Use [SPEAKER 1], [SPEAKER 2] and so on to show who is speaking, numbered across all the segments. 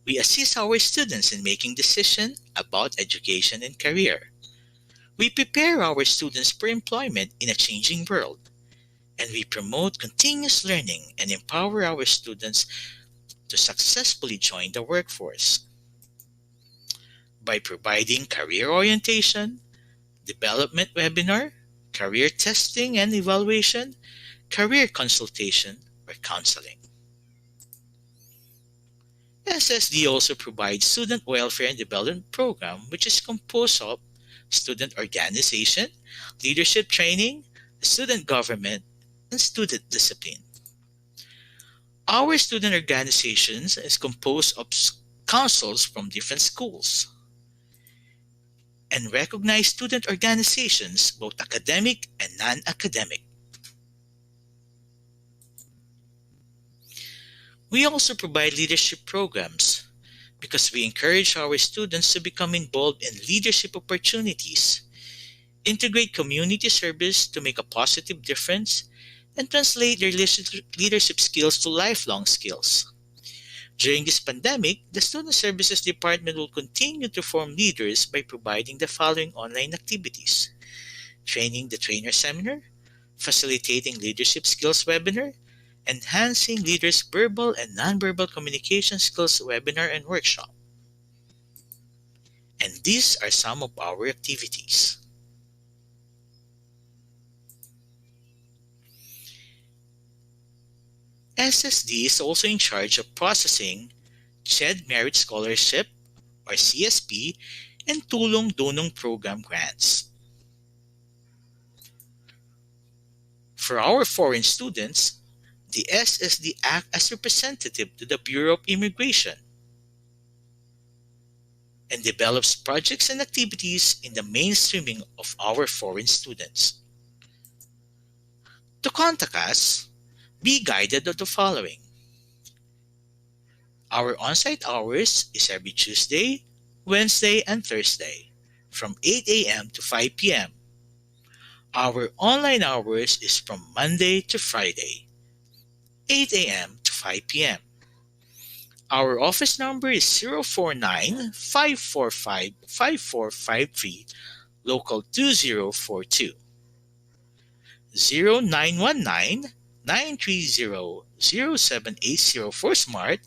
[SPEAKER 1] We assist our students in making decisions about education and career. We prepare our students for employment in a changing world, and we promote continuous learning and empower our students to successfully join the workforce. By providing career orientation, development webinar, career testing and evaluation, career consultation, or counseling. SSD also provides student welfare and development program which is composed of student organization, leadership training, student government, and student discipline. Our student organizations is composed of councils from different schools and recognize student organizations, both academic and non-academic. We also provide leadership programs because we encourage our students to become involved in leadership opportunities, integrate community service to make a positive difference, and translate their leadership skills to lifelong skills. During this pandemic, the Student Services Department will continue to form leaders by providing the following online activities: training the trainer seminar, facilitating leadership skills webinar, enhancing leaders' verbal and nonverbal communication skills webinar and workshop. And these are some of our activities. SSD is also in charge of processing CHED Merit Scholarship or CSP and Tulong Donong Program grants. For our foreign students, the SSD act as representative to the Bureau of Immigration and develops projects and activities in the mainstreaming of our foreign students. To contact us, be guided to the following. Our on-site hours is every Tuesday, Wednesday, and Thursday from 8 a.m. to 5 p.m. Our online hours is from Monday to Friday, 8 a.m. to 5 p.m. Our office number is 049-545-5453, local 2042, 0919-930-0780 for Smart,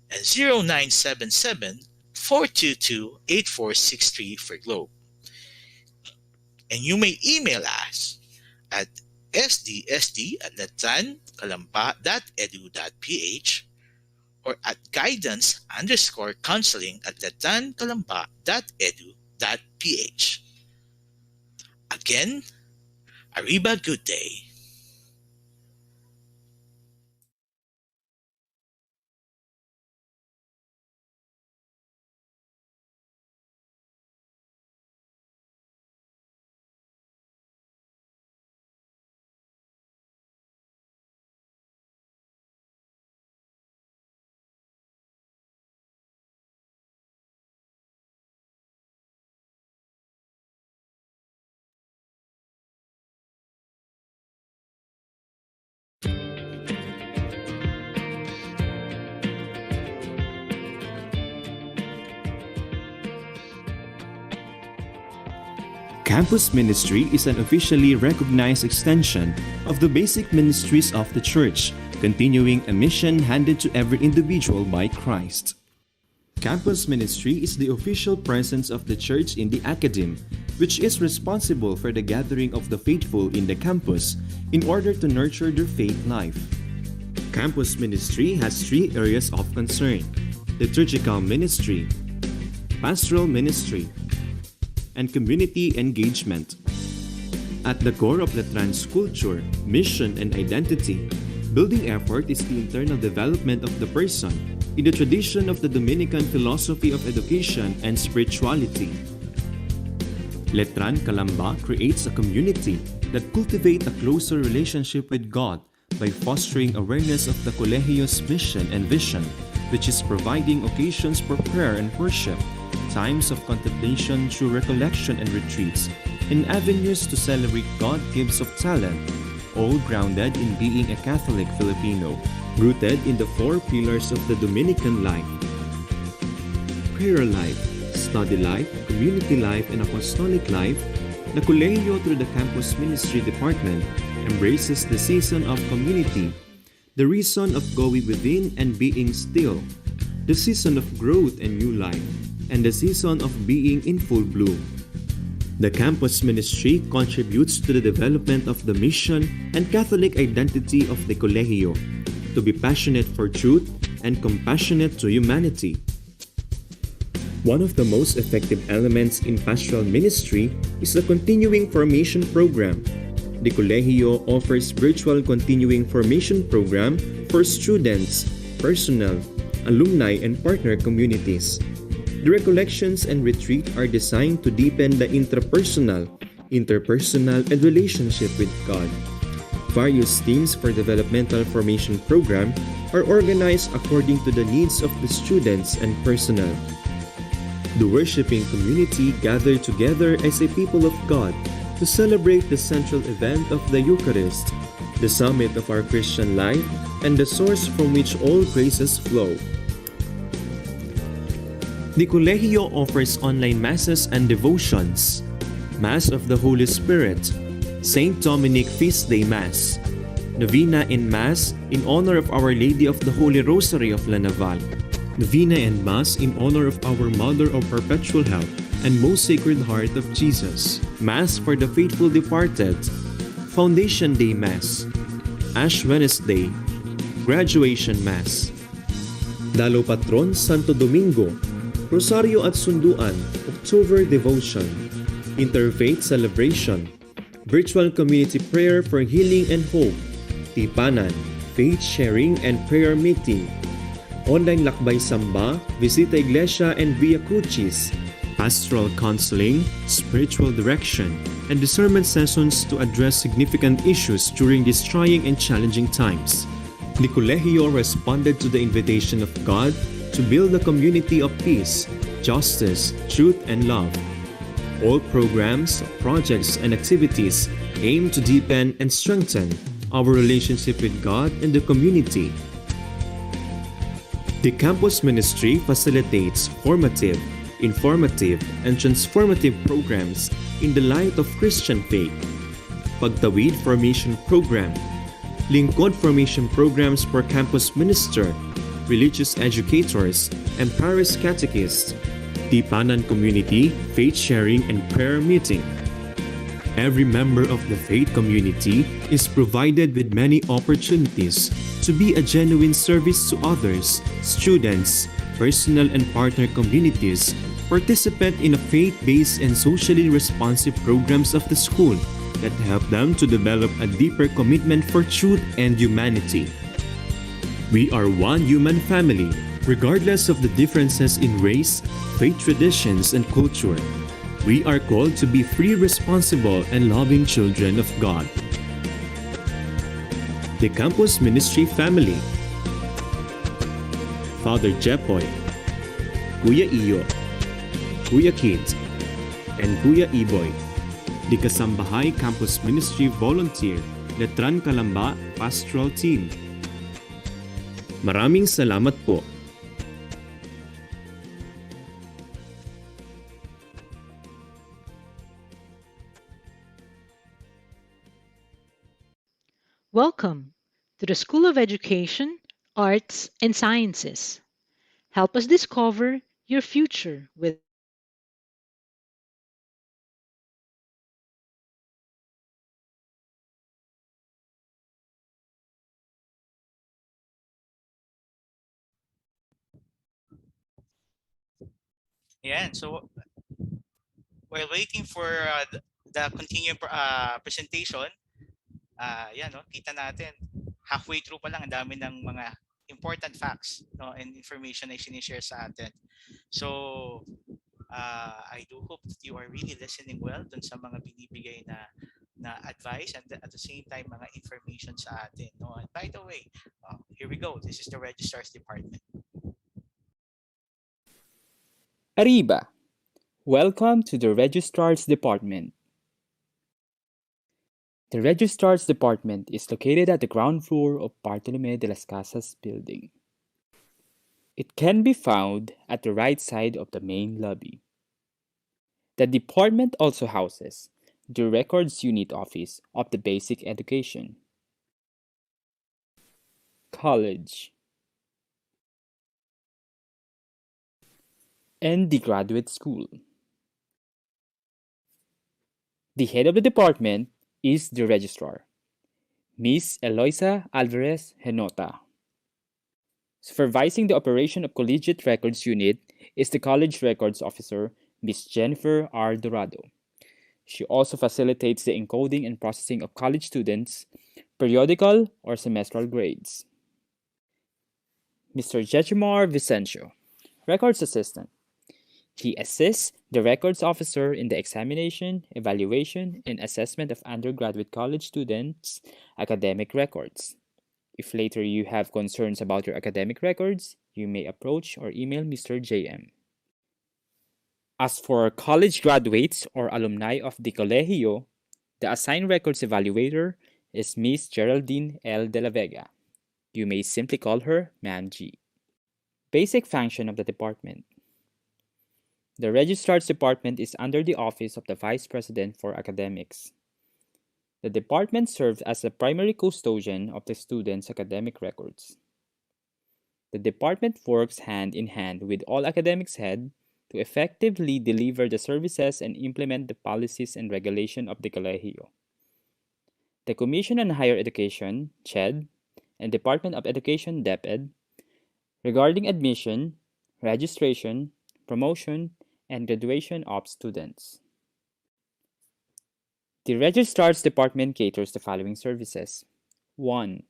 [SPEAKER 1] and 0977-422-8463 for Globe. And you may email us at sdsd@latankalamba.edu.ph or at guidance_counseling@latankalamba.edu.ph. Again, Arriba, good day.
[SPEAKER 2] Campus ministry is an officially recognized extension of the basic ministries of the Church, continuing a mission handed to every individual by Christ. Campus ministry is the official presence of the Church in the academe, which is responsible for the gathering of the faithful in the campus in order to nurture their faith life. Campus ministry has three areas of concern: liturgical ministry, pastoral ministry, and community engagement. At the core of Letran's culture, mission, and identity, building effort is the internal development of the person in the tradition of the Dominican philosophy of education and spirituality. Letran Calamba creates a community that cultivates a closer relationship with God by fostering awareness of the Colegio's mission and vision, which is providing occasions for prayer and worship, times of contemplation through recollection and retreats, and avenues to celebrate God's gifts of talent, all grounded in being a Catholic Filipino, rooted in the four pillars of the Dominican life: prayer life, study life, community life, and apostolic life, the Colegio through the Campus Ministry Department embraces the season of community, the reason of going within and being still, the season of growth and new life, and the season of being in full bloom. The campus ministry contributes to the development of the mission and Catholic identity of the Colegio, to be passionate for truth and compassionate to humanity. One of the most effective elements in pastoral ministry is the continuing formation program. The Colegio offers virtual continuing formation program for students, personnel, alumni, and partner communities. The recollections and retreat are designed to deepen the interpersonal, and relationship with God. Various teams for developmental formation program are organized according to the needs of the students and personnel. The worshiping community gather together as a people of God to celebrate the central event of the Eucharist, the summit of our Christian life, and the source from which all graces flow. The Colegio offers online masses and devotions. Mass of the Holy Spirit, Saint Dominic Feast Day Mass, Novena and Mass in honor of Our Lady of the Holy Rosary of La Naval, Novena and Mass in honor of Our Mother of Perpetual Help and Most Sacred Heart of Jesus, Mass for the faithful departed, Foundation Day Mass, Ash Wednesday, Graduation Mass, Dalo Patron Santo Domingo, Rosario at Sunduan, October Devotion, Interfaith Celebration, Virtual Community Prayer for Healing and Hope, Tipanan, Faith Sharing and Prayer Meeting, Online Lakbay Samba, Visita Iglesia and Via Crucis, Pastoral Counseling, Spiritual Direction, and discernment sessions to address significant issues during these trying and challenging times. The Colegio responded to the invitation of God to build a community of peace, justice, truth, and love. All programs, projects, and activities aim to deepen and strengthen our relationship with God and the community. The campus ministry facilitates formative, informative, and transformative programs in the light of Christian faith. Pagtawid Formation Program, Lingkod Formation Programs for campus minister, religious educators, and parish catechists, Tipanan Community, Faith Sharing, and Prayer Meeting. Every member of the faith community is provided with many opportunities to be a genuine service to others, students, personal and partner communities, participate in a faith-based and socially responsive programs of the school that help them to develop a deeper commitment for truth and humanity. We are one human family, regardless of the differences in race, faith traditions, and culture. We are called to be free, responsible, and loving children of God. The Campus Ministry Family, Father Jepoy, Kuya Iyo, Kuya Kit, and Kuya Iboy. The Kasambahay Campus Ministry Volunteer, Letran Kalamba Pastoral Team. Maraming salamat po.
[SPEAKER 3] Welcome to the School of Education, Arts, and Sciences. Help us discover your future with
[SPEAKER 1] Yan. So while waiting for the continuing presentation, yan, no, kita natin, halfway through pa lang, ang dami ng mga important facts, no, and information na sinishare sa atin. So, I do hope that you are really listening well dun sa mga binibigay na advice and at the same time mga information sa atin, no. And by the way, here we go. This is the Registrar's Department.
[SPEAKER 4] Arriba! Welcome to the Registrar's Department. The Registrar's Department is located at the ground floor of Bartolome de las Casas building. It can be found at the right side of the main lobby. The department also houses the Records Unit Office of the Basic Education, College, and the Graduate School. The head of the department is the Registrar, Miss Eloisa Alvarez Henota. Supervising the operation of Collegiate Records Unit is the College Records Officer, Miss Jennifer R. Dorado. She also facilitates the encoding and processing of college students' periodical or semestral grades. Mr. Jejimar Vicencio, Records Assistant. He assists the Records Officer in the examination, evaluation, and assessment of undergraduate college students' academic records. If later you have concerns about your academic records, you may approach or email Mr. JM. As for college graduates or alumni of the Colegio, the assigned records evaluator is Miss Geraldine L. de la Vega. You may simply call her Ma'am G. Basic function of the department. The Registrar's Department is under the office of the Vice President for Academics. The department serves as the primary custodian of the students' academic records. The department works hand in hand with all academics head to effectively deliver the services and implement the policies and regulation of the Colegio. The Commission on Higher Education, CHED, and Department of Education, DepEd, regarding admission, registration, promotion, and graduation of students. The Registrar's Department caters the following services. 1.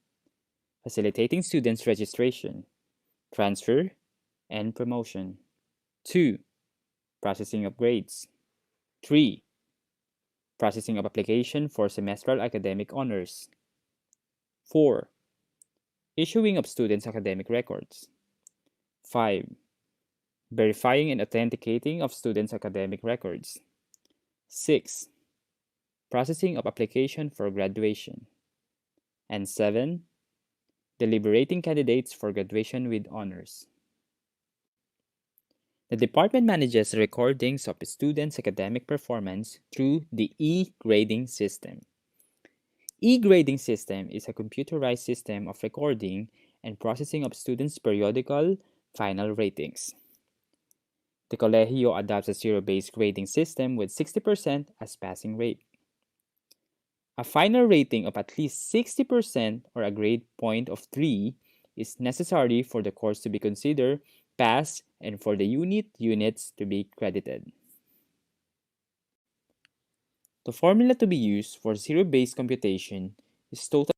[SPEAKER 4] Facilitating students' registration, transfer, and promotion. 2. Processing of grades. 3. Processing of application for semestral academic honors. 4. Issuing of students' academic records. 5. Verifying and authenticating of students' academic records. 6. Processing of application for graduation. And 7. Deliberating candidates for graduation with honors. The department manages recordings of students' academic performance through the e-grading system. E-grading system is a computerized system of recording and processing of students' periodical final ratings. The Colegio adopts a zero-based grading system with 60% as passing rate. A final rating of at least 60% or a grade point of 3 is necessary for the course to be considered pass and for the units to be credited. The formula to be used for zero-based computation is total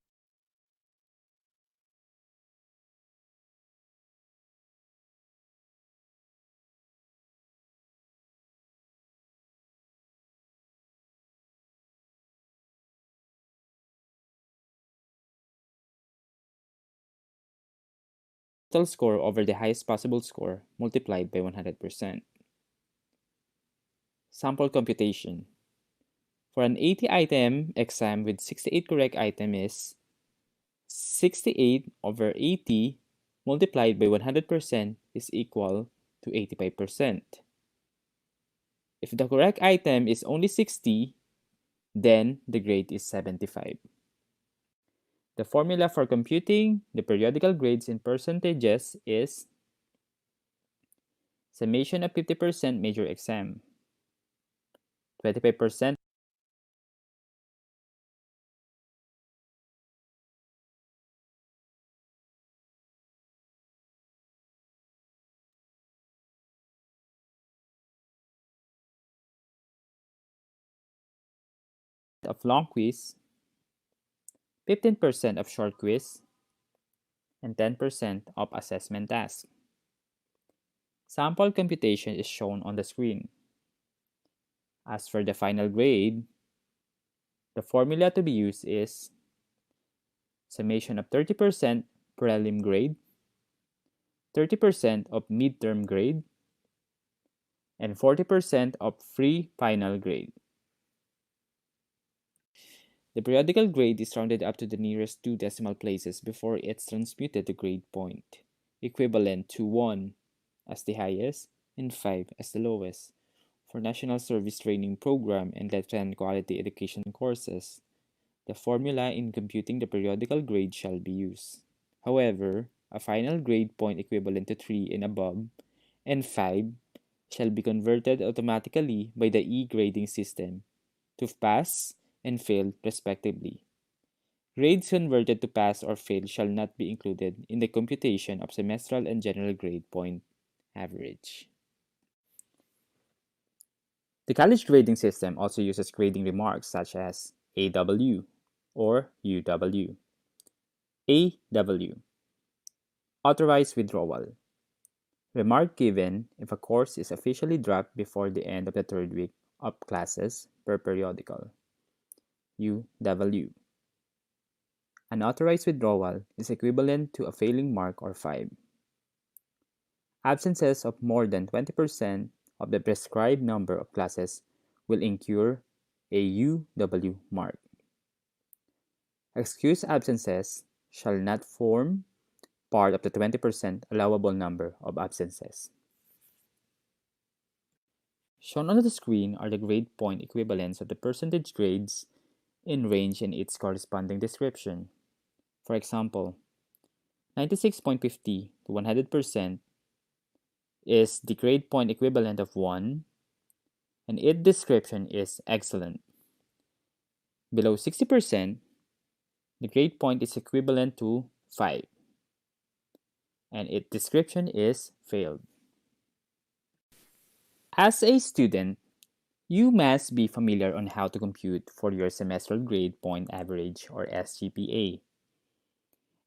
[SPEAKER 4] score over the highest possible score multiplied by 100%. Sample computation. For an 80-item exam with 68 correct items is 68 over 80 multiplied by 100% is equal to 85%. If the correct item is only 60, then the grade is 75. The formula for computing the periodical grades in percentages is summation of 50% major exam, 25% of long quiz, 15% of short quiz, and 10% of assessment tasks. Sample computation is shown on the screen. As for the final grade, the formula to be used is summation of 30% prelim grade, 30% of midterm grade, and 40% of free final grade. The periodical grade is rounded up to the nearest two decimal places before it's transmuted to grade point. equivalent to 1 as the highest and 5 as the lowest. For National Service Training Program and Lieutenant Quality Education courses, the formula in computing the periodical grade shall be used. However, a final grade point equivalent to 3 and above and 5 shall be converted automatically by the e-grading system to pass and fail respectively. Grades converted to pass or fail shall not be included in the computation of semestral and general grade point average. The college grading system also uses grading remarks such as AW or UW. AW, authorized withdrawal. Remark given if a course is officially dropped before the end of the third week of classes per periodical. UW. Unauthorized withdrawal is equivalent to a failing mark or 5. Absences of more than 20% of the prescribed number of classes will incur a UW mark. Excused absences shall not form part of the 20% allowable number of absences. Shown on the screen are the grade point equivalents of the percentage grades in range and its corresponding description. For example, 96.50 to 100% is the grade point equivalent of 1, and its description is excellent. Below 60%, the grade point is equivalent to 5, and its description is failed. As a student, you must be familiar on how to compute for your semestral grade point average or SGPA.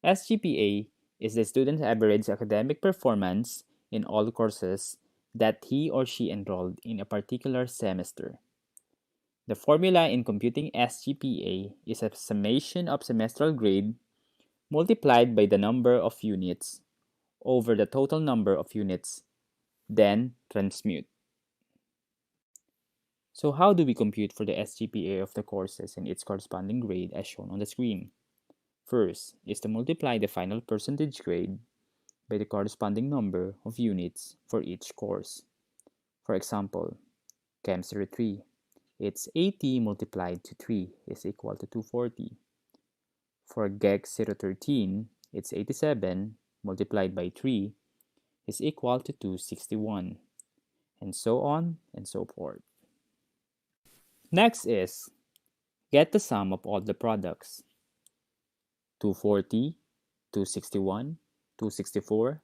[SPEAKER 4] SGPA is the student's average academic performance in all courses that he or she enrolled in a particular semester. The formula in computing SGPA is a summation of semestral grade multiplied by the number of units over the total number of units, then transmute. So how do we compute for the SGPA of the courses and its corresponding grade as shown on the screen? First is to multiply the final percentage grade by the corresponding number of units for each course. For example, Chem 03, its 80 multiplied to 3 is equal to 240. For Gex 013, its 87 multiplied by 3 is equal to 261, and so on and so forth. Next is get the sum of all the products. 240, 261, 264,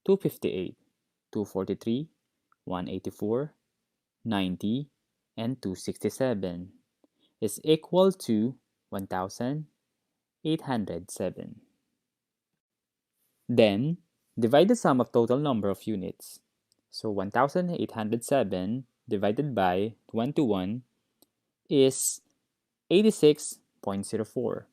[SPEAKER 4] 258, 243, 184, 90, and 267 is equal to 1,807. Then, divide the sum of total number of units. So 1,807 divided by 1 to 1 is 86.04.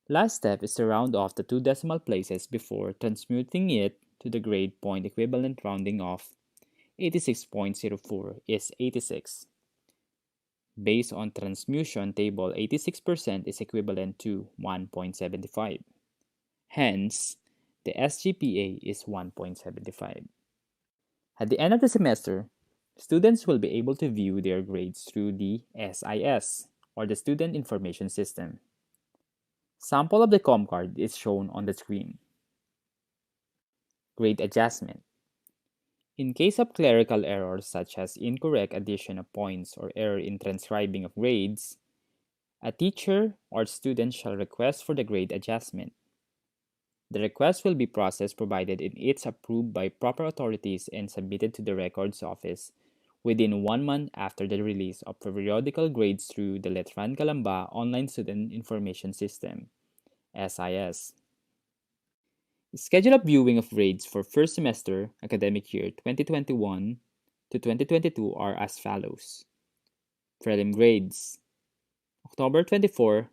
[SPEAKER 4] Last step is to round off the two decimal places before transmuting it to the grade point equivalent. Rounding off 86.04 is 86. Based on transmutation table, 86% is equivalent to 1.75. Hence, the SGPA is 1.75. At the end of the semester, students will be able to view their grades through the SIS, or the Student Information System. Sample of the COM card is shown on the screen. Grade adjustment. In case of clerical errors such as incorrect addition of points or error in transcribing of grades, a teacher or student shall request for the grade adjustment. The request will be processed provided it's approved by proper authorities and submitted to the Records Office within 1 month after the release of periodical grades through the Letran Calamba Online Student Information System, SIS. Schedule of viewing of grades for first semester academic year 2021 to 2022 are as follows. Prelim grades: October 24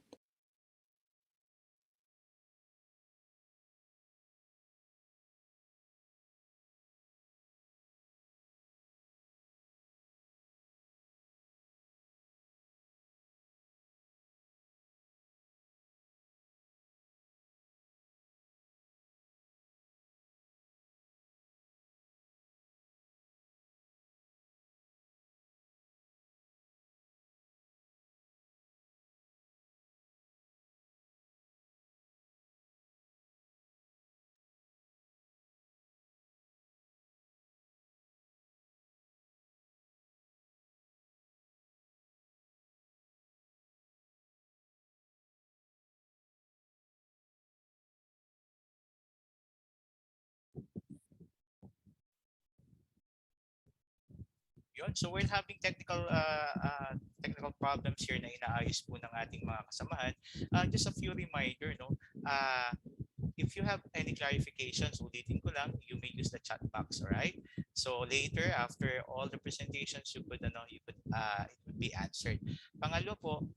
[SPEAKER 5] Yun. So we're having technical problems here na inaayos po ng ating mga kasamahan. Just a few reminder, no? Uh, if you have any clarifications, ulitin ko lang, you may use the chat box, all right? So later, after all the presentations, it would be answered. Pangalo po,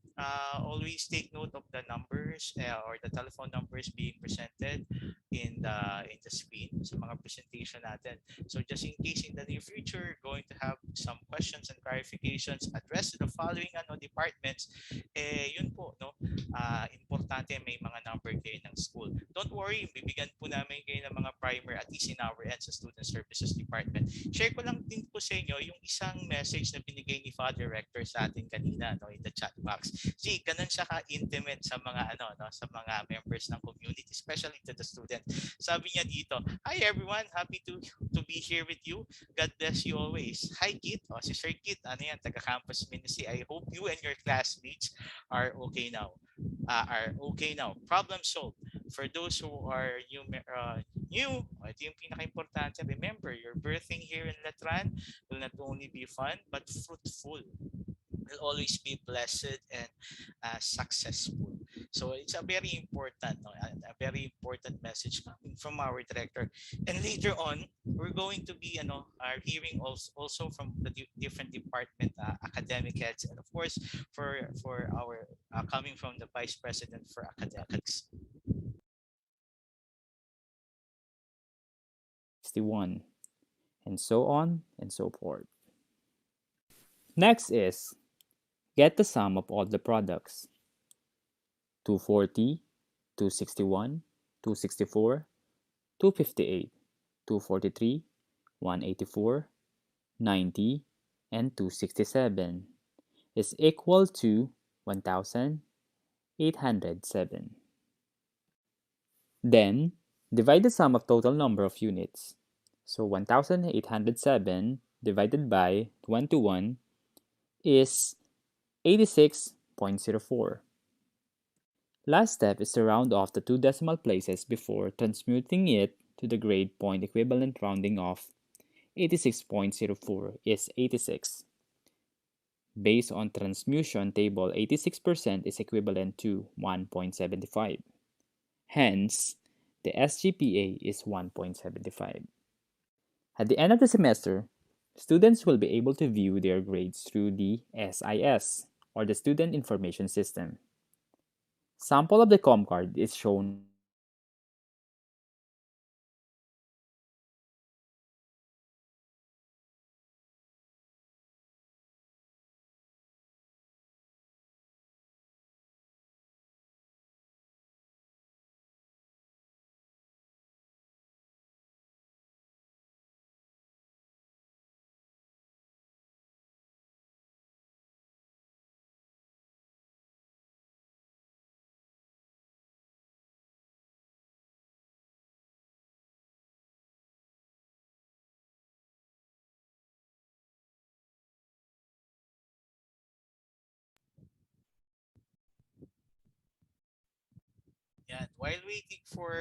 [SPEAKER 5] always take note of the numbers or the telephone numbers being presented in the screen sa mga presentation natin. So just in case in the near future, going to have some questions and clarifications addressed to the following departments, yun po, no? Importante may mga number kayo ng school. Don't worry, bibigyan po namin kayo ng mga primer at least in our end sa Student Services Department. Share ko lang din po sa inyo yung isang message na binigay ni Father Rector sa atin kanina, no, in the chat box. See, ganun siya ka-intimate sa mga sa mga members ng community, especially to the student. Sabi niya dito, "Hi everyone, happy to be here with you. God bless you always." Hi Kit, si Sir Kit, taga Campus Ministry. I hope you and your classmates are okay now. Problem solved. For those who are new, ito yung pinaka-importante. Remember, your birthing here in Letran will not only be fun, but fruitful. Will always be blessed and successful. So it's a very important, no, a very important message coming from our director. And later on, we're going to be, hearing also from the different department academic heads, and of course for our coming from the vice president for academics.
[SPEAKER 4] 61, and so on and so forth. Next is get the sum of all the products. 240, 261, 264, 258, 243, 184, 90, and 267 is equal to 1,807. Then, divide the sum of total number of units. So 1,807 divided by 1 to 1 is 86.04. Last step is to round off the two decimal places before transmuting it to the grade point equivalent. Rounding off 86.04 is 86. Based on transmutation table, 86% is equivalent to 1.75. Hence, the SGPA is 1.75. At the end of the semester, students will be able to view their grades through the SIS, or the Student Information System. Sample of the COM card is shown
[SPEAKER 5] Yan. While waiting for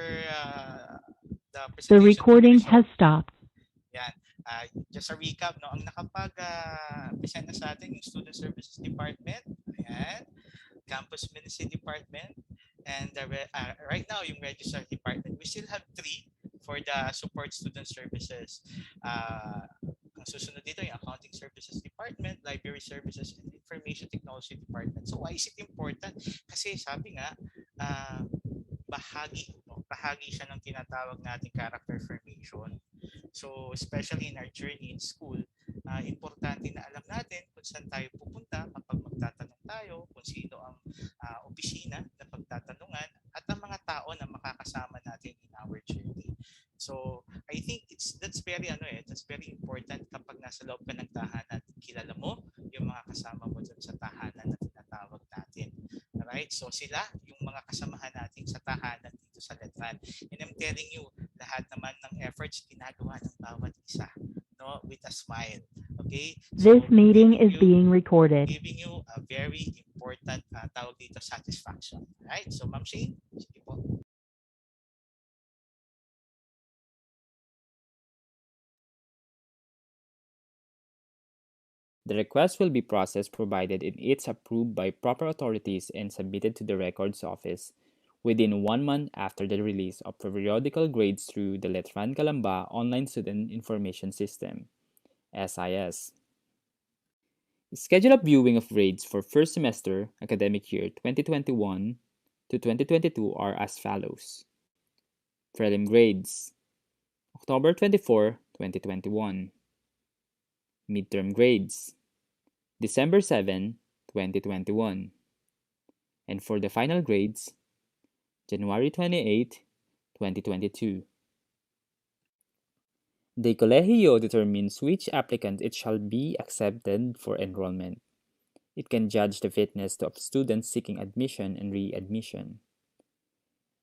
[SPEAKER 5] the
[SPEAKER 3] The
[SPEAKER 5] presentation to be
[SPEAKER 3] recording has
[SPEAKER 5] resolved,
[SPEAKER 3] stopped.
[SPEAKER 5] yan. Just a recap, no, ang nakapag-present na sa atin yung Student Services Department, ayan, Campus Ministry Department, and right now yung Registrar Department. We still have 3 for the Support Student Services. Ang susunod dito yung Accounting Services Department, Library Services, and Information Technology Department. So why is it important? Kasi sabi nga, bahagi siya ng tinatawag nating character formation. So, especially in our journey in school, importante na alam natin kung saan tayo pupunta kapag magtatanong tayo, kung sino ang opisina na pagtatanungan, at ang mga tao na makakasama natin in our journey. So, I think that's very important kapag nasa loob ka ng tahanan. Kilala mo yung mga kasama mo dun sa tahanan na tinatawag natin. Alright? So, sila yung mga kasamahan natin sa tahanan dito sa Letran. And I'm telling you, lahat naman ng efforts ginagawa ng bawat isa, no, with a smile. Okay? So,
[SPEAKER 3] This meeting is being recorded.
[SPEAKER 5] giving you a very important tawag dito, satisfaction. Alright? So, Ma'am Shane, sige po.
[SPEAKER 4] The request will be processed provided it's approved by proper authorities and submitted to the Records Office within 1 month after the release of periodical grades through the Letran Kalamba Online Student Information System, SIS. Schedule of viewing of grades for first semester academic year 2021 to 2022 are as follows. Prelim grades October 24, 2021. Midterm grades December 7, 2021. And for the final grades, January 28, 2022. The Colegio determines which applicant it shall be accepted for enrollment. It can judge the fitness of students seeking admission and readmission.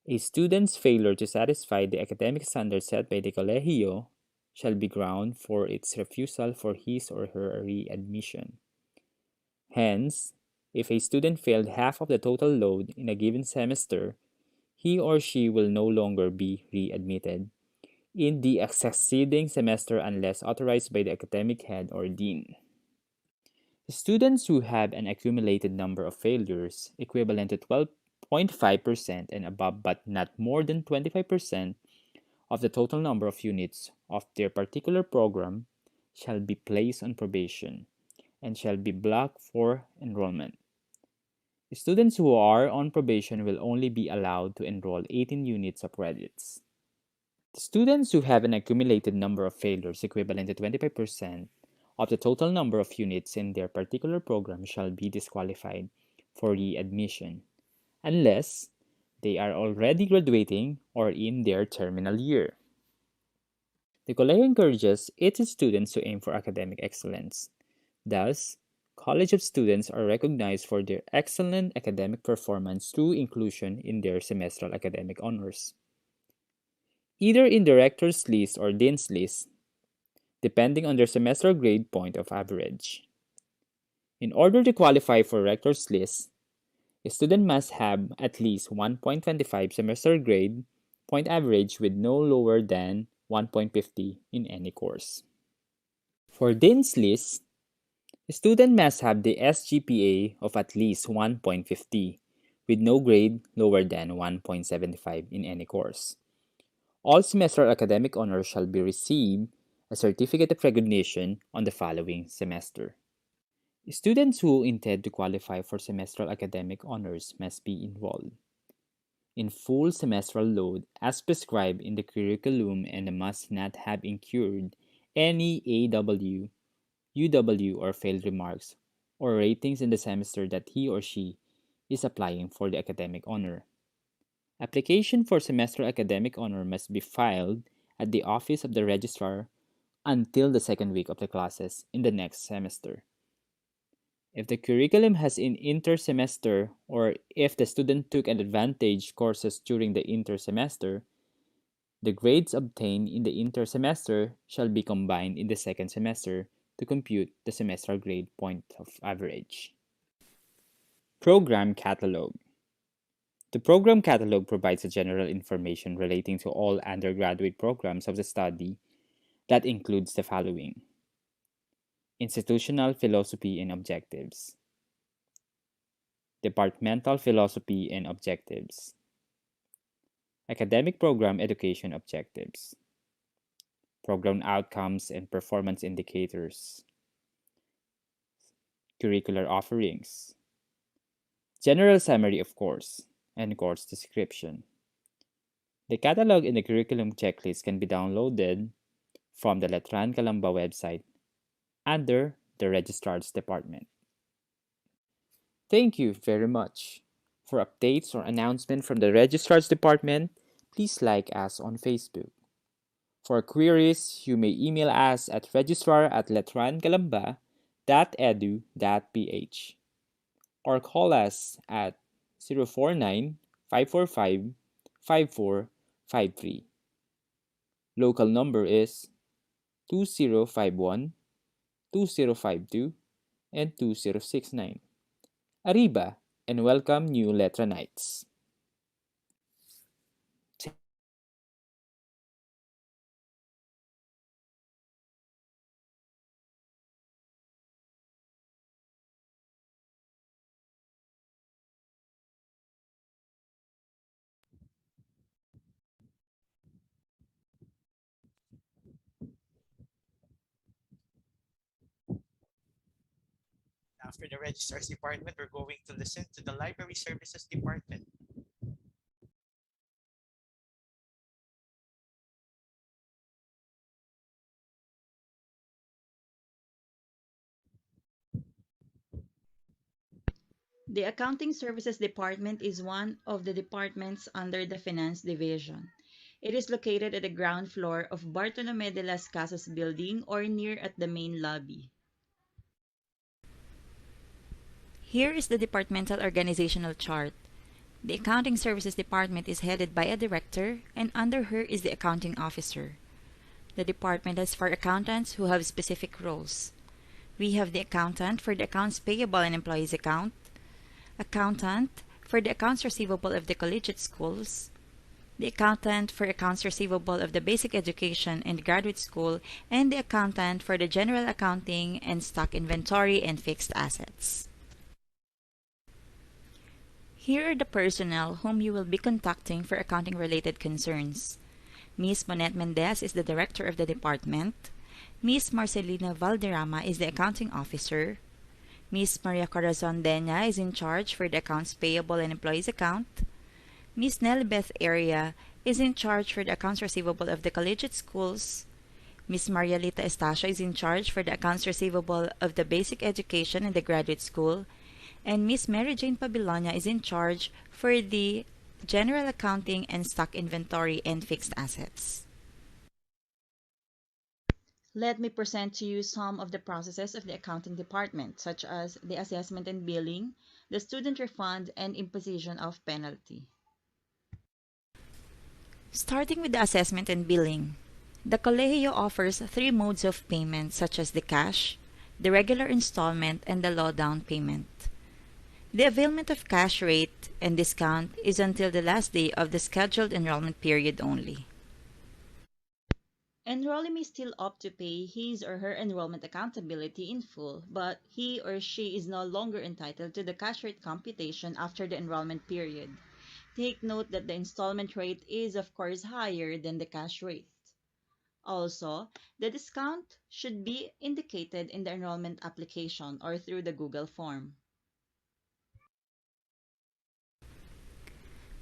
[SPEAKER 4] A student's failure to satisfy the academic standards set by the Colegio shall be ground for its refusal for his or her readmission. Hence, if a student failed half of the total load in a given semester, he or she will no longer be readmitted in the succeeding semester unless authorized by the academic head or dean. Students who have an accumulated number of failures equivalent to 12.5% and above but not more than 25% of the total number of units of their particular program shall be placed on probation and shall be blocked for enrollment. Students who are on probation will only be allowed to enroll 18 units of credits. Students who have an accumulated number of failures equivalent to 25% of the total number of units in their particular program shall be disqualified for readmission, unless they are already graduating or in their terminal year. The Colegio encourages its students to aim for academic excellence. Thus, College of Students are recognized for their excellent academic performance through inclusion in their semestral academic honors, either in the rector's list or dean's list, depending on their semester grade point of average. In order to qualify for rector's list, a student must have at least 1.25 semester grade point average with no lower than 1.50 in any course. For dean's list, a student must have the SGPA of at least 1.50 with no grade lower than 1.75 in any course. All semestral academic honors shall be received a certificate of recognition on the following semester. Students who intend to qualify for semestral academic honors must be enrolled in full semestral load as prescribed in the curriculum and must not have incurred any AW, UW, or failed remarks or ratings in the semester that he or she is applying for the academic honor. Application for semestral academic honor must be filed at the office of the registrar until the second week of the classes in the next semester. If the curriculum has an inter-semester or if the student took an advantage courses during the inter-semester, the grades obtained in the inter-semester shall be combined in the second semester to compute the semestral grade point of average. Program Catalog. The program catalog provides a general information relating to all undergraduate programs of the study that includes the following: institutional philosophy and objectives, departmental philosophy and objectives, academic program education objectives, program outcomes and performance indicators, curricular offerings, general summary of course, and course description. The catalog and the curriculum checklist can be downloaded from the Letran Kalamba website under the Registrar's Department. Thank you very much. For updates or announcement from the Registrar's Department, please like us on Facebook. For queries, you may email us at registrar@letrankalamba.edu.ph or call us at 049-545-5453. Local number is 2051, 2052, and 2069. Arriba, and welcome new Letranites.
[SPEAKER 5] After the registrar's department, we're going to listen to the library services department.
[SPEAKER 6] The Accounting Services Department is one of the departments under the Finance Division. It is located at the ground floor of Bartolome de las Casas building or near at the main lobby. Here is the departmental organizational chart. The Accounting Services Department is headed by a director, and under her is the accounting officer. The department has four accountants who have specific roles. We have the accountant for the accounts payable and employees account, accountant for the accounts receivable of the collegiate schools, the accountant for accounts receivable of the basic education and graduate school, and the accountant for the general accounting and stock inventory and fixed assets. Here are the personnel whom you will be contacting for accounting-related concerns. Ms. Monette Mendez is the director of the department. Ms. Marcelina Valderrama is the accounting officer. Ms. Maria Corazon Dena is in charge for the accounts payable and employees account. Ms. Nelbeth Area is in charge for the accounts receivable of the collegiate schools. Ms. Marialita Estacio is in charge for the accounts receivable of the basic education and the graduate school. And Ms. Mary Jane Pabilonia is in charge for the general accounting and stock inventory and fixed assets. Let me present to you some of the processes of the accounting department, such as the assessment and billing, the student refund, and imposition of penalty. Starting with the assessment and billing, the Colegio offers three modes of payment, such as the cash, the regular installment, and the low down payment. The availment of cash rate and discount is until the last day of the scheduled enrollment period only. Enrollee may still opt to pay his or her enrollment accountability in full, but he or she is no longer entitled to the cash rate computation after the enrollment period. Take note that the installment rate is of course higher than the cash rate. Also, the discount should be indicated in the enrollment application or through the Google form.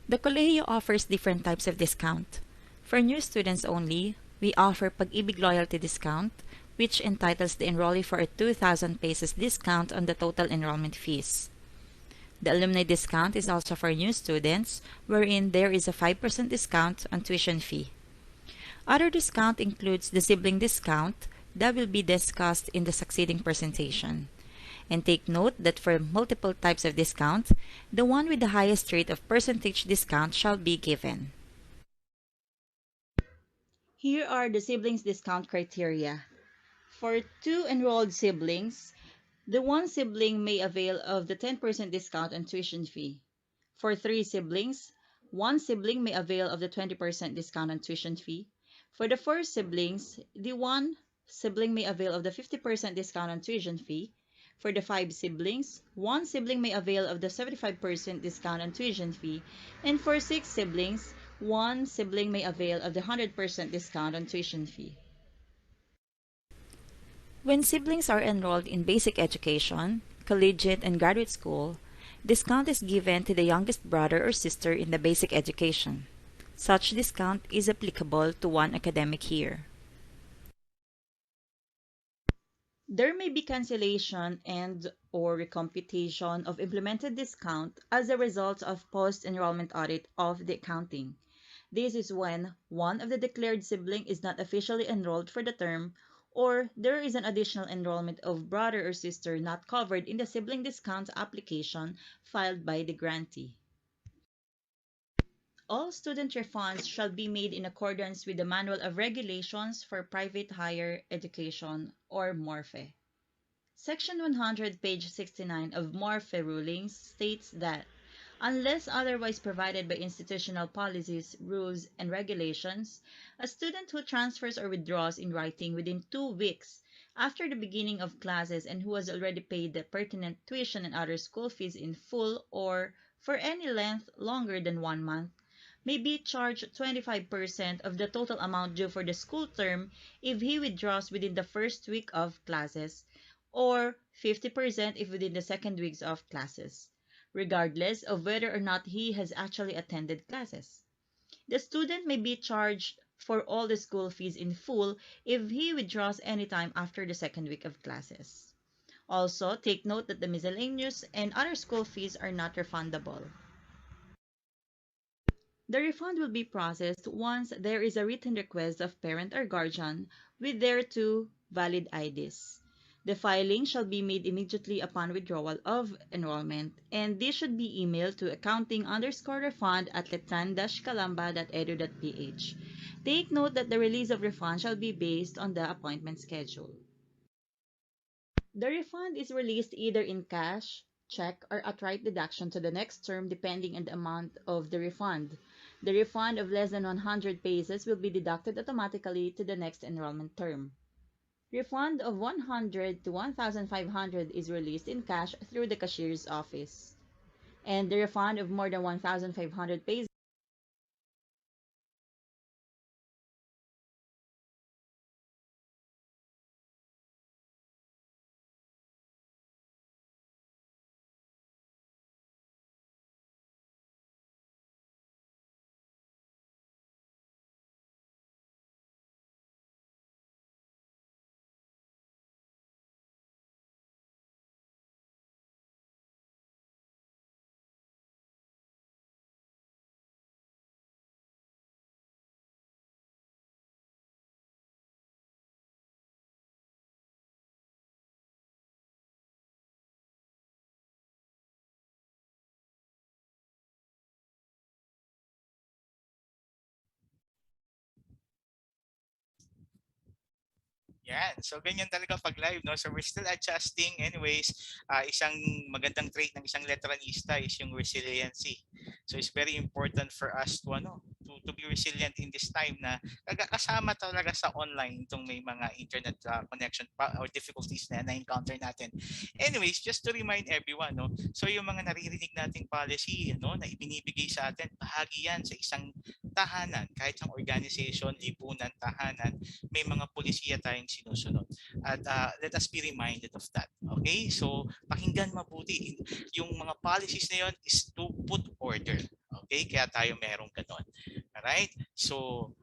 [SPEAKER 6] The Colegio offers different types of discount. For new students only, we offer Pag-ibig Loyalty Discount, which entitles the enrollee for a 2,000 pesos discount on the total enrollment fees. The Alumni Discount is also for new students, wherein there is a 5% discount on tuition fee. Other discount includes the Sibling Discount that will be discussed in the succeeding presentation. And take note that for multiple types of discount, the one with the highest rate of percentage discount shall be given. Here are the siblings discount criteria. For two enrolled siblings, the one sibling may avail of the 10% discount on tuition fee. For three siblings, one sibling may avail of the 20% discount on tuition fee. For the four siblings, the one sibling may avail of the 50% discount on tuition fee. For the five siblings, one sibling may avail of the 75% discount on tuition fee. And for six siblings, one sibling may avail of the 100% discount on tuition fee. When siblings are enrolled in basic education, collegiate, and graduate school, discount is given to the youngest brother or sister in the basic education. Such discount is applicable to one academic year. There may be cancellation and/or recomputation of implemented discount as a result of post-enrollment audit of the accounting. This is when one of the declared sibling is not officially enrolled for the term, or there is an additional enrollment of brother or sister not covered in the sibling discount application filed by the grantee. All student refunds shall be made in accordance with the Manual of Regulations for Private Higher Education, or MORFE. Section 100, page 69 of MORFE rulings states that unless otherwise provided by institutional policies, rules, and regulations, a student who transfers or withdraws in writing within 2 weeks after the beginning of classes and who has already paid the pertinent tuition and other school fees in full or for any length longer than 1 month may be charged 25% of the total amount due for the school term if he withdraws within the first week of classes, or 50% if within the second weeks of classes, regardless of whether or not he has actually attended classes. The student may be charged for all the school fees in full if he withdraws anytime after the second week of classes. Also, take note that the miscellaneous and other school fees are not refundable. The refund will be processed once there is a written request of parent or guardian with their two valid IDs. The filing shall be made immediately upon withdrawal of enrollment, and this should be emailed to accounting_refund at letan-calamba.edu.ph. Take note that the release of refund shall be based on the appointment schedule. The refund is released either in cash, check, or outright deduction to the next term depending on the amount of the refund. The refund of less than 100 pesos will be deducted automatically to the next enrollment term. Refund of 100 to 1,500 is released in cash through the cashier's office. And the refund of more than 1,500 pesos.
[SPEAKER 5] Yan. So, ganyan talaga pag live, no? So, we're still adjusting. Anyways, isang magandang trait ng isang letranista is yung resiliency. So, it's very important for us to, to be resilient in this time na kasama talaga sa online itong may mga internet connection or difficulties na na-encounter natin. Anyways, just to remind everyone, no? So, yung mga naririnig nating policy, na ibinibigay sa atin, bahagi yan sa isang tahanan, kahit sa organization, lipunan, tahanan, may mga polisiya tayong sinusunod. At let us be reminded of that. Okay? So, pakinggan mabuti. Yung mga policies na yun is to put order. Okay? Kaya tayo merong ganon. Alright? So,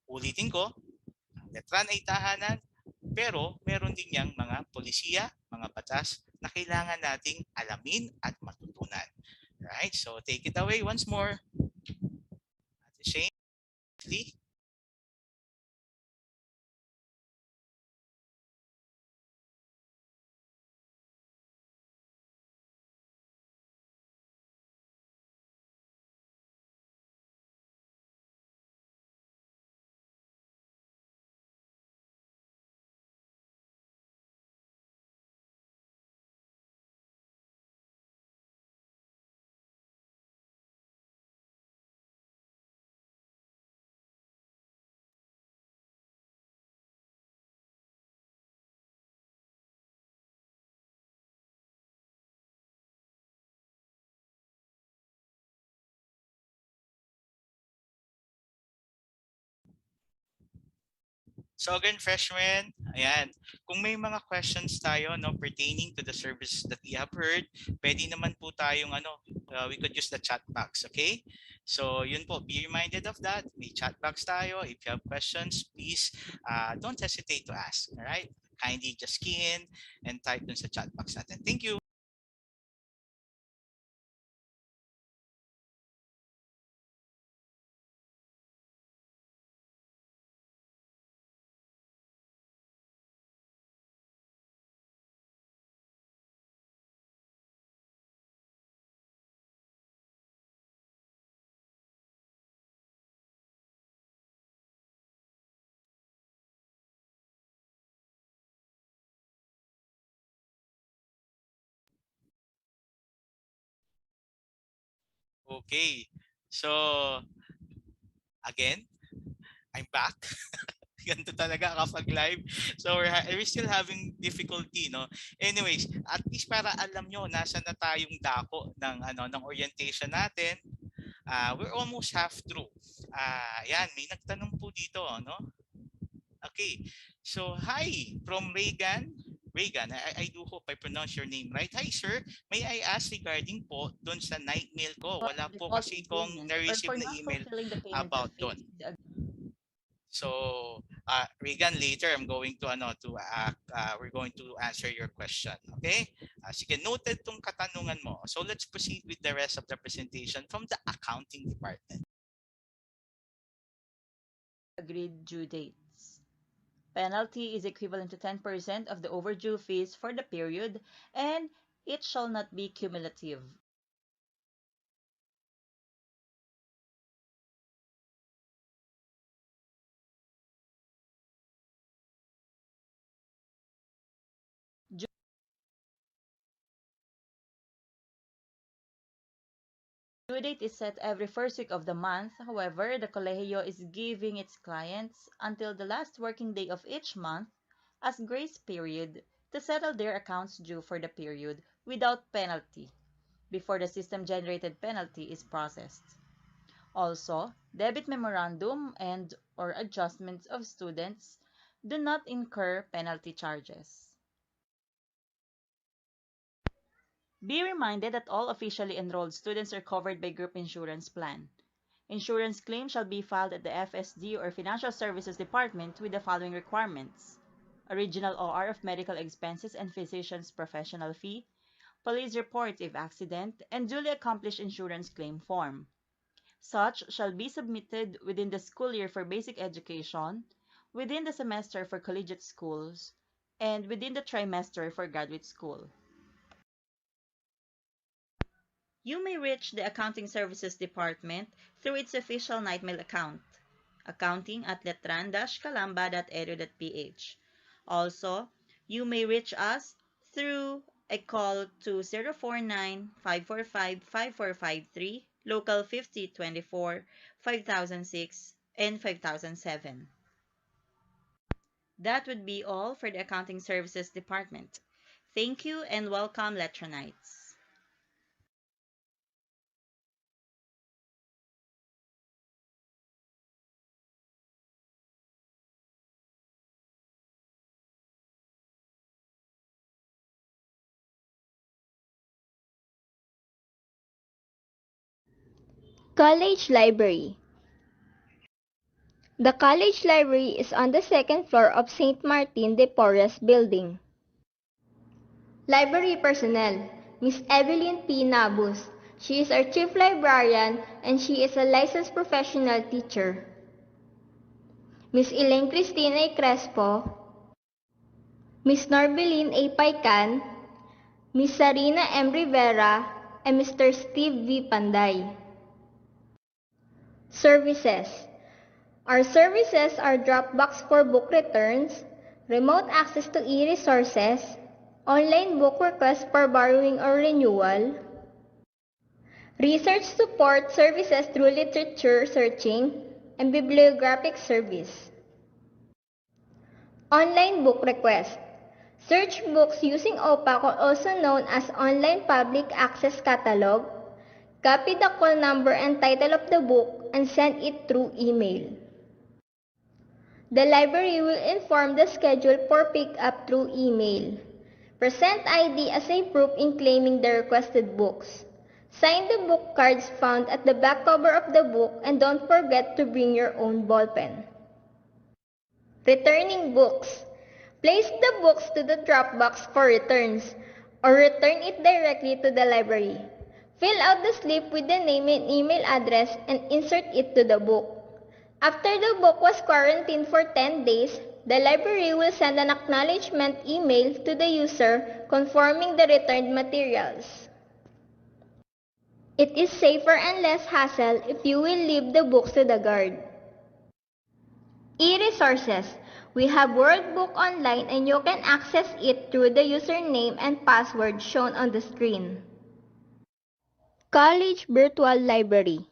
[SPEAKER 5] ulitin ko, ang letran ay tahanan, pero meron din yang mga polisiya, mga batas na kailangan nating alamin at matutunan. Right? So, take it away once more. Ate Shane, Lee. So again, freshmen, ayan, kung may mga questions tayo pertaining to the service that we have heard, pwede naman po tayong we could use the chat box, okay? So yun po, be reminded of that. May chat box tayo. If you have questions, please don't hesitate to ask, all right? Kindly just key in and type dun sa chat box natin. Thank you. Okay. So again, I'm back. Ganito talaga kapag live. So we're still having difficulty, no? Anyways, at least para alam nyo nasa na tayong dako ng orientation natin. We're almost half through. Yan, may nagtanong po dito, no? Okay. So, hi from Reagan. Reagan. I do hope I pronounce your name right. Hi, sir. May I ask regarding po doon sa night mail ko? Wala po
[SPEAKER 6] Default
[SPEAKER 5] kasi kong
[SPEAKER 6] agreement or
[SPEAKER 5] na-receive
[SPEAKER 6] for
[SPEAKER 5] na
[SPEAKER 6] not
[SPEAKER 5] email
[SPEAKER 6] fulfilling the payment of
[SPEAKER 5] about doon.
[SPEAKER 6] fees to the
[SPEAKER 5] So, Regan, later I'm going to we're going to answer your question. Okay? Sige, noted tong katanungan mo. So let's proceed with the rest of the presentation from the accounting department.
[SPEAKER 6] agreed due dates. Penalty is equivalent to 10% of the overdue fees for the period, and it shall not be cumulative. Due date is set every first week of the month. However, the Colegio is giving its clients until the last working day of each month as grace period to settle their accounts due for the period without penalty before the system-generated penalty is processed. Also, debit memorandum and or adjustments of students do not incur penalty charges. Be reminded that all officially enrolled students are covered by group insurance plan. Insurance claims shall be filed at the FSD or Financial Services Department with the following requirements: original OR of medical expenses and physician's professional fee, police report if accident, and duly accomplished insurance claim form. Such shall be submitted within the school year for basic education, within the semester for collegiate schools, and within the trimester for graduate school. You may reach the Accounting Services Department through its official Nightmail account, accounting@letran-calamba.edu.ph. Also, you may reach us through a call to 049-545-5453, local 5024, 5006, and 5007. That would be all for the Accounting Services Department. Thank you and welcome, Letranites.
[SPEAKER 7] College Library. The college library is on the second floor of St. Martin de Porres building. Library personnel: Miss Evelyn P. Nabus. She is our chief librarian and she is a licensed professional teacher. Miss Elaine Christine A. Crespo, Miss Norbelline A. Paikan, Miss Sarina M. Rivera, and Mr. Steve V. Panday. Services: our services are Dropbox for book returns, remote access to e-resources, online book requests for borrowing or renewal, research support services through literature searching, and bibliographic service. Online book request: search books using OPAC, or also known as Online Public Access Catalog, copy the call number and title of the book, and send it through email. The library will inform the schedule for pickup through email. Present ID as a proof in claiming the requested books. Sign the book cards found at the back cover of the book and don't forget to bring your own ballpen. Returning books: place the books to the Dropbox for returns or return it directly to the library. Fill out the slip with the name and email address and insert it to the book. After the book was quarantined for 10 days, the library will send an acknowledgement email to the user confirming the returned materials. It is safer and less hassle if you will leave the books to the guard. E-resources: we have Worldbook online and you can access it through the username and password shown on the screen. College Virtual Library.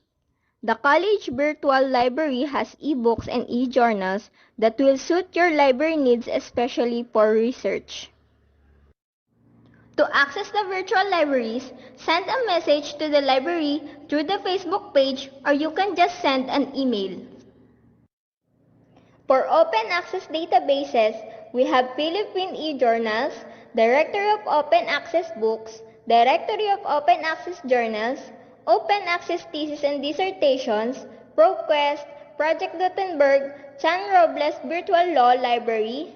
[SPEAKER 7] The College Virtual Library has e-books and e-journals that will suit your library needs, especially for research. To access the virtual libraries, send a message to the library through the Facebook page or you can just send an email. For open access databases, We have Philippine e-journals, Directory of Open Access Books, Directory of Open Access Journals, Open Access Theses and Dissertations, ProQuest, Project Gutenberg, Chan Robles Virtual Law Library,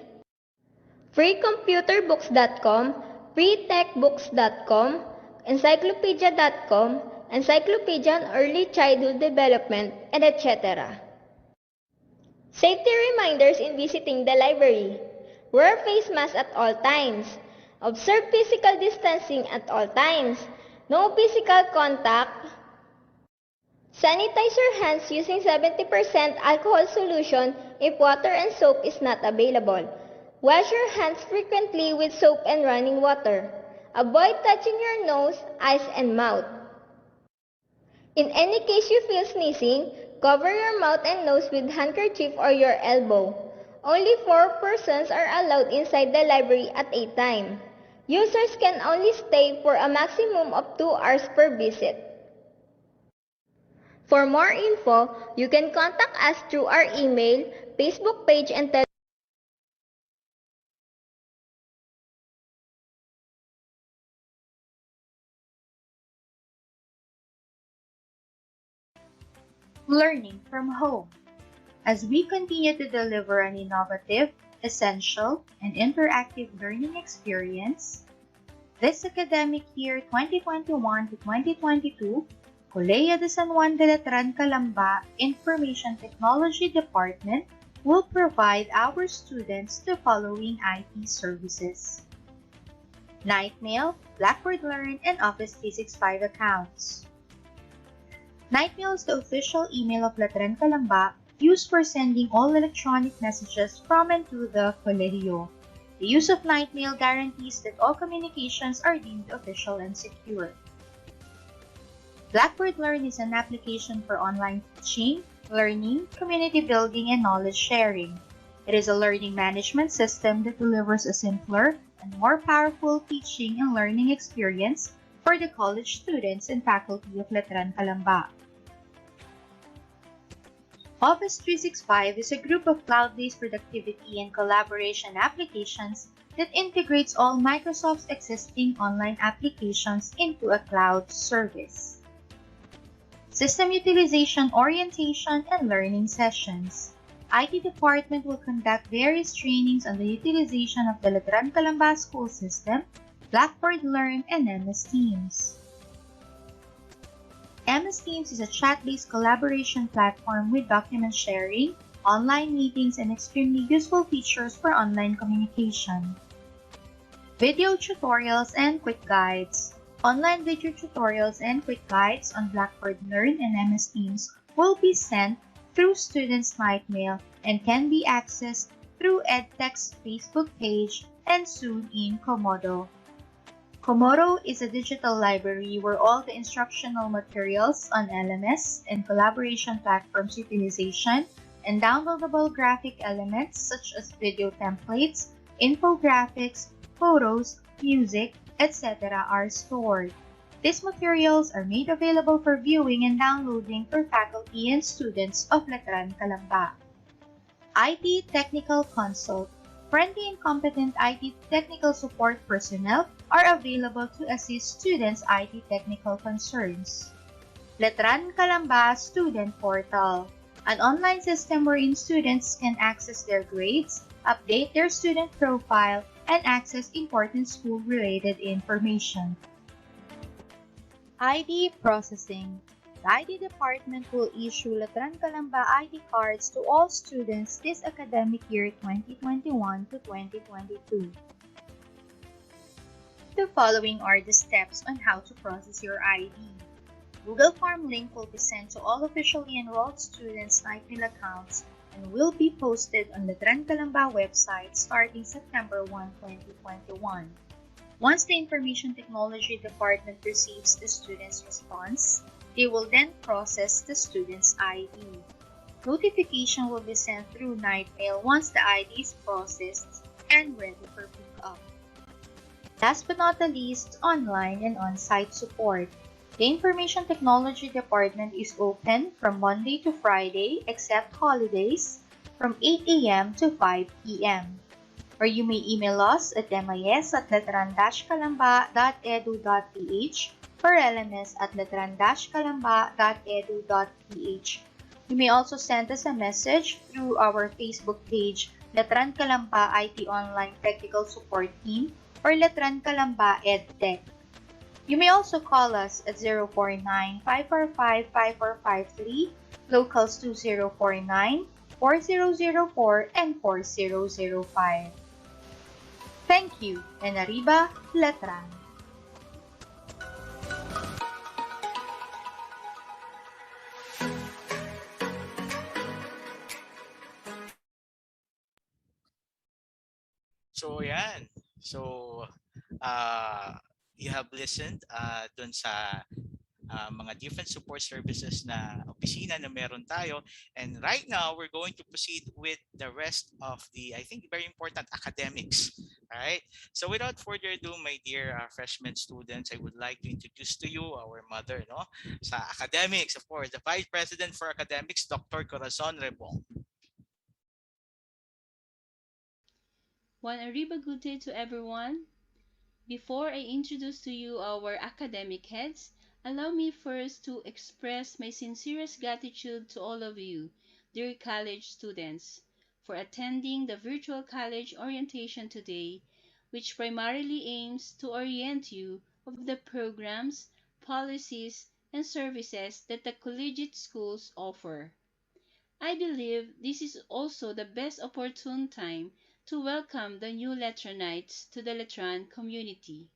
[SPEAKER 7] freecomputerbooks.com, freetechbooks.com, encyclopedia.com, Encyclopedia on Early Childhood Development, and etc. Safety reminders in visiting the library. Wear face mask at all times. Observe physical distancing at all times. No physical contact. Sanitize your hands using 70% alcohol solution if water and soap is not available. Wash your hands frequently with soap and running water. Avoid touching your nose, eyes, and mouth. In any case you feel sneezing, cover your mouth and nose with handkerchief or your elbow. Only 4 persons are allowed inside the library at a time. Users can only stay for a maximum of 2 hours per visit. For more info, you can contact us through our email, Facebook page, and
[SPEAKER 8] Learning from home. As we continue to deliver an innovative, essential, and interactive learning experience, this academic year 2021 to 2022, Colegio de San Juan de Letran Calamba Information Technology Department will provide our students the following IT services: Nightmail, Blackboard Learn, and Office 365 accounts. Nightmail is the official email of Letran Calamba used for sending all electronic messages from and to the Colegio. The use of Nightmail guarantees that all communications are deemed official and secure. Blackboard Learn is an application for online teaching, learning, community building, and knowledge sharing. It is a learning management system that delivers a simpler and more powerful teaching and learning experience for the college students and faculty of Letran Calamba. Office 365 is a group of cloud-based productivity and collaboration applications that integrates all Microsoft's existing online applications into a cloud service. System utilization, orientation, and learning sessions. IT department will conduct various trainings on the utilization of the Letran Calamba school system, Blackboard Learn, and MS Teams. MS Teams is a chat-based collaboration platform with document sharing, online meetings, and extremely useful features for online communication. Video tutorials and quick guides. Online video tutorials and quick guides on Blackboard Learn and MS Teams will be sent through students' Nightmail and can be accessed through EdTech's Facebook page and soon in Komodo. Komodo is a digital library where all the instructional materials on LMS and collaboration platforms utilization and downloadable graphic elements such as video templates, infographics, photos, music, etc. are stored. These materials are made available for viewing and downloading for faculty and students of Letran Calamba. IT Technical Consult. Friendly and competent IT technical support personnel are available to assist students' IT technical concerns. Letran Calamba Student Portal, an online system wherein students can access their grades, update their student profile, and access important school-related information. ID Processing. The ID department will issue Letran Calamba ID cards to all students this academic year 2021 to 2022. The following are the steps on how to process your ID. Google Form link will be sent to all officially enrolled students' Nightmail accounts and will be posted on the Letran Calamba website starting September 1, 2021. Once the Information Technology Department receives the student's response, they will then process the student's ID. Notification will be sent through Nightmail once the ID is processed and ready for pickup. Last but not the least, online and on-site support. The Information Technology Department is open from Monday to Friday except holidays from 8 a.m. to 5 p.m. Or you may email us at mis@letran-calamba.edu.ph or lms@letran-calamba.edu.ph. You may also send us a message through our Facebook page, Letran Calamba IT Online Technical Support Team or Letran Calamba EdTech. You may also call us at 049-545-5453, locals 2049-4004 and 4005. Thank you, and arriba, Letran!
[SPEAKER 5] So, yan. So, uh, you have listened dun sa mga different support services na opisina na meron tayo. And right now, we're going to proceed with the rest of the, I think, very important academics. All right. So without further ado, my dear freshman students, I would like to introduce to you our mother, no? Sa academics, of course, the Vice President for Academics, Dr. Corazon Rebong.
[SPEAKER 9] One Ariba good day to everyone. Before I introduce to you our academic heads, allow me first to express my sincerest gratitude to all of you, dear college students, for attending the virtual college orientation today, which primarily aims to orient you of the programs, policies, and services that the collegiate schools offer. I believe this is also the best opportune time to welcome the new Letranites to the Letran community.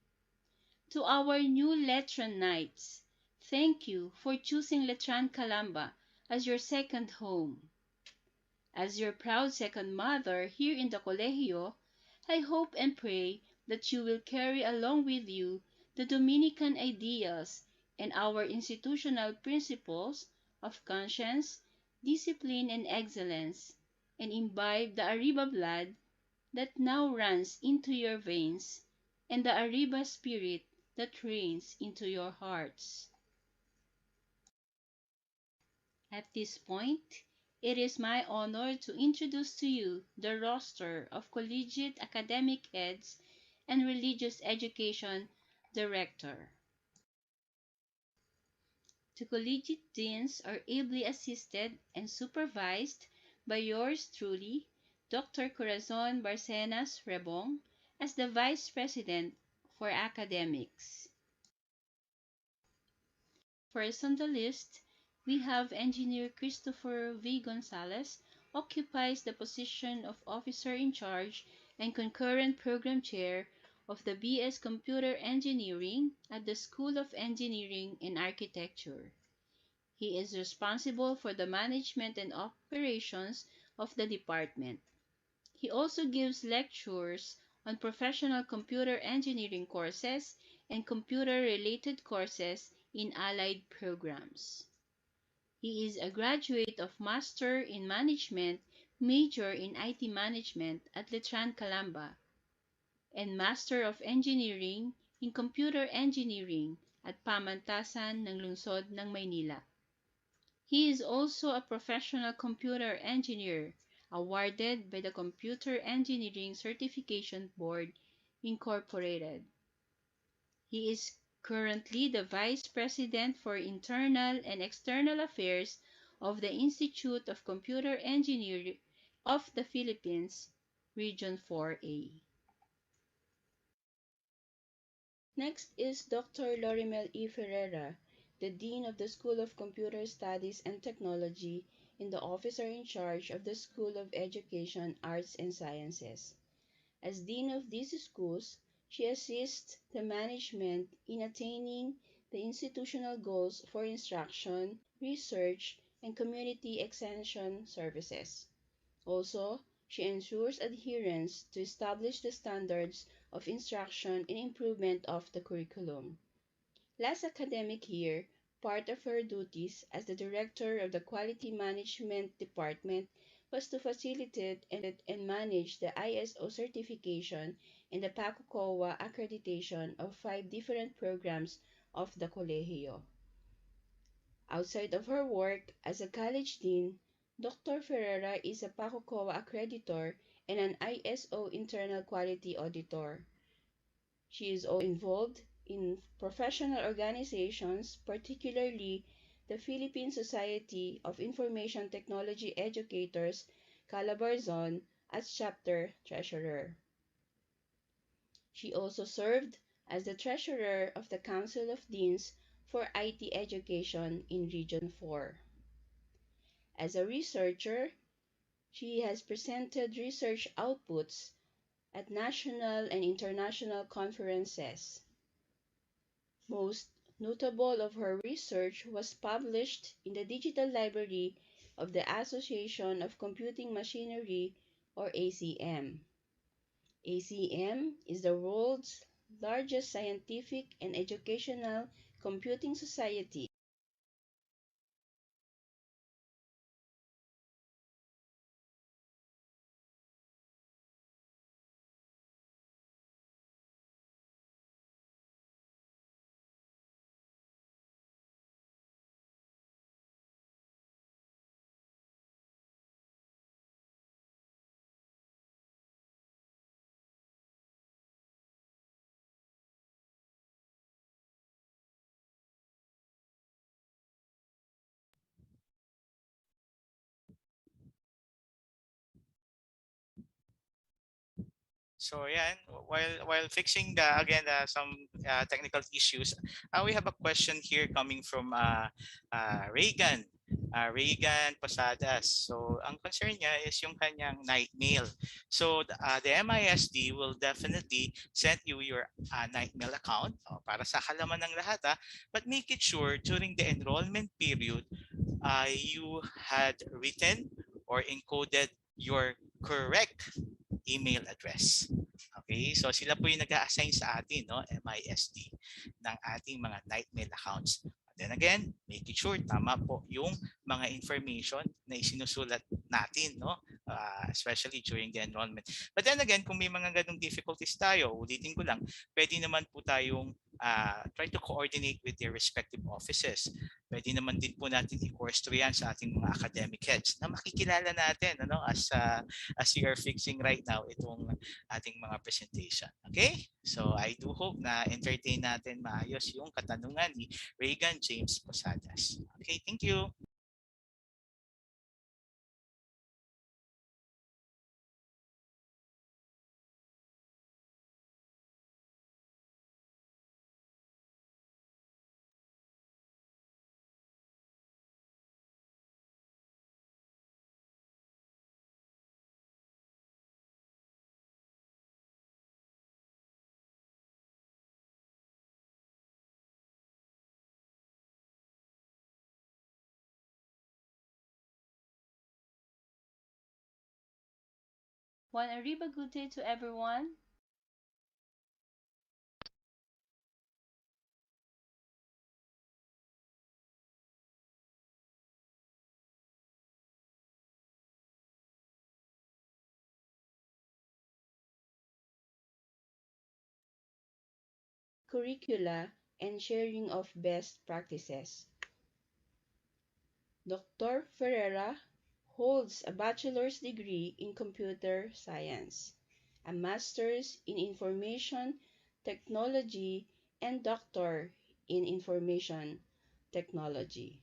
[SPEAKER 9] To our new Letranites, thank you for choosing Letran Calamba as your second home. As your proud second mother here in the Colegio, I hope and pray that you will carry along with you the Dominican ideals and our institutional principles of conscience, discipline, and excellence, and imbibe the Arriba blood that now runs into your veins and the Arriba spirit that reigns into your hearts. At this point, it is my honor to introduce to you the roster of collegiate academic heads and religious education director. The collegiate deans are ably assisted and supervised by yours truly, Dr. Corazon Barcenas Rebong, as the Vice President for Academics. First on the list, we have Engineer Christopher V. Gonzalez, occupies the position of Officer in Charge and Concurrent Program Chair of the BS Computer Engineering at the School of Engineering and Architecture. He is responsible for the management and operations of the department. He also gives lectures on professional computer engineering courses and computer-related courses in allied programs. He is a graduate of Master in Management, major in IT Management at Letran Calamba, and Master of Engineering in Computer Engineering at Pamantasan ng Lungsod ng Maynila. He is also a professional computer engineer awarded by the Computer Engineering Certification Board, Incorporated. He is currently the Vice President for Internal and External Affairs of the Institute of Computer Engineering of the Philippines, Region 4A. Next is Dr. Lorimel E. Ferreira, the Dean of the School of Computer Studies and Technology and the officer in charge of the School of Education, Arts and Sciences. As Dean of these schools, she assists the management in attaining the institutional goals for instruction, research, and community extension services. Also, she ensures adherence to establish the standards of instruction and improvement of the curriculum. Last academic year, part of her duties as the director of the Quality Management Department was to facilitate and manage the ISO certification and the PACOCOA accreditation of 5 different programs of the Colegio. Outside of her work as a college dean, Dr. Ferreira is a PACOCOA accreditor and an ISO internal quality auditor. She is also involved in professional organizations, particularly the Philippine Society of Information Technology Educators, Calabarzon, as chapter treasurer. She also served as the treasurer of the Council of Deans for IT Education in Region 4. As a researcher, she has presented research outputs at national and international conferences. Most notable of her research was published in the Digital Library of the Association of Computing Machinery, or ACM. ACM is the world's largest scientific and educational computing society.
[SPEAKER 5] So yeah, while fixing the again some technical issues, we have a question here coming from Reagan. Reagan Posadas. So ang concern niya is yung kanyang night mail. So the MISD will definitely send you your night mail account para sa kalaman ng lahat, but make it sure during the enrollment period you had written or encoded your correct email address. Okay, so sila po yung nag-a-assign sa atin, no, MISD, ng ating mga night mail accounts. And then again, making sure tama po yung mga information na isinusulat natin, no, especially during the enrollment. But then again, kung may mga ganong difficulties tayo, ulitin ko lang, pwede naman po tayong try to coordinate with their respective offices. Pwede naman din po natin i-course to yan sa ating mga academic heads na makikilala natin, ano, as we are fixing right now itong ating mga presentation. Okay? So I do hope na entertain natin maayos yung katanungan ni Reagan James Posadas. Okay, thank you.
[SPEAKER 9] One Arriba, good day to everyone. Curricula and sharing of best practices. Dr. Ferreira holds a bachelor's degree in computer science, a master's in information technology, and doctor in information technology.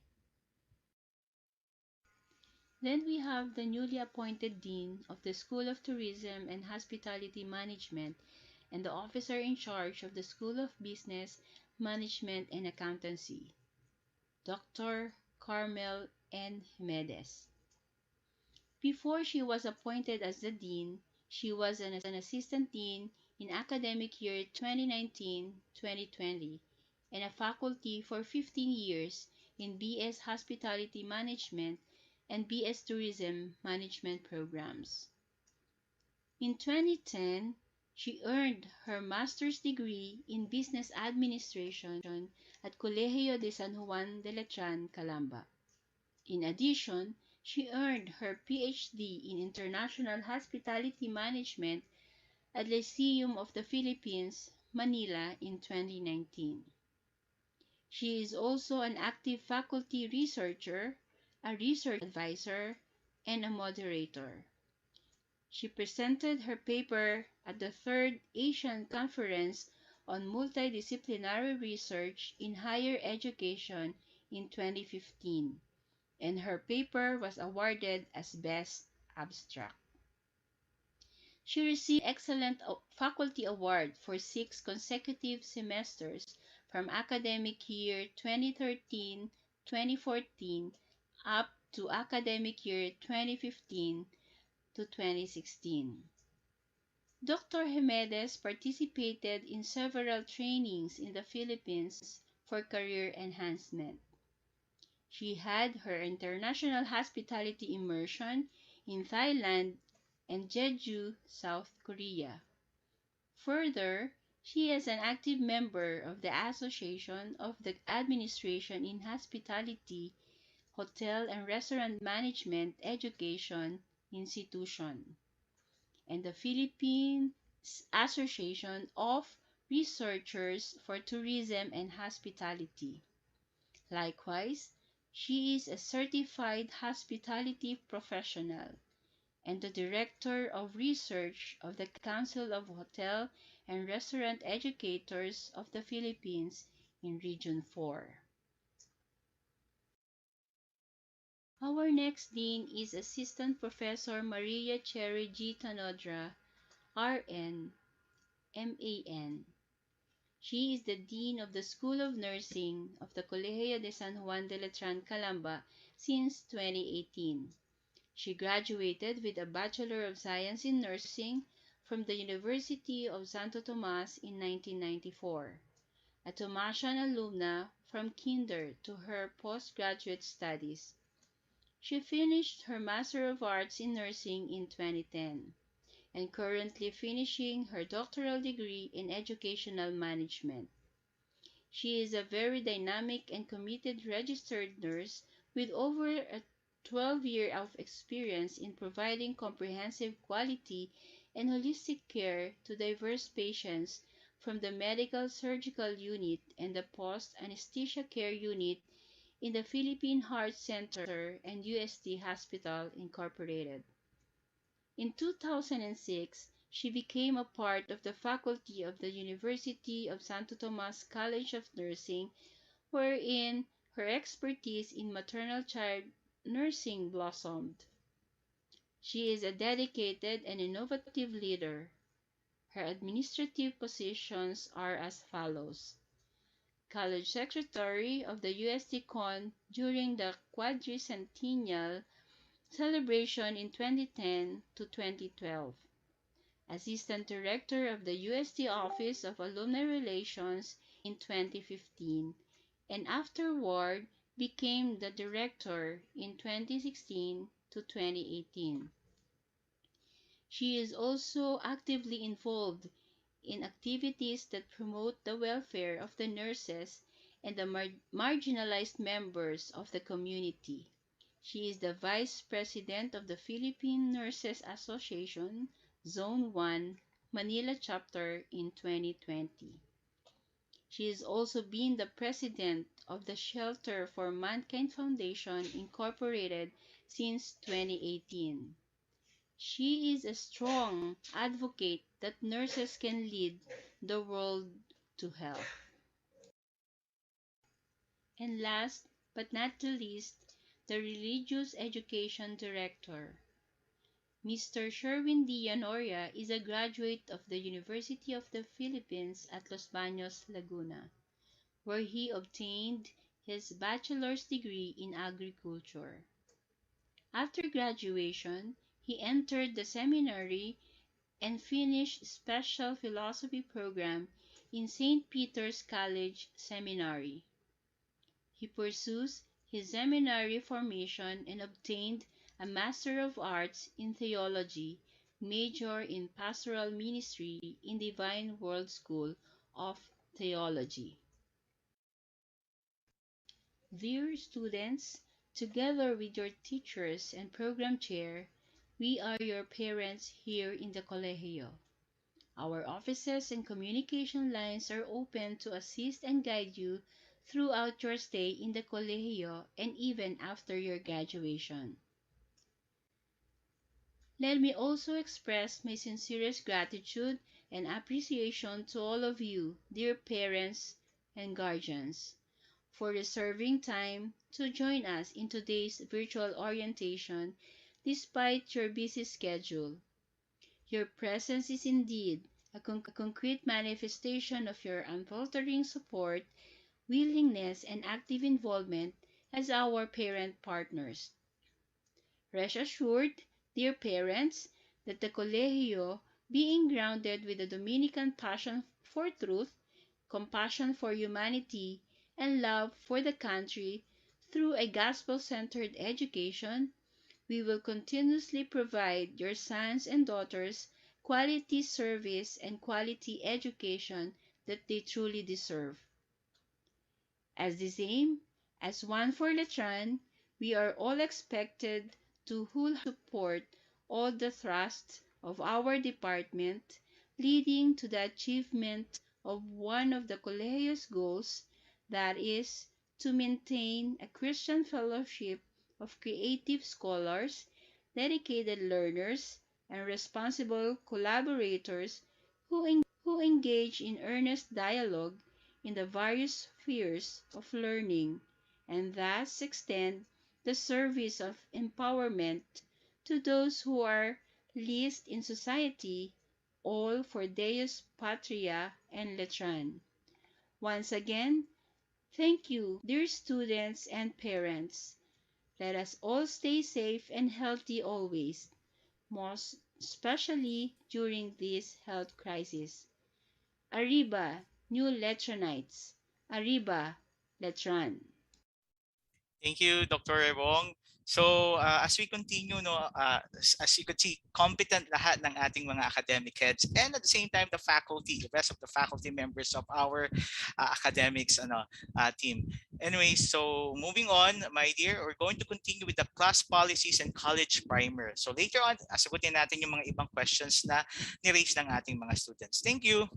[SPEAKER 9] Then we have the newly appointed Dean of the School of Tourism and Hospitality Management and the officer in charge of the School of Business Management and Accountancy, Dr. Carmel N. Jimenez. Before she was appointed as the dean, she was an assistant dean in academic year 2019-2020 and a faculty for 15 years in BS Hospitality Management and BS Tourism Management programs. In 2010, she earned her master's degree in business administration at Colegio de San Juan de Letran, Calamba. In addition, she earned her PhD in International Hospitality Management at Lyceum of the Philippines, Manila in 2019. She is also an active faculty researcher, a research advisor, and a moderator. She presented her paper at the Third Asian Conference on Multidisciplinary Research in Higher Education in 2015, and her paper was awarded as Best Abstract. She received Excellent Faculty Award for 6 consecutive semesters from academic year 2013-2014 up to academic year 2015 to 2016. Dr. Jimenez participated in several trainings in the Philippines for career enhancement. She had her international hospitality immersion in Thailand and Jeju, South Korea. Further, she is an active member of the Association of the Administration in Hospitality, Hotel and Restaurant Management Education Institution, and the Philippine Association of Researchers for Tourism and Hospitality. Likewise, she is a certified hospitality professional and the Director of Research of the Council of Hotel and Restaurant Educators of the Philippines in Region 4. Our next Dean is Assistant Professor Maria Cherry G. Tanodra, RN, MAN. She is the Dean of the School of Nursing of the Colegio de San Juan de Letran, Calamba since 2018. She graduated with a Bachelor of Science in Nursing from the University of Santo Tomas in 1994, a Tomasian alumna from kinder to her postgraduate studies. She finished her Master of Arts in Nursing in 2010 and currently finishing her doctoral degree in Educational Management. She is a very dynamic and committed registered nurse with over a 12-year of experience in providing comprehensive quality and holistic care to diverse patients from the medical surgical unit and the post-anesthesia care unit in the Philippine Heart Center and UST Hospital Incorporated. In 2006, she became a part of the faculty of the University of Santo Tomas College of Nursing, wherein her expertise in maternal child nursing blossomed. She is a dedicated and innovative leader. Her administrative positions are as follows: College Secretary of the UST Con during the quadricentennial celebration in 2010 to 2012. Assistant Director of the UST Office of Alumni Relations in 2015, and afterward became the Director in 2016 to 2018. She is also actively involved in activities that promote the welfare of the nurses and the marginalized members of the community. She is the Vice President of the Philippine Nurses Association, Zone 1, Manila Chapter in 2020. She has also been the President of the Shelter for Mankind Foundation, Incorporated since 2018. She is a strong advocate that nurses can lead the world to health. And last but not the least, the Religious Education Director. Mr. Sherwin D. Yanoria is a graduate of the University of the Philippines at Los Baños, Laguna, where he obtained his bachelor's degree in agriculture. After graduation, he entered the seminary and finished special philosophy program in St. Peter's College Seminary. He pursues his seminary formation and obtained a Master of Arts in Theology, major in Pastoral Ministry in Divine World School of Theology. Dear students, together with your teachers and program chair, we are your parents here in the Colegio. Our offices and communication lines are open to assist and guide you throughout your stay in the Colegio and even after your graduation. Let me also express my sincerest gratitude and appreciation to all of you, dear parents and guardians, for reserving time to join us in today's virtual orientation despite your busy schedule. Your presence is indeed a concrete manifestation of your unfaltering support, willingness, and active involvement as our parent partners. Rest assured, dear parents, that the Colegio, being grounded with a Dominican passion for truth, compassion for humanity, and love for the country through a gospel-centered education, we will continuously provide your sons and daughters quality service and quality education that they truly deserve. As the same as one for Letran, we are all expected to wholeheartedly support all the thrusts of our department, leading to the achievement of one of the Colegio's goals, that is, to maintain a Christian fellowship of creative scholars, dedicated learners, and responsible collaborators who engage in earnest dialogue in the various spheres of learning, and thus extend the service of empowerment to those who are least in society, all for Deus Patria and Letran. Once again, thank you, dear students and parents. Let us all stay safe and healthy always, most especially during this health crisis. Arriba, new Letranites. Arriba, Letran.
[SPEAKER 5] Thank you, Dr. Rebong. So as we continue, no, as you could see, competent lahat ng ating mga academic heads, and at the same time, the faculty, the rest of the faculty members of our academics team. Anyway, so moving on, my dear, we're going to continue with the class policies and college primer. So later on, sagutin natin yung mga ibang questions na ni-raise ng ating mga students. Thank you.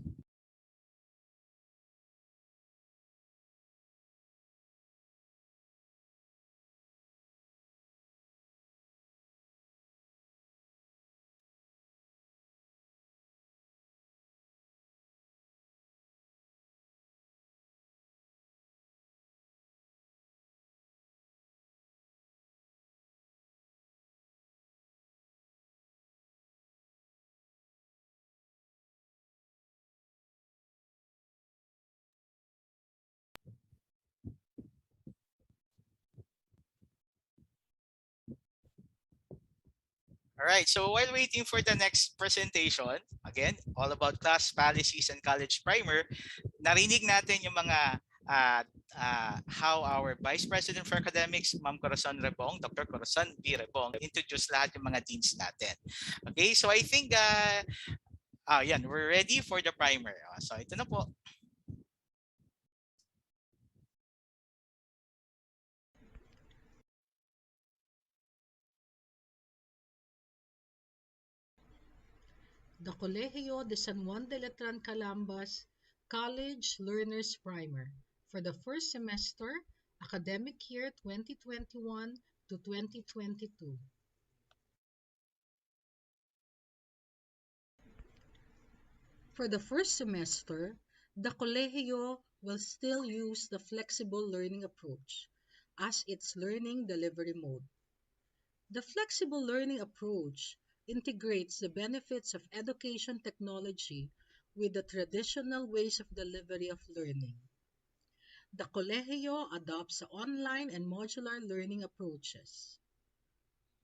[SPEAKER 5] All right, so while waiting for the next presentation, again, all about class policies and college primer, narinig natin yung mga how our Vice President for Academics, Ma'am Corazon Rebong, Dr. Corazon B. Rebong, introduce lahat yung mga deans natin. Okay, so I think, yan, we're ready for the primer. So ito na po.
[SPEAKER 10] The Colegio de San Juan de Letran Calambas College Learners Primer for the first semester, academic year 2021 to 2022. For the first semester, the Colegio will still use the flexible learning approach as its learning delivery mode. The flexible learning approach integrates the benefits of education technology with the traditional ways of delivery of learning. The Colegio adopts online and modular learning approaches.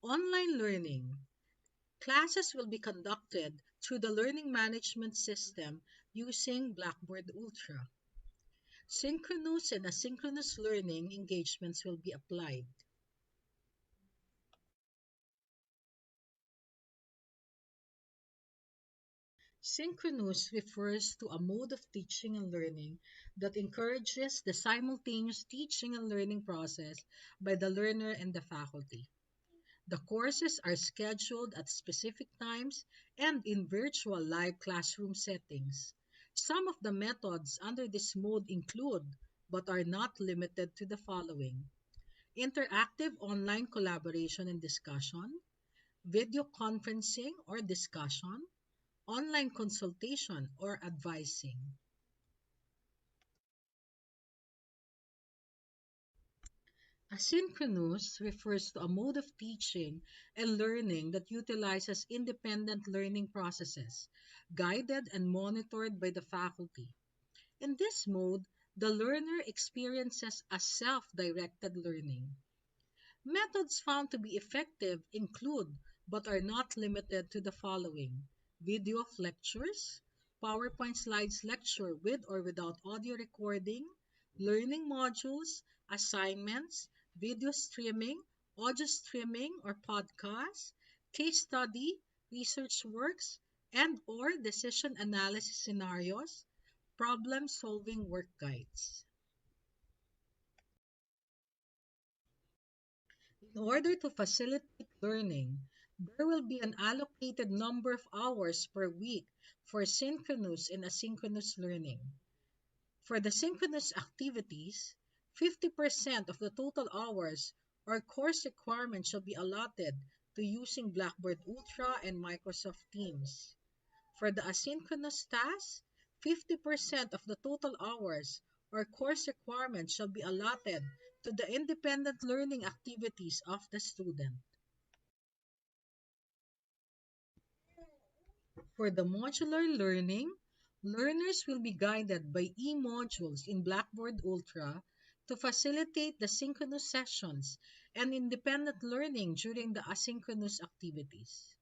[SPEAKER 10] Online learning. Classes will be conducted through the learning management system using Blackboard Ultra. Synchronous and asynchronous learning engagements will be applied. Synchronous refers to a mode of teaching and learning that encourages the simultaneous teaching and learning process by the learner and the faculty. The courses are scheduled at specific times and in virtual live classroom settings. Some of the methods under this mode include, but are not limited to, the following: interactive online collaboration and discussion, video conferencing or discussion, online consultation or advising. Asynchronous refers to a mode of teaching and learning that utilizes independent learning processes, guided and monitored by the faculty. In this mode, the learner experiences a self-directed learning. Methods found to be effective include, but are not limited to, the following: video of lectures, PowerPoint slides lecture with or without audio recording, learning modules, assignments, video streaming, audio streaming or podcasts, case study, research works, and or decision analysis scenarios, problem-solving work guides. In order to facilitate learning, there will be an allocated number of hours per week for synchronous and asynchronous learning. For the synchronous activities, 50% of the total hours or course requirement shall be allotted to using Blackboard Ultra and Microsoft Teams. For the asynchronous tasks, 50% of the total hours or course requirement shall be allotted to the independent learning activities of the student. For the modular learning, learners will be guided by e-modules in Blackboard Ultra to facilitate the synchronous sessions and independent learning during the asynchronous activities.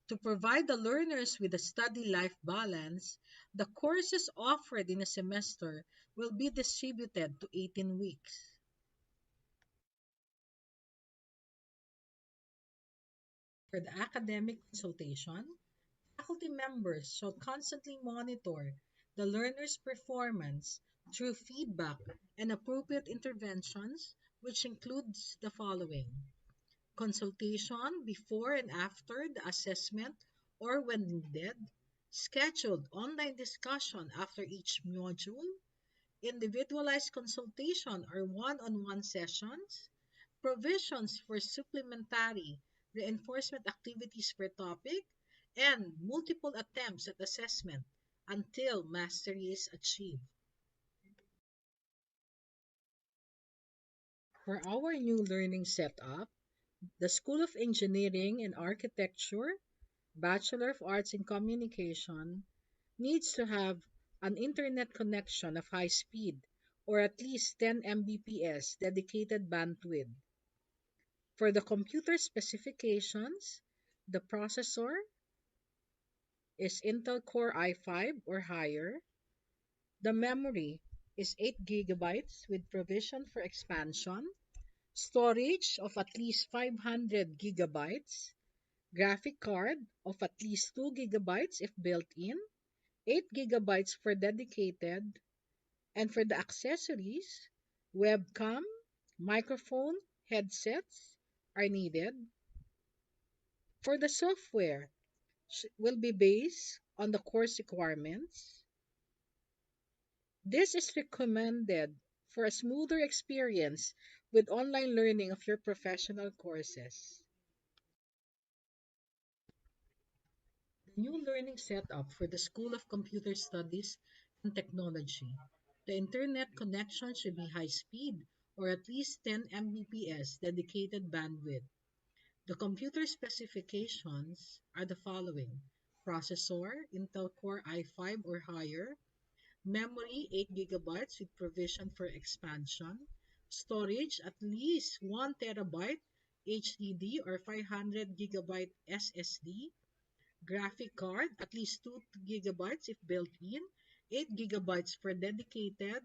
[SPEAKER 10] To provide the learners with a study-life balance, the courses offered in a semester will be distributed to 18 weeks. For the academic consultation, faculty members shall constantly monitor the learner's performance through feedback and appropriate interventions, which includes the following: consultation before and after the assessment or when needed, scheduled online discussion after each module, individualized consultation or one-on-one sessions, provisions for supplementary reinforcement activities per topic, and multiple attempts at assessment until mastery is achieved. For our new learning setup, the School of Engineering and Architecture, Bachelor of Arts in Communication, needs to have an internet connection of high speed or at least 10 Mbps dedicated bandwidth. For the computer specifications, the processor is Intel Core i5 or higher. The memory is 8 gigabytes with provision for expansion. Storage of at least 500 gigabytes. Graphic card of at least 2 gigabytes if built in. 8 gigabytes for dedicated. And for the accessories, webcam, microphone, headsets are needed. For the software, will be based on the course requirements. This is recommended for a smoother experience with online learning of your professional courses. The new learning setup for the School of Computer Studies and Technology. The internet connection should be high speed or at least 10 Mbps dedicated bandwidth. The computer specifications are the following: processor, Intel Core i5 or higher, memory 8 gigabytes with provision for expansion, storage at least 1 terabyte HDD or 500 gigabyte SSD, graphic card at least 2 gigabytes if built in, 8 gigabytes for dedicated,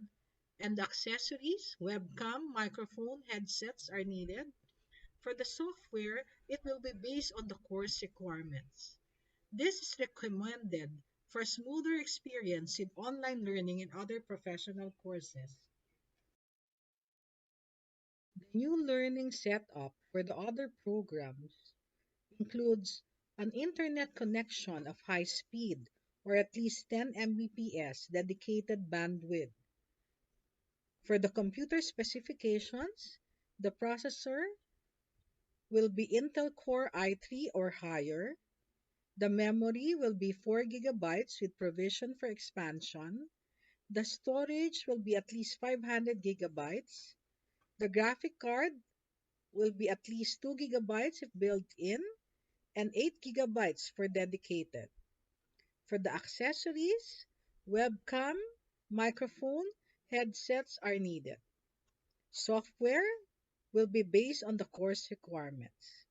[SPEAKER 10] and accessories, webcam, microphone, headsets are needed. For the software, it will be based on the course requirements. This is recommended for smoother experience in online learning and other professional courses. The new learning setup for the other programs includes an internet connection of high speed or at least 10 Mbps dedicated bandwidth. For the computer specifications, the processor will be Intel Core i3 or higher. The memory will be 4 gigabytes with provision for expansion. The storage will be at least 500 gigabytes. The graphic card will be at least 2 gigabytes if built in and 8 gigabytes for dedicated. For the accessories, webcam, microphone, headsets are needed. Software will be based on the course requirements.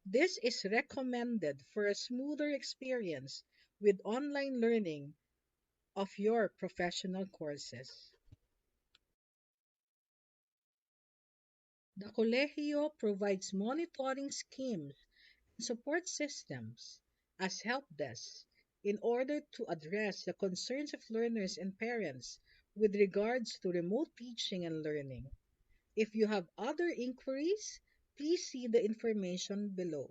[SPEAKER 10] This is recommended for a smoother experience with online learning of your professional courses. The Colegio provides monitoring schemes and support systems as help desks in order to address the concerns of learners and parents with regards to remote teaching and learning. If you have other inquiries, please see the information below.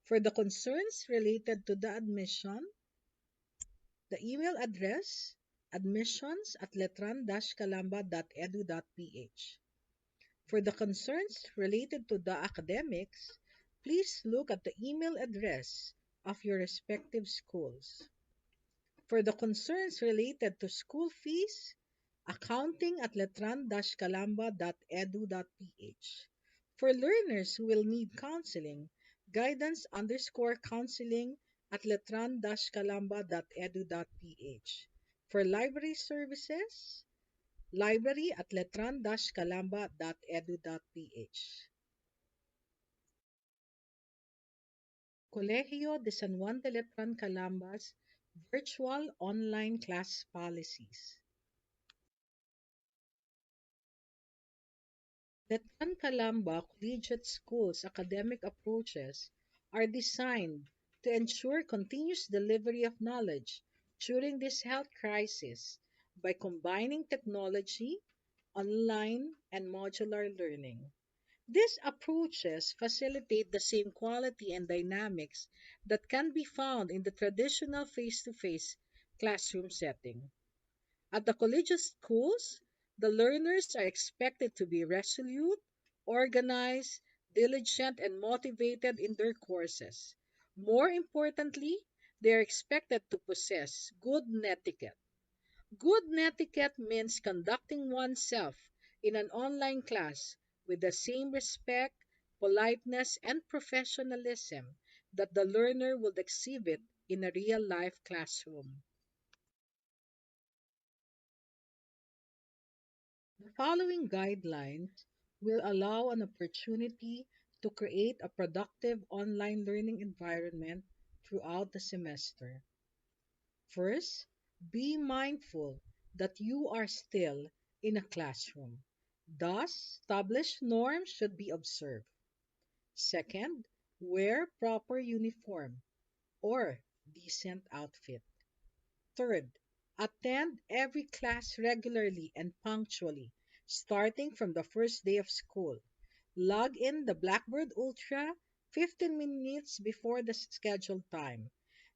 [SPEAKER 10] For the concerns related to the admission, the email address admissions at letran-calamba.edu.ph. For the concerns related to the academics, please look at the email address of your respective schools. For the concerns related to school fees, accounting at letran-calamba.edu.ph. For learners who will need counseling, guidance_counseling at letran-calamba.edu.ph. For library services, library at letran-calamba.edu.ph. Colegio de San Juan de Letran Calamba's virtual online class policies. Letran Calamba Collegiate School's academic approaches are designed to ensure continuous delivery of knowledge during this health crisis by combining technology, online, and modular learning. These approaches facilitate the same quality and dynamics that can be found in the traditional face to face classroom setting. At the collegiate schools, the learners are expected to be resolute, organized, diligent, and motivated in their courses. More importantly, they are expected to possess good netiquette. Good netiquette means conducting oneself in an online class with the same respect, politeness, and professionalism that the learner would exhibit in a real life classroom. The following guidelines will allow an opportunity to create a productive online learning environment throughout the semester. First, be mindful that you are still in a classroom. Thus, established norms should be observed. Second, wear proper uniform or decent outfit. Third, attend every class regularly and punctually, starting from the first day of school. Log in the Blackboard Ultra 15 minutes before the scheduled time.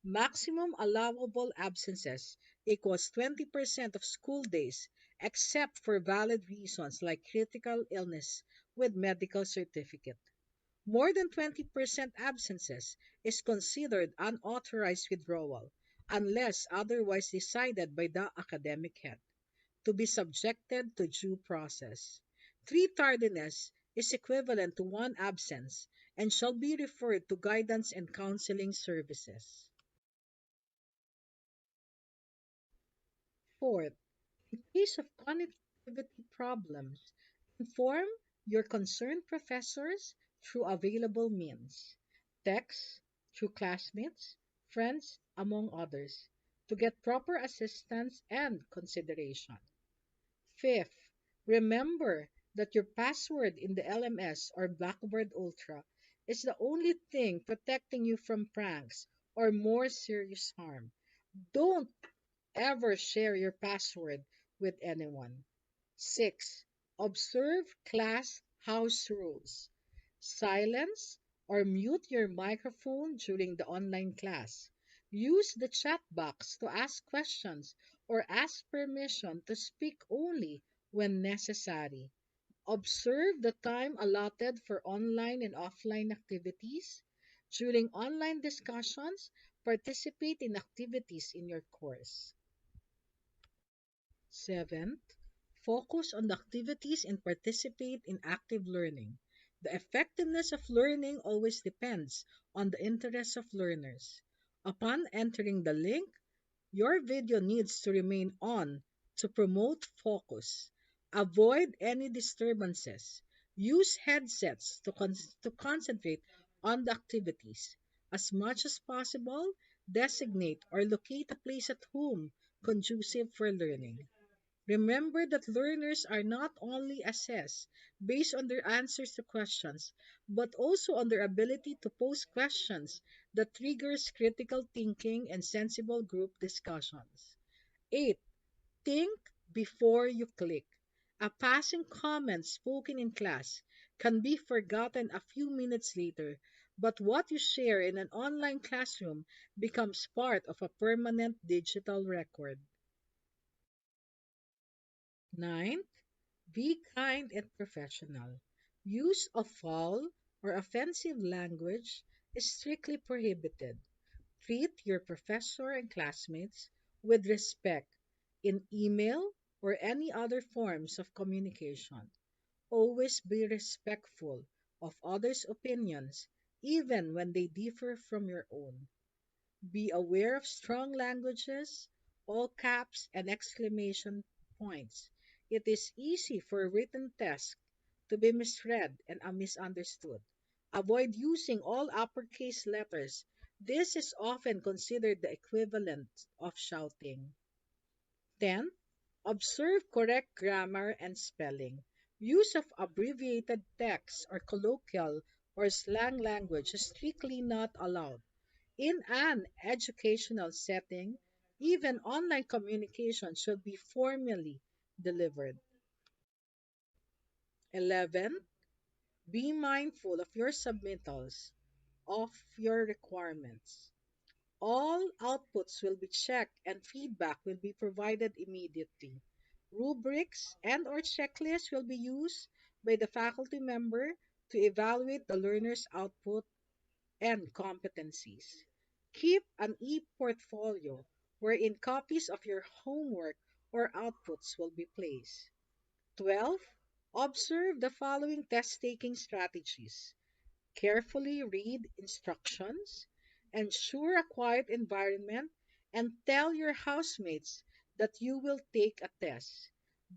[SPEAKER 10] Maximum allowable absences equals 20% of school days, except for valid reasons like critical illness with medical certificate. More than 20% absences is considered unauthorized withdrawal unless otherwise decided by the academic head, to be subjected to due process. Three tardiness is equivalent to one absence and shall be referred to guidance and counseling services. Fourth, in case of connectivity problems, inform your concerned professors through available means, text, through classmates, friends, among others, to get proper assistance and consideration. Fifth, remember that your password in the LMS or Blackboard Ultra is the only thing protecting you from pranks or more serious harm. Don't ever share your password with anyone. 6. Observe class house rules. Silence or mute your microphone during the online class. Use the chat box to ask questions or ask permission to speak only when necessary. Observe the time allotted for online and offline activities. During online discussions, participate in activities in your course. Seventh, focus on the activities and participate in active learning. The effectiveness of learning always depends on the interests of learners. Upon entering the link, your video needs to remain on to promote focus. Avoid any disturbances. Use headsets to concentrate on the activities. As much as possible, designate or locate a place at home conducive for learning. Remember that learners are not only assessed based on their answers to questions, but also on their ability to pose questions that triggers critical thinking and sensible group discussions. 8. Think before you click. A passing comment spoken in class can be forgotten a few minutes later, but what you share in an online classroom becomes part of a permanent digital record. 9. Be kind and professional. Use of foul or offensive language is strictly prohibited. Treat your professor and classmates with respect in email or any other forms of communication. Always be respectful of others' opinions, even when they differ from your own. Be aware of strong languages, all caps, and exclamation points. It is easy for a written text to be misread and misunderstood. Avoid using all uppercase letters. This is often considered the equivalent of shouting. 10. Observe correct grammar and spelling. Use of abbreviated text or colloquial or slang language is strictly not allowed. In an educational setting, even online communication should be formally delivered. 11. Be mindful of your submittals, of your requirements. All outputs will be checked and feedback will be provided immediately. Rubrics and or checklists will be used by the faculty member to evaluate the learner's output and competencies. Keep an e-portfolio wherein copies of your homework or outputs will be placed. 12. Observe the following test-taking strategies. Carefully read instructions, ensure a quiet environment, and tell your housemates that you will take a test.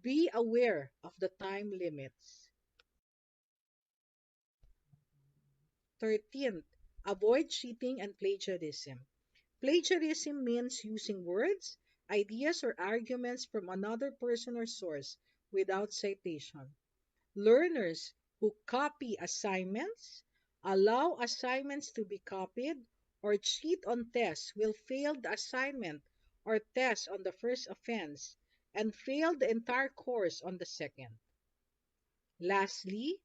[SPEAKER 10] Be aware of the time limits. 13th, avoid cheating and plagiarism. Plagiarism means using words, ideas, or arguments from another person or source without citation. Learners who copy assignments, allow assignments to be copied, or cheat on tests will fail the assignment or test on the first offense and fail the entire course on the second. Lastly,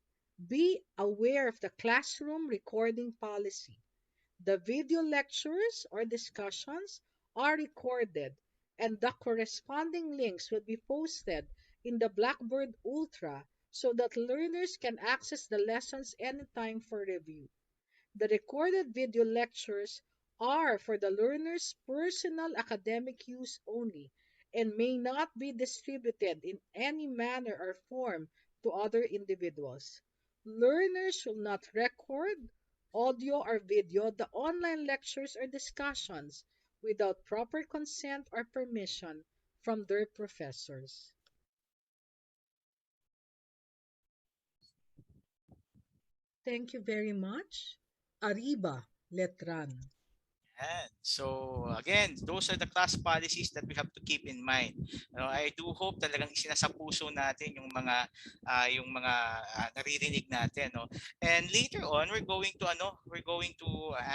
[SPEAKER 10] be aware of the classroom recording policy. The video lectures or discussions are recorded and the corresponding links will be posted in the Blackboard Ultra so that learners can access the lessons anytime for review. The recorded video lectures are for the learner's personal academic use only and may not be distributed in any manner or form to other individuals. Learners should not record, audio or video the online lectures or discussions without proper consent or permission from their professors. Thank you very much. Arriba, Letran.
[SPEAKER 5] And so again, those are the class policies that we have to keep in mind. I do hope talagang isinasapuso natin yung mga naririnig natin, no. And later on, we're going to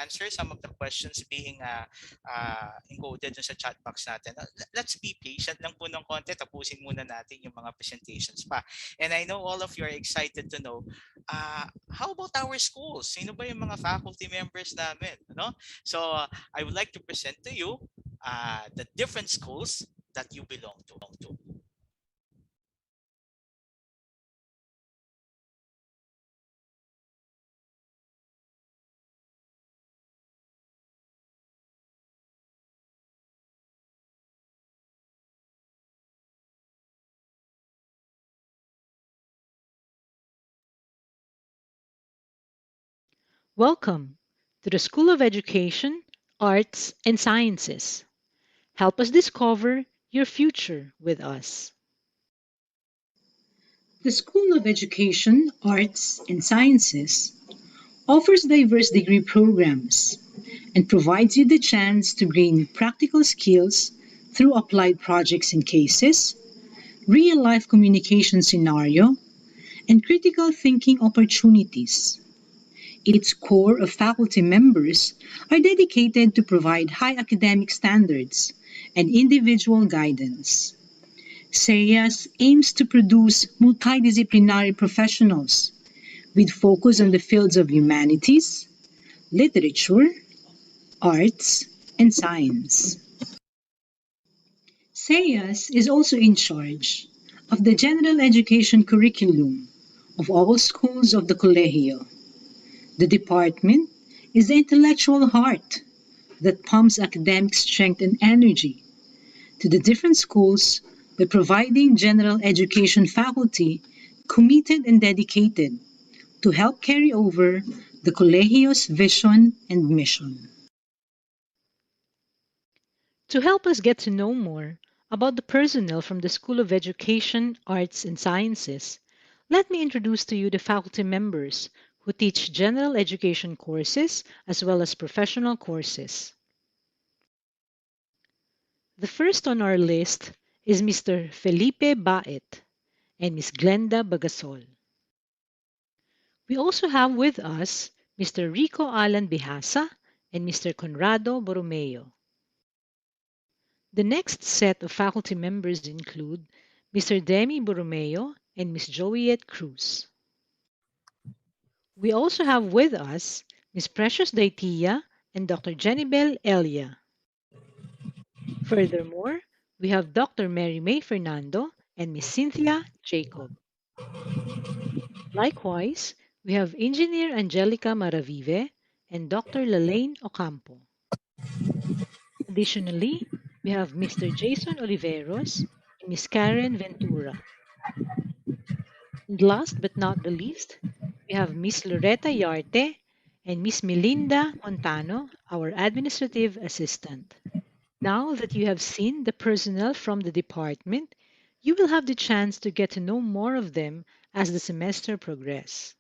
[SPEAKER 5] answer some of the questions being encoded dun sa chat box natin. Let's be patient lang po ng konti, tapusin muna natin yung mga presentations pa. And I know all of you are excited to know how about our schools? Sino ba yung mga faculty members namin, no? So I would like to present to you the different schools that you belong to.
[SPEAKER 3] Welcome to the School of Education, Arts, and Sciences. Help us discover your future with us.
[SPEAKER 11] The School of Education, Arts, and Sciences offers diverse degree programs and provides you the chance to gain practical skills through applied projects and cases, real life communication scenario, and critical thinking opportunities. Its core of faculty members are dedicated to provide high academic standards and individual guidance. SEAS aims to produce multidisciplinary professionals with focus on the fields of humanities, literature, arts, and science. SEAS is also in charge of the general education curriculum of all schools of the Colegio. The department is the intellectual heart that pumps academic strength and energy to the different schools by providing general education faculty committed and dedicated to help carry over the Colegio's vision and mission.
[SPEAKER 3] To help us get to know more about the personnel from the School of Education, Arts, and Sciences, let me introduce to you the faculty members who teach general education courses as well as professional courses. The first on our list is Mr. Felipe Baet and Ms. Glenda Bagasol. We also have with us Mr. Rico Alan Bihasa and Mr. Conrado Borromeo. The next set of faculty members include Mr. Demi Borromeo and Ms. Joeyette Cruz. We also have with us Ms. Precious Daitia and Dr. Jenibel Elia. Furthermore, we have Dr. Mary May Fernando and Ms. Cynthia Jacob. Likewise, we have Engineer Angelica Maravive and Dr. Lalaine Ocampo. Additionally, we have Mr. Jason Oliveros and Ms. Karen Ventura. And last but not the least, we have Miss Loretta Yarte and Miss Melinda Montano, our administrative assistant. Now that you have seen the personnel from the department, you will have the chance to get to know more of them as the semester progresses.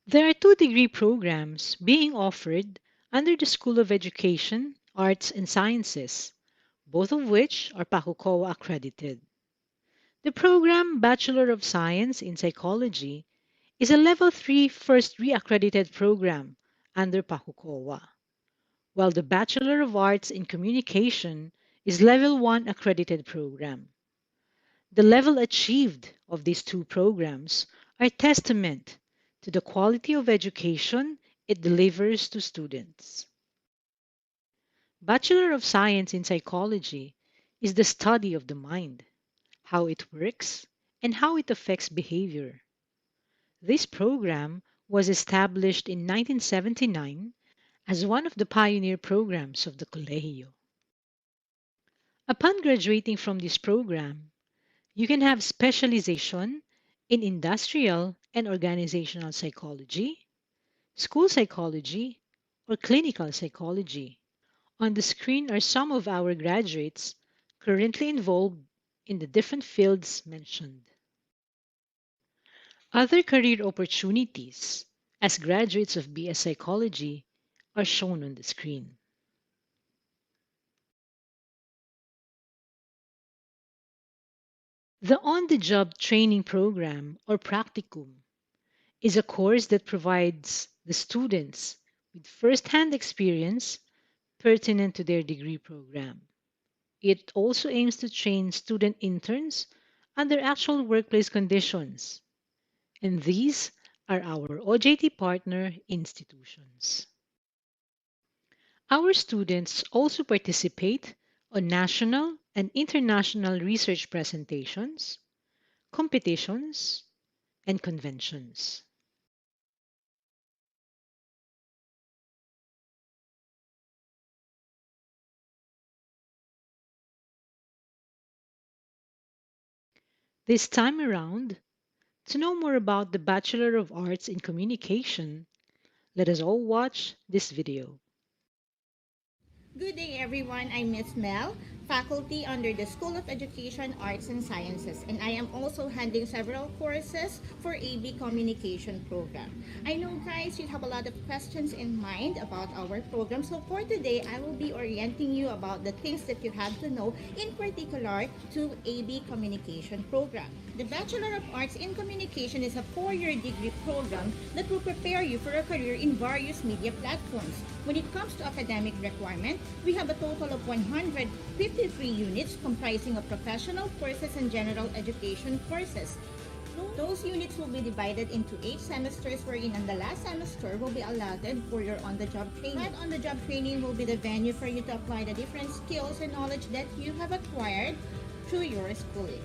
[SPEAKER 3] There are two degree programs being offered under the School of Education, Arts, and Sciences, both of which are PAHUCOA accredited. The program Bachelor of Science in Psychology is a Level 3 first re-accredited program under PAHUCOA, while the Bachelor of Arts in Communication is Level 1 accredited program. The level achieved of these two programs are testament to the quality of education it delivers to students. Bachelor of Science in Psychology is the study of the mind, how it works, and how it affects behavior. This program was established in 1979 as one of the pioneer programs of the Colegio. Upon graduating from this program, you can have specialization in industrial and organizational psychology, school psychology, or clinical psychology. On the screen are some of our graduates currently involved in the different fields mentioned. Other career opportunities as graduates of BS Psychology are shown on the screen. The On the Job Training Program or Practicum is a course that provides the students with first hand experience pertinent to their degree program. It also aims to train student interns under actual workplace conditions, and these are our OJT partner institutions. Our students also participate on national and international research presentations, competitions, and conventions. This time around, to know more about the Bachelor of Arts in Communication, Let us all watch this video.
[SPEAKER 12] Good day everyone, I'm Miss Mel, faculty under the School of Education, Arts and Sciences, and I am also handling several courses for AB Communication program. I know guys, you have a lot of questions in mind about our program, so for today, I will be orienting you about the things that you have to know in particular to AB Communication program. The Bachelor of Arts in Communication is a 4-year degree program that will prepare you for a career in various media platforms. When it comes to academic requirement, we have a total of 153 units comprising of professional courses and general education courses. Those units will be divided into 8 semesters wherein on the last semester will be allotted for your on-the-job training. That on-the-job training will be the venue for you to apply the different skills and knowledge that you have acquired through your schooling.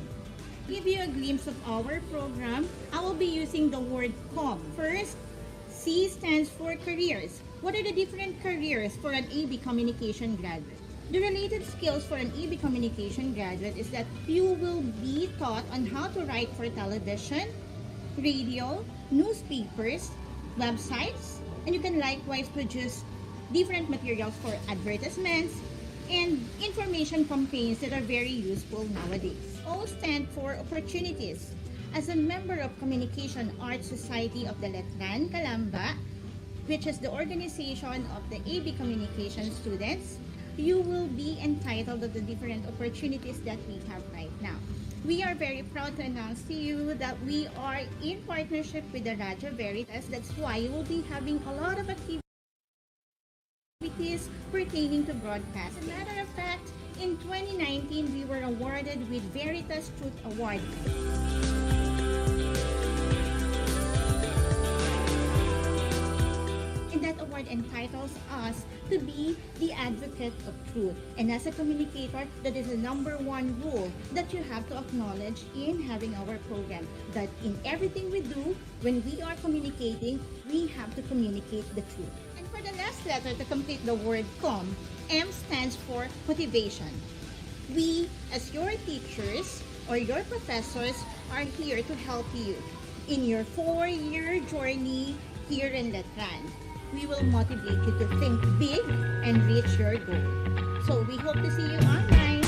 [SPEAKER 12] To give you a glimpse of our program, I will be using the word COM. First, C stands for careers. What are the different careers for an AB Communication graduate? The related skills for an AB Communication graduate is that you will be taught on how to write for television, radio, newspapers, websites, and you can likewise produce different materials for advertisements and information campaigns that are very useful nowadays. O stand for opportunities. As a member of Communication Arts Society of the Letran, Calamba, which is the organization of the AB Communication students, you will be entitled to the different opportunities that we have right now. We are very proud to announce to you that we are in partnership with the Radio Veritas. That's why you will be having a lot of activities pertaining to broadcasting. As a matter of fact, in 2019, we were awarded with Veritas Truth Award. And that award entitles us to be the advocate of truth. And as a communicator, that is the number one rule that you have to acknowledge in having our program. That in everything we do, when we are communicating, we have to communicate the truth. And for the last letter to complete the word COM, M stands for motivation. We, as your teachers or your professors, are here to help you in your 4-year journey here in Letran. We will motivate you to think big and reach your goal. So we hope to see you online.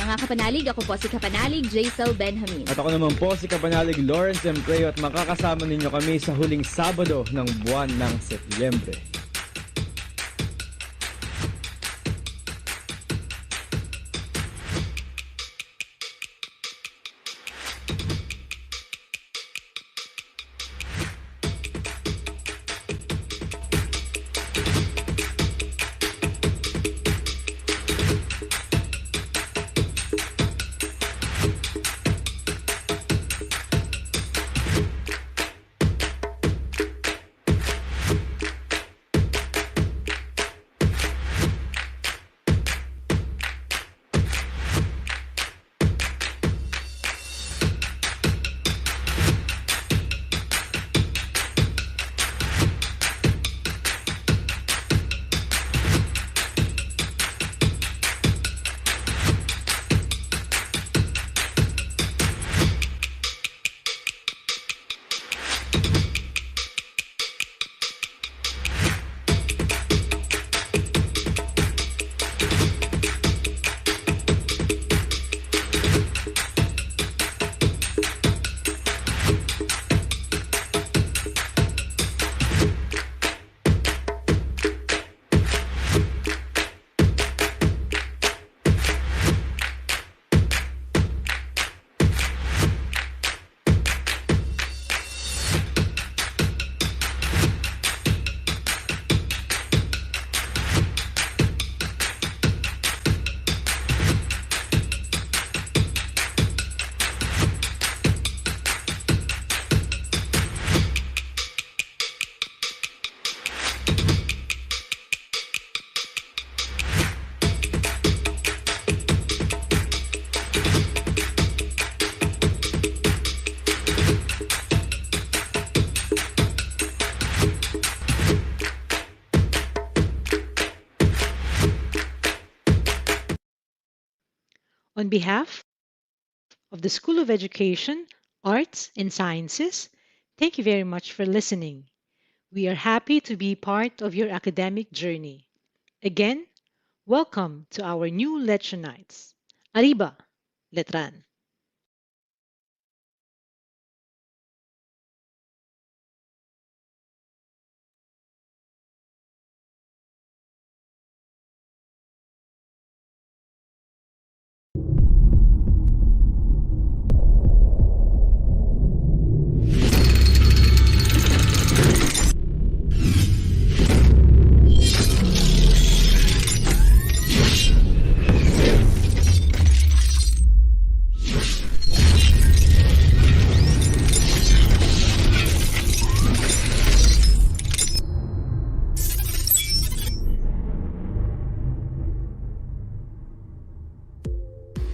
[SPEAKER 13] Mga kapanalig, ako po si Kapanalig Jaisel Benjamin.
[SPEAKER 4] At ako naman po si Kapanalig Lawrence M. Cleo at makakasama ninyo kami sa huling Sabado ng buwan ng Setyembre.
[SPEAKER 3] On behalf of the School of Education, Arts, and Sciences, thank you very much for listening. We are happy to be part of your academic journey. Again, welcome to our new lecture nights. Arriba, Letran!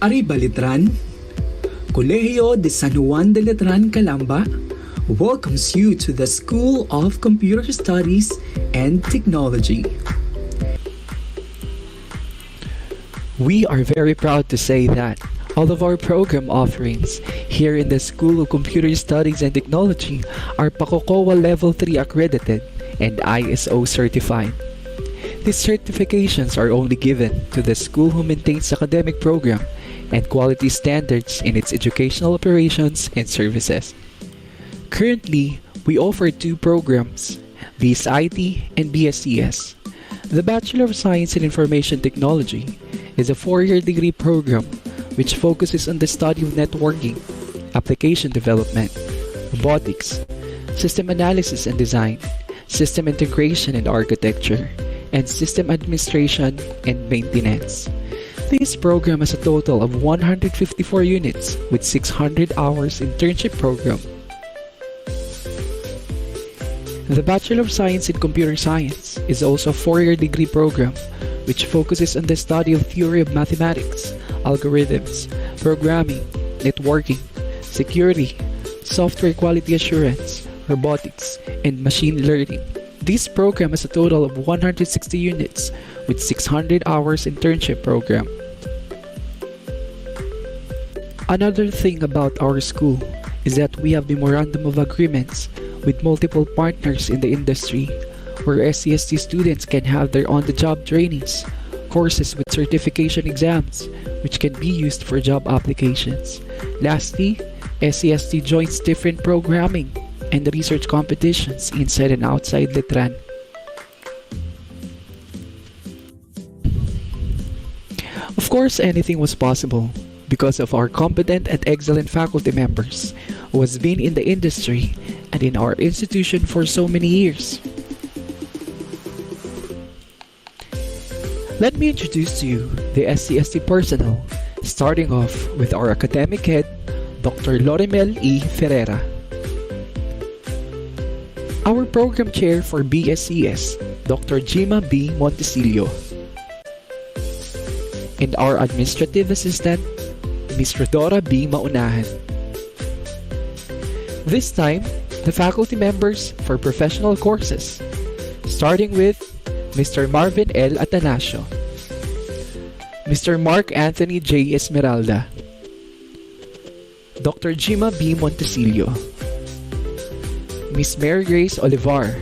[SPEAKER 14] Arriba Letran, Colegio de San Juan de Letran, Calamba welcomes you to the School of Computer Studies and Technology.
[SPEAKER 15] We are very proud to say that all of our program offerings here in the School of Computer Studies and Technology are PACOCOA Level 3 accredited and ISO certified. These certifications are only given to the school who maintains academic program and quality standards in its educational operations and services. Currently, we offer two programs, BSIT and BSCS. The Bachelor of Science in Information Technology is a 4-year degree program which focuses on the study of networking, application development, robotics, system analysis and design, system integration and architecture, and system administration and maintenance. This program has a total of 154 units with 600 hours internship program. The Bachelor of Science in Computer Science is also a 4-year degree program which focuses on the study of theory of mathematics, algorithms, programming, networking, security, software quality assurance, robotics, and machine learning. This program has a total of 160 units with 600 hours internship program. Another thing about our school is that we have memorandum of agreements with multiple partners in the industry where SCST students can have their on-the-job trainings, courses with certification exams, which can be used for job applications. Lastly, SCST joins different programming and research competitions inside and outside Letran. Of course, anything was possible because of our competent and excellent faculty members who has been in the industry and in our institution for so many years. Let me introduce to you the SCST personnel, starting off with our academic head, Dr. Lorimel E. Ferreira. Our program chair for BSCS, Dr. Jima B. Montesilio. And our administrative assistant, Ms. Rodora B. Maunahan. This time, the faculty members for professional courses, starting with Mr. Marvin L. Atanasio, Mr. Mark Anthony J. Esmeralda, Dr. Jima B. Montesilio, Miss Mary Grace Olivar,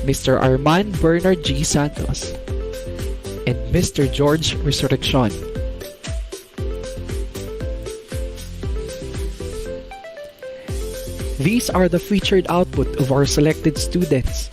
[SPEAKER 15] Mr. Arman Bernard G. Santos, and Mr. George Resurrection. These are the featured output of our selected students.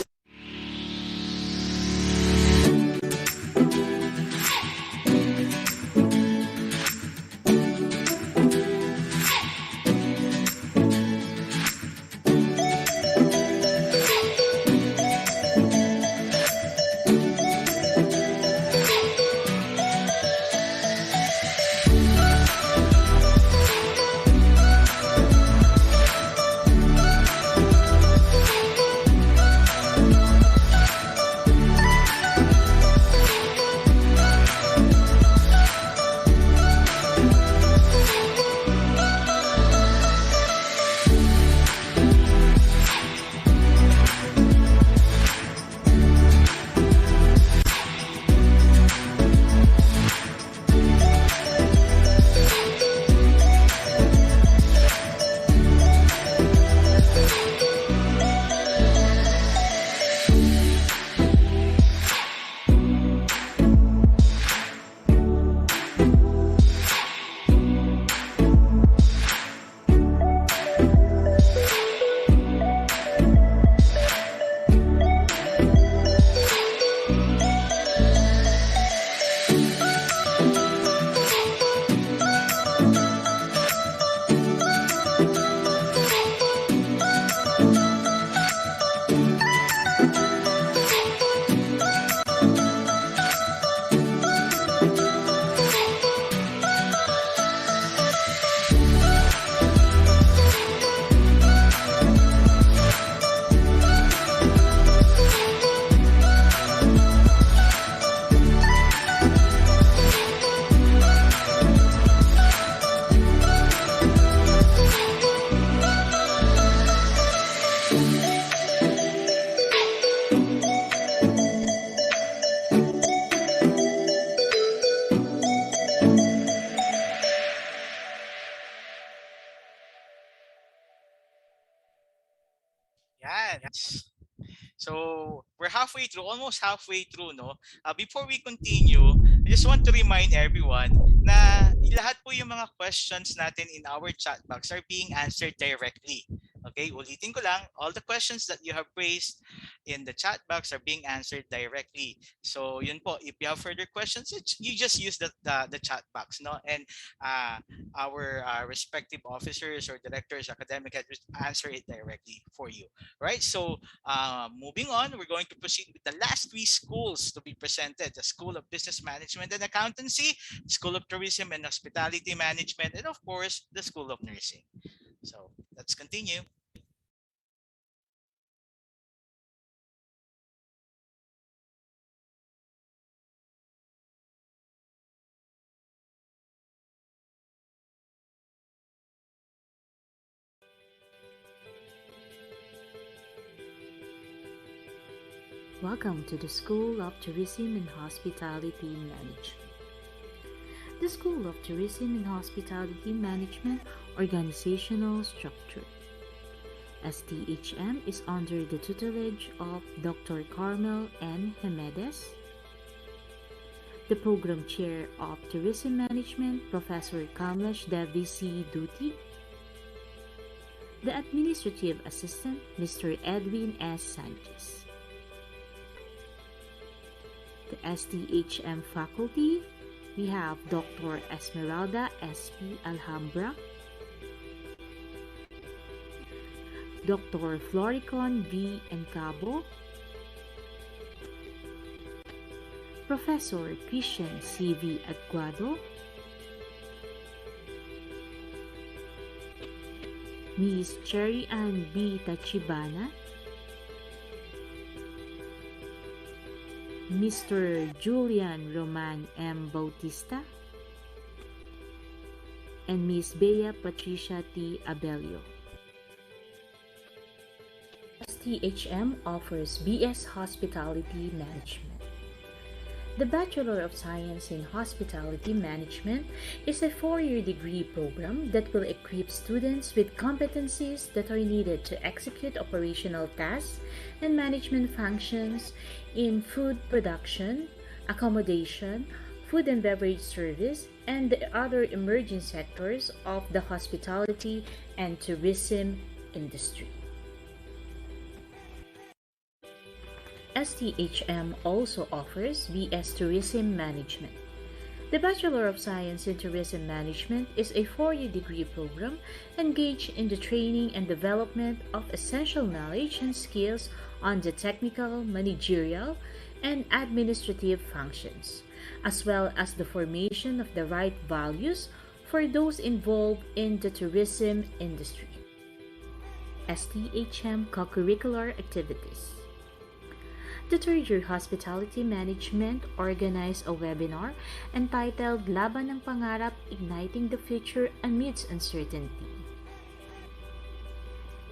[SPEAKER 5] Yan. So we're halfway through, almost halfway through, no? Before we continue, I just want to remind everyone na lahat po yung mga questions natin in our chat box are being answered directly. Okay, ulitin ko lang, all the questions that you have raised in the chat box are being answered directly. So yun po, if you have further questions, you just use the chat box, no? And our respective officers or directors, academic heads will answer it directly for you. Right? So moving on, we're going to proceed with the last three schools to be presented: the School of Business Management and Accountancy, School of Tourism and Hospitality Management, and of course, the School of Nursing. So let's continue.
[SPEAKER 3] Welcome to the School of Tourism and Hospitality Management. The School of Tourism and Hospitality Management organizational structure. STHM is under the tutelage of Dr. Carmel N. Jimenez, the Program Chair of Tourism Management, Professor Kamlesh Davisi Duty, the Administrative Assistant, Mr. Edwin S. Sanchez. The STHM faculty, we have Dr. Esmeralda S.P. Alhambra, Dr. Floricon V. Encabo, Professor Christian C.V. Aguado, Ms. Cherry Ann B. Tachibana, Mr. Julian Roman M. Bautista, and Ms. Bea Patricia T. Abelio. STHM offers BS Hospitality Management. The Bachelor of Science in Hospitality Management is a 4-year degree program that will equip students with competencies that are needed to execute operational tasks and management functions in food production, accommodation, food and beverage service, and the other emerging sectors of the hospitality and tourism industry. STHM also offers BS Tourism Management. The Bachelor of Science in Tourism Management is a 4-year degree program engaged in the training and development of essential knowledge and skills on the technical, managerial, and administrative functions, as well as the formation of the right values for those involved in the tourism industry. STHM co-curricular activities. The third-year Hospitality Management organized a webinar entitled Laban ng Pangarap, Igniting the Future Amidst Uncertainty.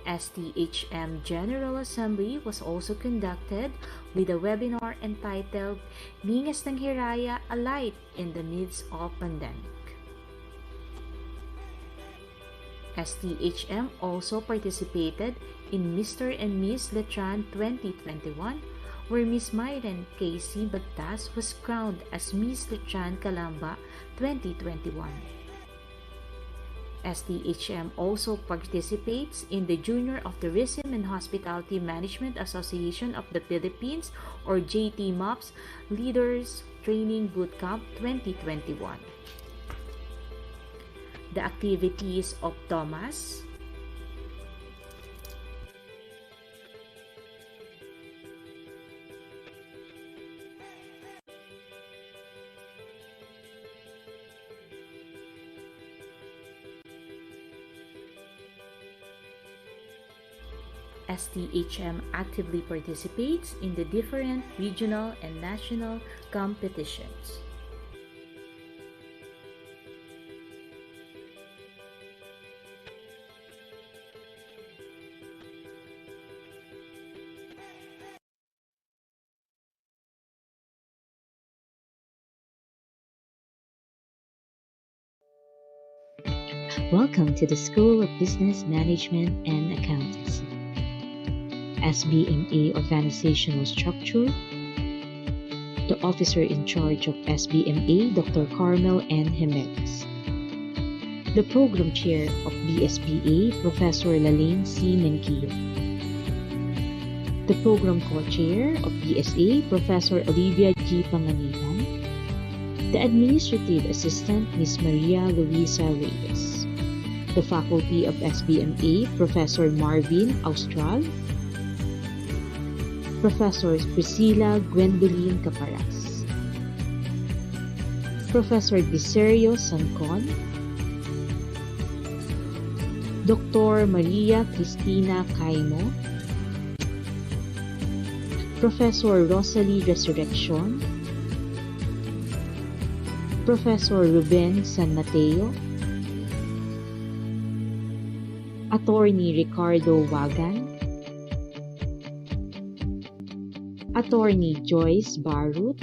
[SPEAKER 3] STHM General Assembly was also conducted with a webinar entitled Mingas ng Hiraya, a Light in the Midst of Pandemic. STHM also participated in Mr. and Miss Letran 2021, where Miss Myren Casey Bagtas was crowned as Miss Letran Calamba 2021. STHM also participates in the Junior of Tourism and Hospitality Management Association of the Philippines, or JTMOPS Leaders Training Bootcamp 2021. The activities of Thomas, STHM actively participates in the different regional and national competitions. Welcome to the School of Business Management and Accountancy. SBMA Organizational Structure. The officer in charge of SBMA, Dr. Carmel N. Jimenez. The program chair of BSBA, Professor Lalaine C. Menquillo. The program co-chair of BSA, Professor Olivia G. Panganiban. The administrative assistant, Ms. Maria Luisa Reyes. The faculty of SBMA, Professor Marvin Austral. Professors Priscilla Gwendoline Caparas. Professor Diserio Sancon. Dr. Maria Cristina Caimo. Professor Rosalie Resurrection. Professor Ruben San Mateo. Attorney Ricardo Wagan. Attorney Joyce Barut.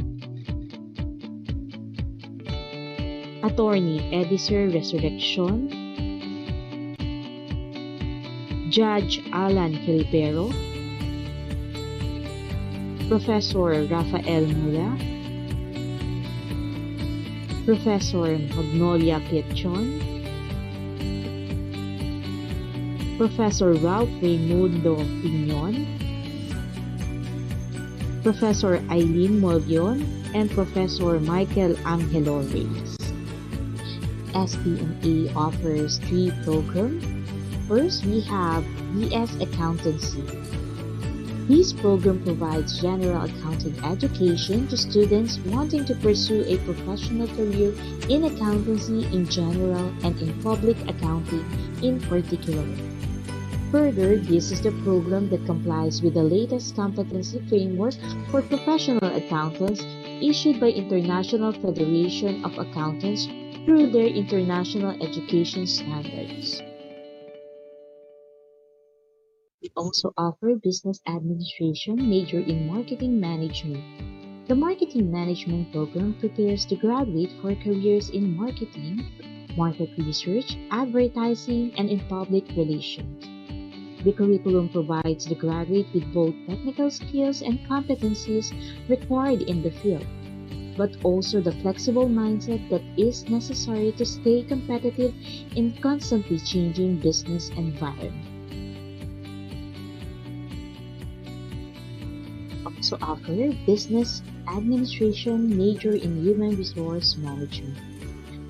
[SPEAKER 3] Attorney Ediser Resurrection. Judge Alan Kilpero. Professor Rafael Mula. Professor Magnolia Pietron. Professor Ralph Raimundo Piñon. Professor Eileen Molion, and Professor Michael Angelo Reyes. SBMA offers 3 programs. First, we have BS Accountancy. This program provides general accounting education to students wanting to pursue a professional career in accountancy in general and in public accounting in particular. Further, this is the program that complies with the latest competency framework for professional accountants issued by International Federation of Accountants through their international education standards. We also offer business administration major in marketing management. The marketing management program prepares the graduate for careers in marketing, market research, advertising, and in public relations. The curriculum provides the graduate with both technical skills and competencies required in the field, but also the flexible mindset that is necessary to stay competitive in constantly changing business environment. Also offer business administration major in human resource management.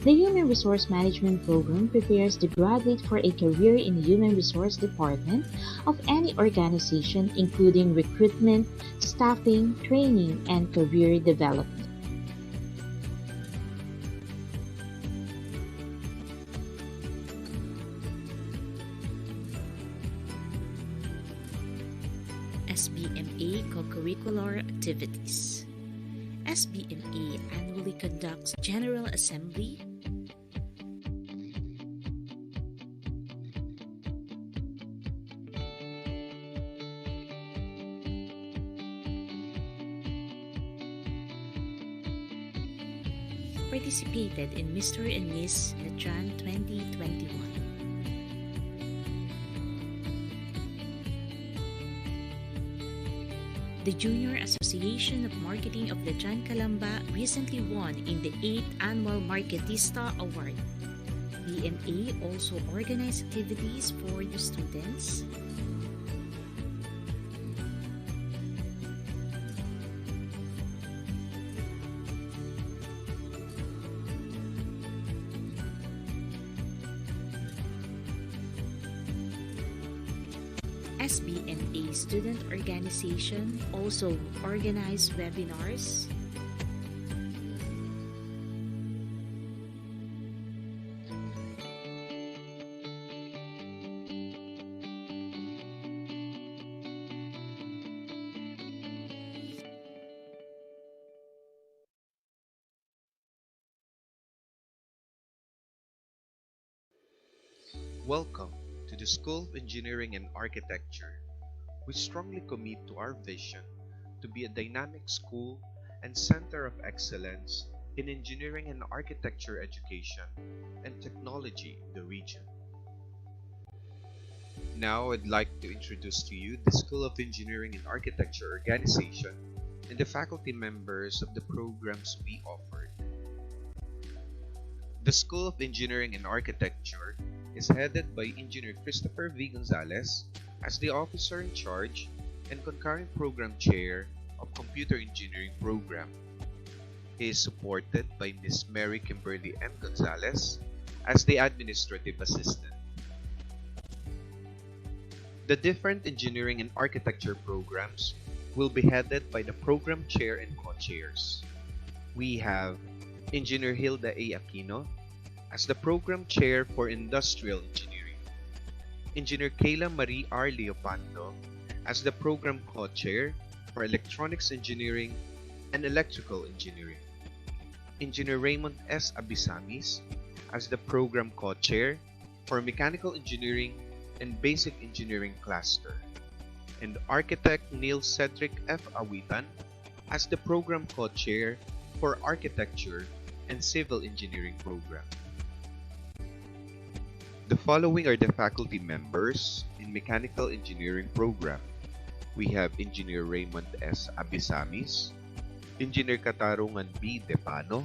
[SPEAKER 3] The Human Resource Management program prepares the graduate for a career in the human resource department of any organization, including recruitment, staffing, training, and career development. SBMA co-curricular activities. SBMA annually conducts General Assembly, participated in Mr. and Miss Letran 2021. The Junior Association of Marketing of Letran Calamba recently won in the 8th Annual Marketista Award. BMA also organized activities for the students, SBMA Student Organization also organized webinars,
[SPEAKER 16] Welcome to the School of Engineering and Architecture. We strongly commit to our vision to be a dynamic school and center of excellence in engineering and architecture education and technology in the region. Now I'd like to introduce to you the School of Engineering and Architecture organization and the faculty members of the programs we offered. The School of Engineering and Architecture is headed by Engineer Christopher V. Gonzalez as the officer in charge and concurrent program chair of Computer Engineering Program. He is supported by Ms. Mary Kimberly M. Gonzalez as the administrative assistant. The different engineering and architecture programs will be headed by the program chair and co-chairs. We have Engineer Hilda A. Aquino as the program chair for industrial engineering, Engineer Kayla Marie R. Leopando as the program co-chair for electronics engineering and electrical engineering, Engineer Raymond S. Abisamis as the program co-chair for mechanical engineering and basic engineering cluster, and Architect Neil Cedric F. Awitan as the program co-chair for architecture and civil engineering program. The following are the faculty members in mechanical engineering program. We have Engineer Raymond S. Abisamis, Engineer Katarungan B. Depano,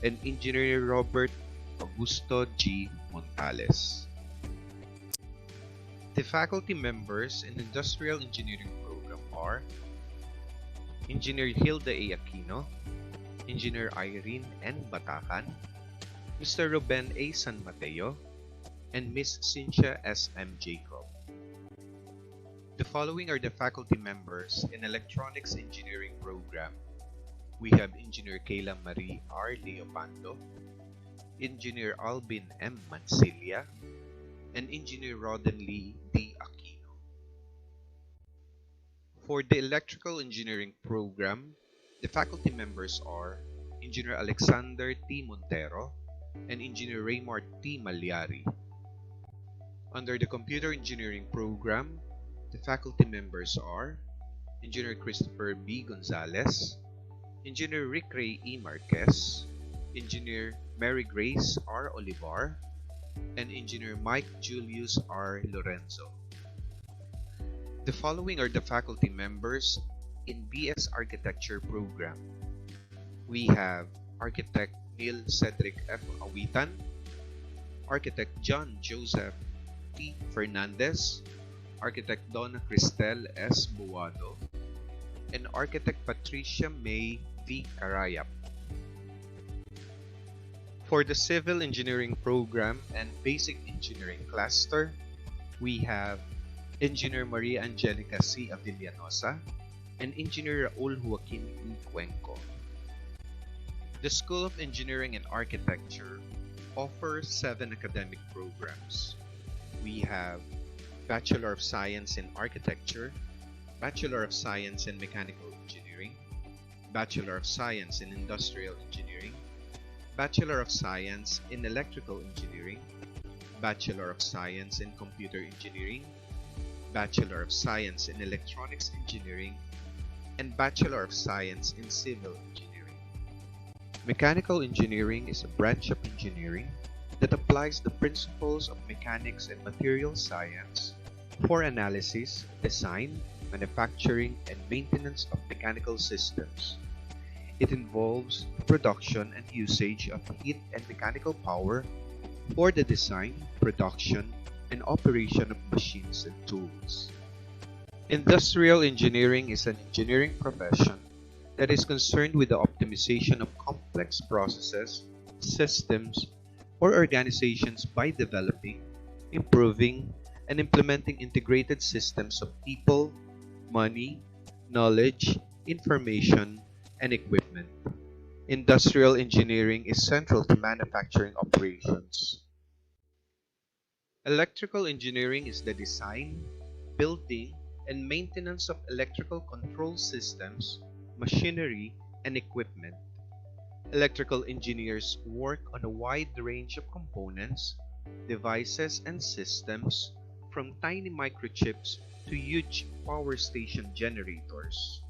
[SPEAKER 16] and Engineer Robert Augusto G. Montales. The faculty members in industrial engineering program are Engineer Hilda A. Aquino, Engineer Irene N. Batacan, Mr. Ruben A. San Mateo, and Ms. Cynthia S. M. Jacob. The following are the faculty members in electronics engineering program. We have Engineer Kayla Marie R. Leopando, Engineer Albin M. Mancilia, and Engineer Roden Lee D. Aquino. For the electrical engineering program, the faculty members are Engineer Alexander T. Montero and Engineer Raymart T. Malyari. Under the computer engineering program, the faculty members are Engineer Christopher B. Gonzalez, Engineer Rick Ray E. Marquez, Engineer Mary Grace R. Olivar, and Engineer Mike Julius R. Lorenzo. The following are the faculty members in BS Architecture program. We have Architect Neil Cedric F. Awitan, Architect John Joseph T. Fernandez, Architect Donna Cristel S. Buado, and Architect Patricia May V. Carayap. For the Civil Engineering Program and Basic Engineering Cluster, we have Engineer Maria Angelica C. Avillanosa and Engineer Raul Joaquin E. Cuenco. The School of Engineering and Architecture offers 7 academic programs. We have Bachelor of Science in Architecture, Bachelor of Science in Mechanical Engineering, Bachelor of Science in Industrial Engineering, Bachelor of Science in Electrical Engineering, Bachelor of Science in Computer Engineering, Bachelor of Science in Electronics Engineering, and Bachelor of Science in Civil Engineering. Mechanical engineering is a branch of engineering that applies the principles of mechanics and material science for analysis, design, manufacturing, and maintenance of mechanical systems. It involves the production and usage of heat and mechanical power for the design, production, and operation of machines and tools. Industrial engineering is an engineering profession that is concerned with the optimization of complex processes, systems, or organizations by developing, improving, and implementing integrated systems of people, money, knowledge, information, and equipment. Industrial engineering is central to manufacturing operations. Electrical engineering is the design, building, and maintenance of electrical control systems, machinery, and equipment. Electrical engineers work on a wide range of components, devices, and systems, from tiny microchips to huge power station generators.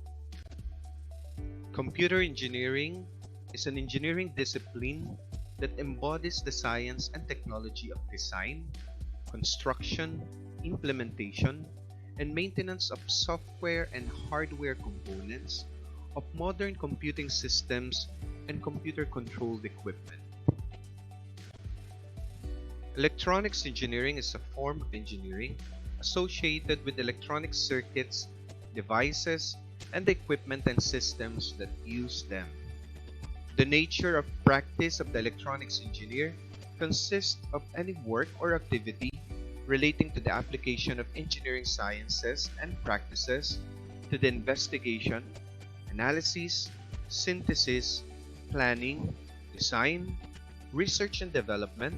[SPEAKER 16] Computer engineering is an engineering discipline that embodies the science and technology of design, construction, implementation, and maintenance of software and hardware components of modern computing systems and computer-controlled equipment. Electronics engineering is a form of engineering associated with electronic circuits, devices, and the equipment and systems that use them. The nature of practice of the electronics engineer consists of any work or activity relating to the application of engineering sciences and practices to the investigation, analysis, synthesis, planning, design, research and development,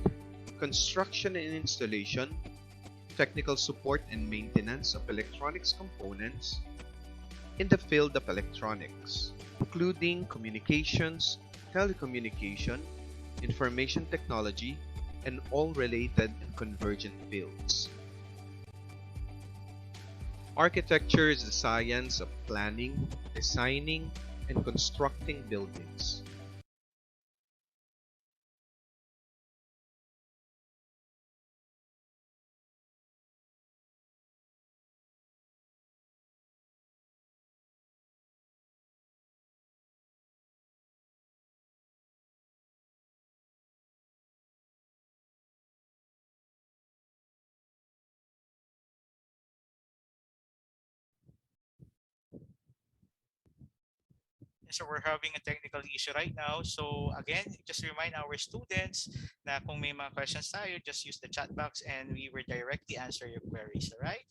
[SPEAKER 16] construction and installation, technical support and maintenance of electronics components in the field of electronics, including communications, telecommunication, information technology, and all related and convergent fields. Architecture is the science of planning, designing, and constructing buildings.
[SPEAKER 5] So we're having a technical issue right now. So again, just remind our students na kung may mga questions tayo, just use the chat box and we will directly answer your queries, all right?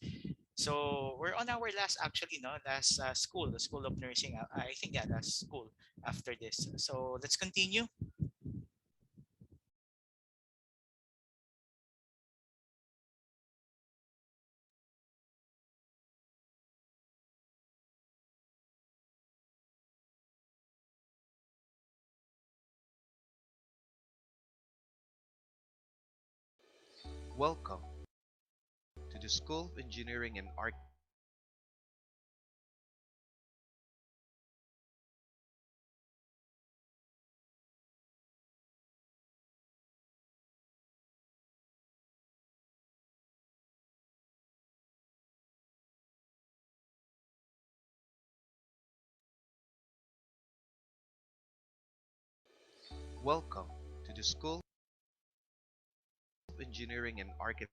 [SPEAKER 5] So we're on our last actually, no, last school, the School of Nursing. I think yeah, last school after this. So let's continue.
[SPEAKER 16] Welcome to the School of Engineering and Welcome to the School of Engineering and Architecture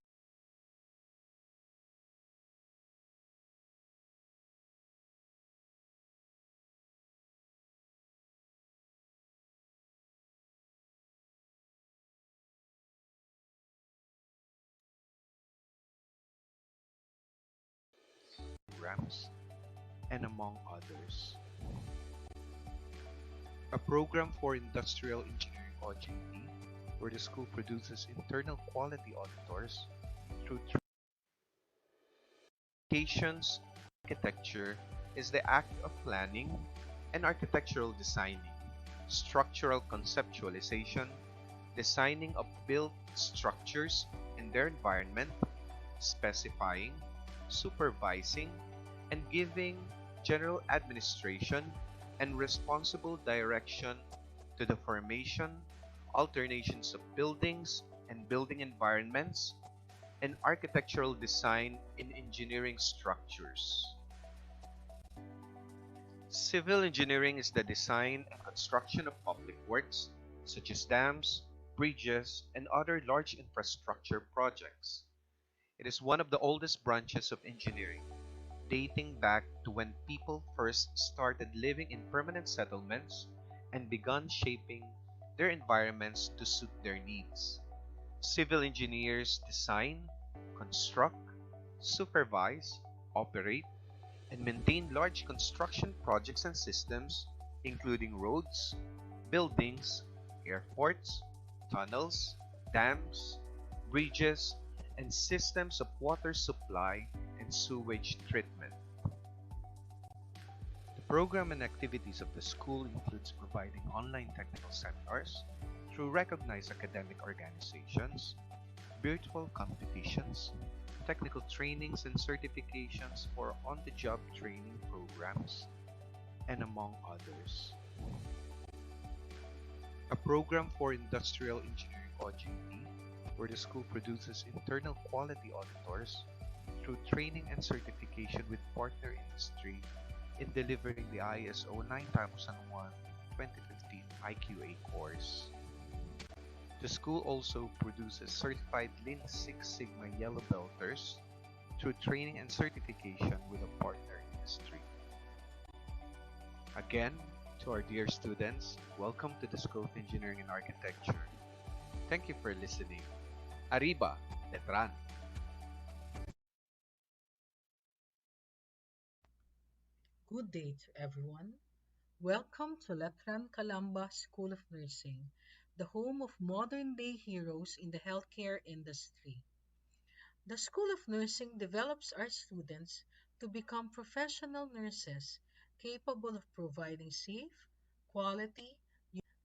[SPEAKER 16] programs, and among others. A program for industrial engineering OJT, where the school produces internal quality auditors through certifications. Architecture is the act of planning and architectural designing, structural conceptualization, designing of built structures and their environment, specifying, supervising, and giving general administration and responsible direction to the formation, alternations of buildings and building environments, and architectural design in engineering structures. Civil engineering is the design and construction of public works, such as dams, bridges, and other large infrastructure projects. It is one of the oldest branches of engineering, dating back to when people first started living in permanent settlements and began shaping their environments to suit their needs. Civil engineers design, construct, supervise, operate, and maintain large construction projects and systems, including roads, buildings, airports, tunnels, dams, bridges, and systems of water supply and sewage treatment. The program and activities of the school includes providing online technical seminars through recognized academic organizations, virtual competitions, technical trainings and certifications for on-the-job training programs, and among others. A program for industrial engineering OJT, where the school produces internal quality auditors through training and certification with partner industry in delivering the ISO 9001:2015 IQA course. The school also produces certified Lean Six Sigma Yellow Belters through training and certification with a partner industry. Again, to our dear students, welcome to the School of Engineering and Architecture. Thank you for listening. Arriba, Letran!
[SPEAKER 10] Good day to everyone. Welcome to Letran Calamba School of Nursing, the home of modern-day heroes in the healthcare industry. The School of Nursing develops our students to become professional nurses capable of providing safe, quality,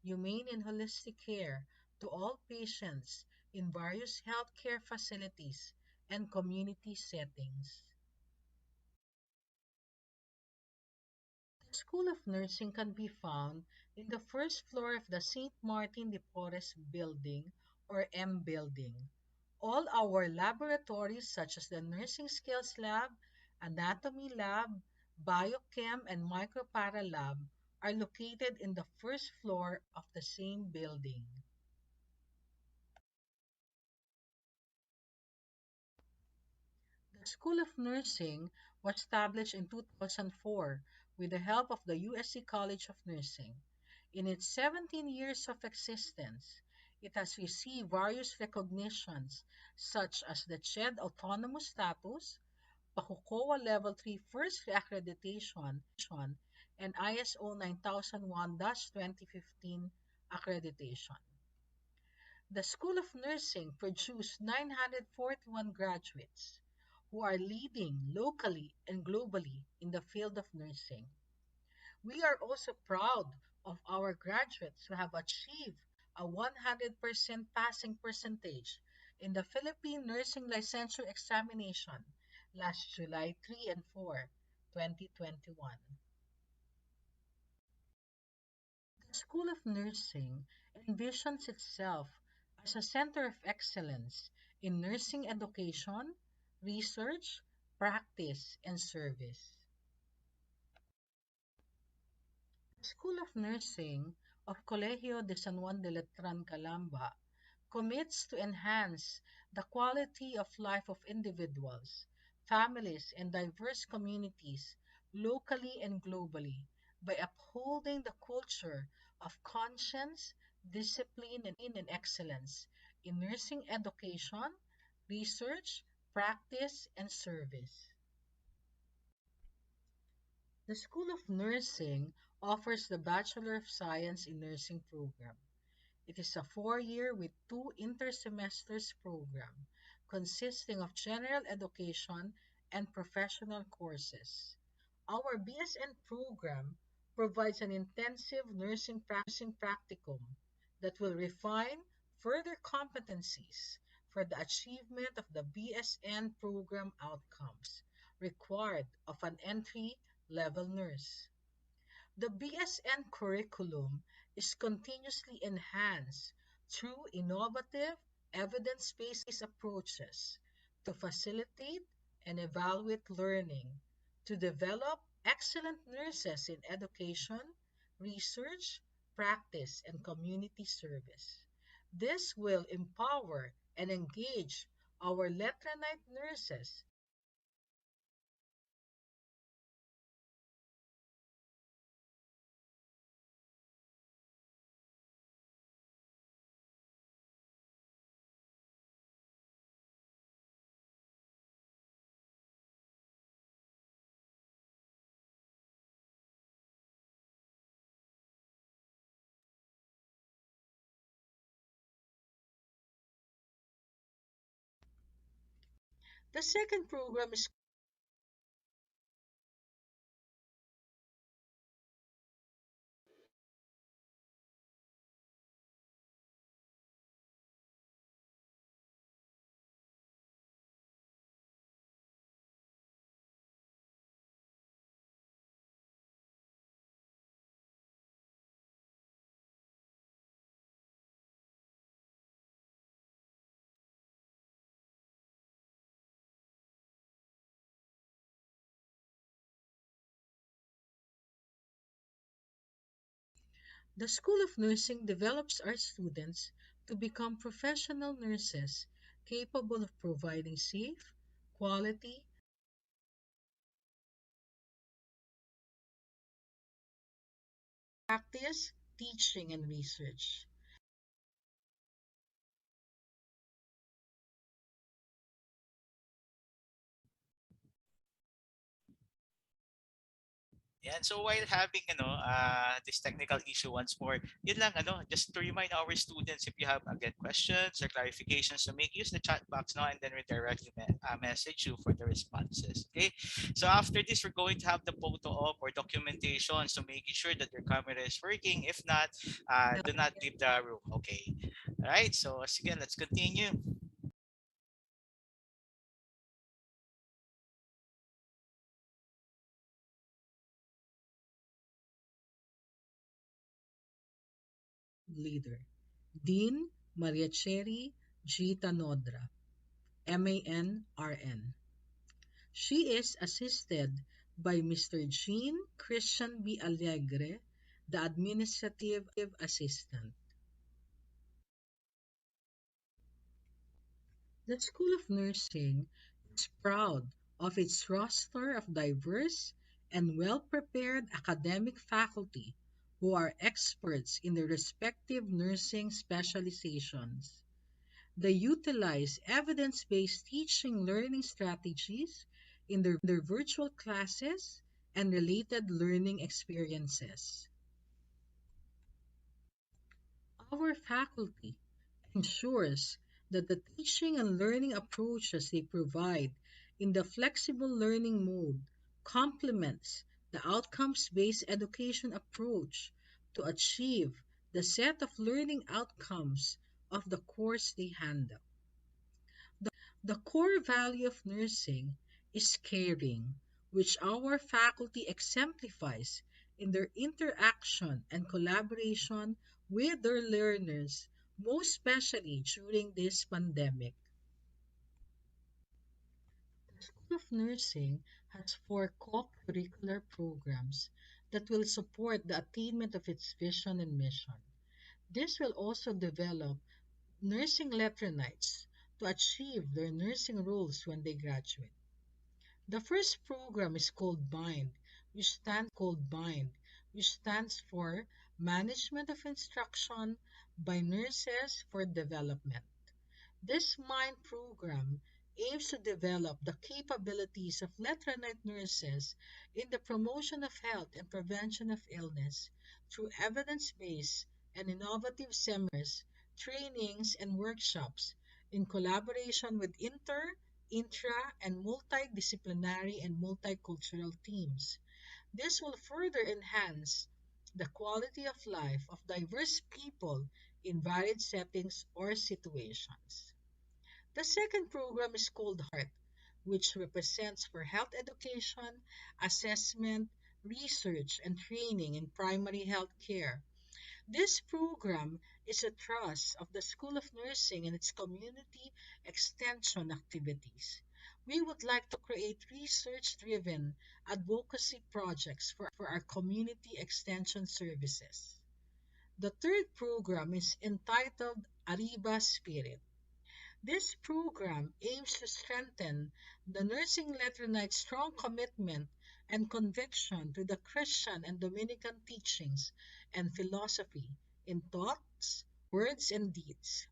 [SPEAKER 10] humane, and holistic care to all patients in various healthcare facilities and community settings. The School of Nursing can be found in the first floor of the St. Martin de Porres building or M building. All our laboratories such as the Nursing Skills Lab, Anatomy Lab, Biochem, and Micropara Lab are located in the first floor of the same building. The School of Nursing was established in 2004 with the help of the USC College of Nursing. In its 17 years of existence, it has received various recognitions such as the CHED Autonomous Status, Pakukowa Level 3 First Reaccreditation, and ISO 9001-2015 accreditation. The School of Nursing produced 941 graduates who are leading locally and globally in the field of nursing. We are also proud of our graduates who have achieved a 100% passing percentage in the Philippine Nursing Licensure Examination last July 3 and 4, 2021. The School of Nursing envisions itself as a center of excellence in nursing education, research, practice, and service. The School of Nursing of Colegio de San Juan de Letran Calamba commits to enhance the quality of life of individuals, families, and diverse communities locally and globally by upholding the culture of conscience, discipline, and excellence in nursing education, research, practice, and service. The School of Nursing offers the Bachelor of Science in Nursing program. It is a 4-year with 2 intersemesters program consisting of general education and professional courses. Our BSN program provides an intensive nursing practicum that will refine further competencies for the achievement of the BSN program outcomes required of an entry level nurse. The BSN curriculum is continuously enhanced through innovative, evidence based approaches to facilitate and evaluate learning, to develop excellent nurses in education, research, practice, and community service. This will empower and engage our Letranite nurses The second program is The School of Nursing develops our students to become professional nurses capable of providing safe, quality practice, teaching, and research.
[SPEAKER 5] Yeah, and so while having this technical issue once more, yun lang just to remind our students, if you have again questions or clarifications to make, use the chat box now and then we directly message you for the responses. Okay, so after this we're going to have the photo op or documentation, so making sure that your camera is working. If not, do not leave the room. Okay, all right, so again, let's continue.
[SPEAKER 10] Leader Dean Maria Cherry G. Tanodra, MAN-RN. She is assisted by Mr. Jean Christian B. Alegre, the administrative assistant. The School of Nursing is proud of its roster of diverse and well-prepared academic faculty who are experts in their respective nursing specializations. They utilize evidence-based teaching learning strategies in their virtual classes and related learning experiences. Our faculty ensures that the teaching and learning approaches they provide in the flexible learning mode complements the outcomes-based education approach to achieve the set of learning outcomes of the course they handle. The core value of nursing is caring, which our faculty exemplifies in their interaction and collaboration with their learners, most especially during this pandemic. The School of Nursing has four co-curricular programs that will support the attainment of its vision and mission. This will also develop nursing Letronites to achieve their nursing roles when they graduate. The first program is called BIND, which stands for Management of Instruction by Nurses for Development. This MIND program aims to develop the capabilities of Letranite nurses in the promotion of health and prevention of illness through evidence-based and innovative seminars, trainings, and workshops in collaboration with intra, and multidisciplinary and multicultural teams. This will further enhance the quality of life of diverse people in varied settings or situations. The second program is called HEART, which represents for health education, assessment, research, and training in primary health care. This program is a thrust of the School of Nursing and its community extension activities. We would like to create research driven advocacy projects for our community extension services. The third program is entitled Arriba Spirit. This program aims to strengthen the nursing Letronite's strong commitment and conviction to the Christian and Dominican teachings and philosophy in thoughts, words, and deeds.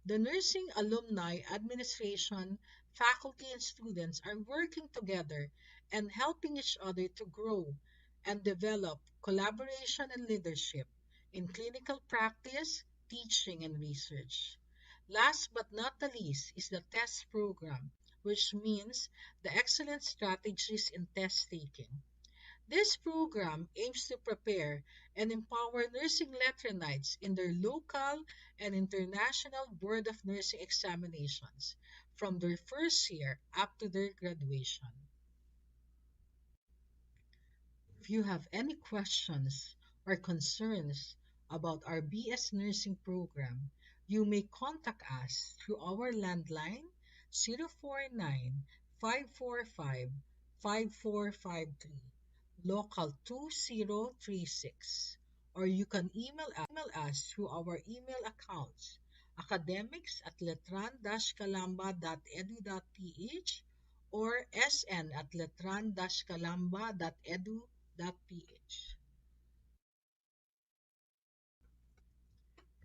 [SPEAKER 10] The nursing alumni, administration, faculty, and students are working together and helping each other to grow and develop collaboration and leadership in clinical practice, teaching, and research. Last but not the least is the test program, which means the excellent strategies in test taking. This program aims to prepare and empower nursing Letronites in their local and international Board of Nursing examinations from their first year up to their graduation. If you have any questions or concerns about our BS Nursing program, you may contact us through our landline 049 545 5453, local 2036, or you can email us through our email accounts academics@letran-calamba.edu.ph or sn@letran-calamba.edu.ph.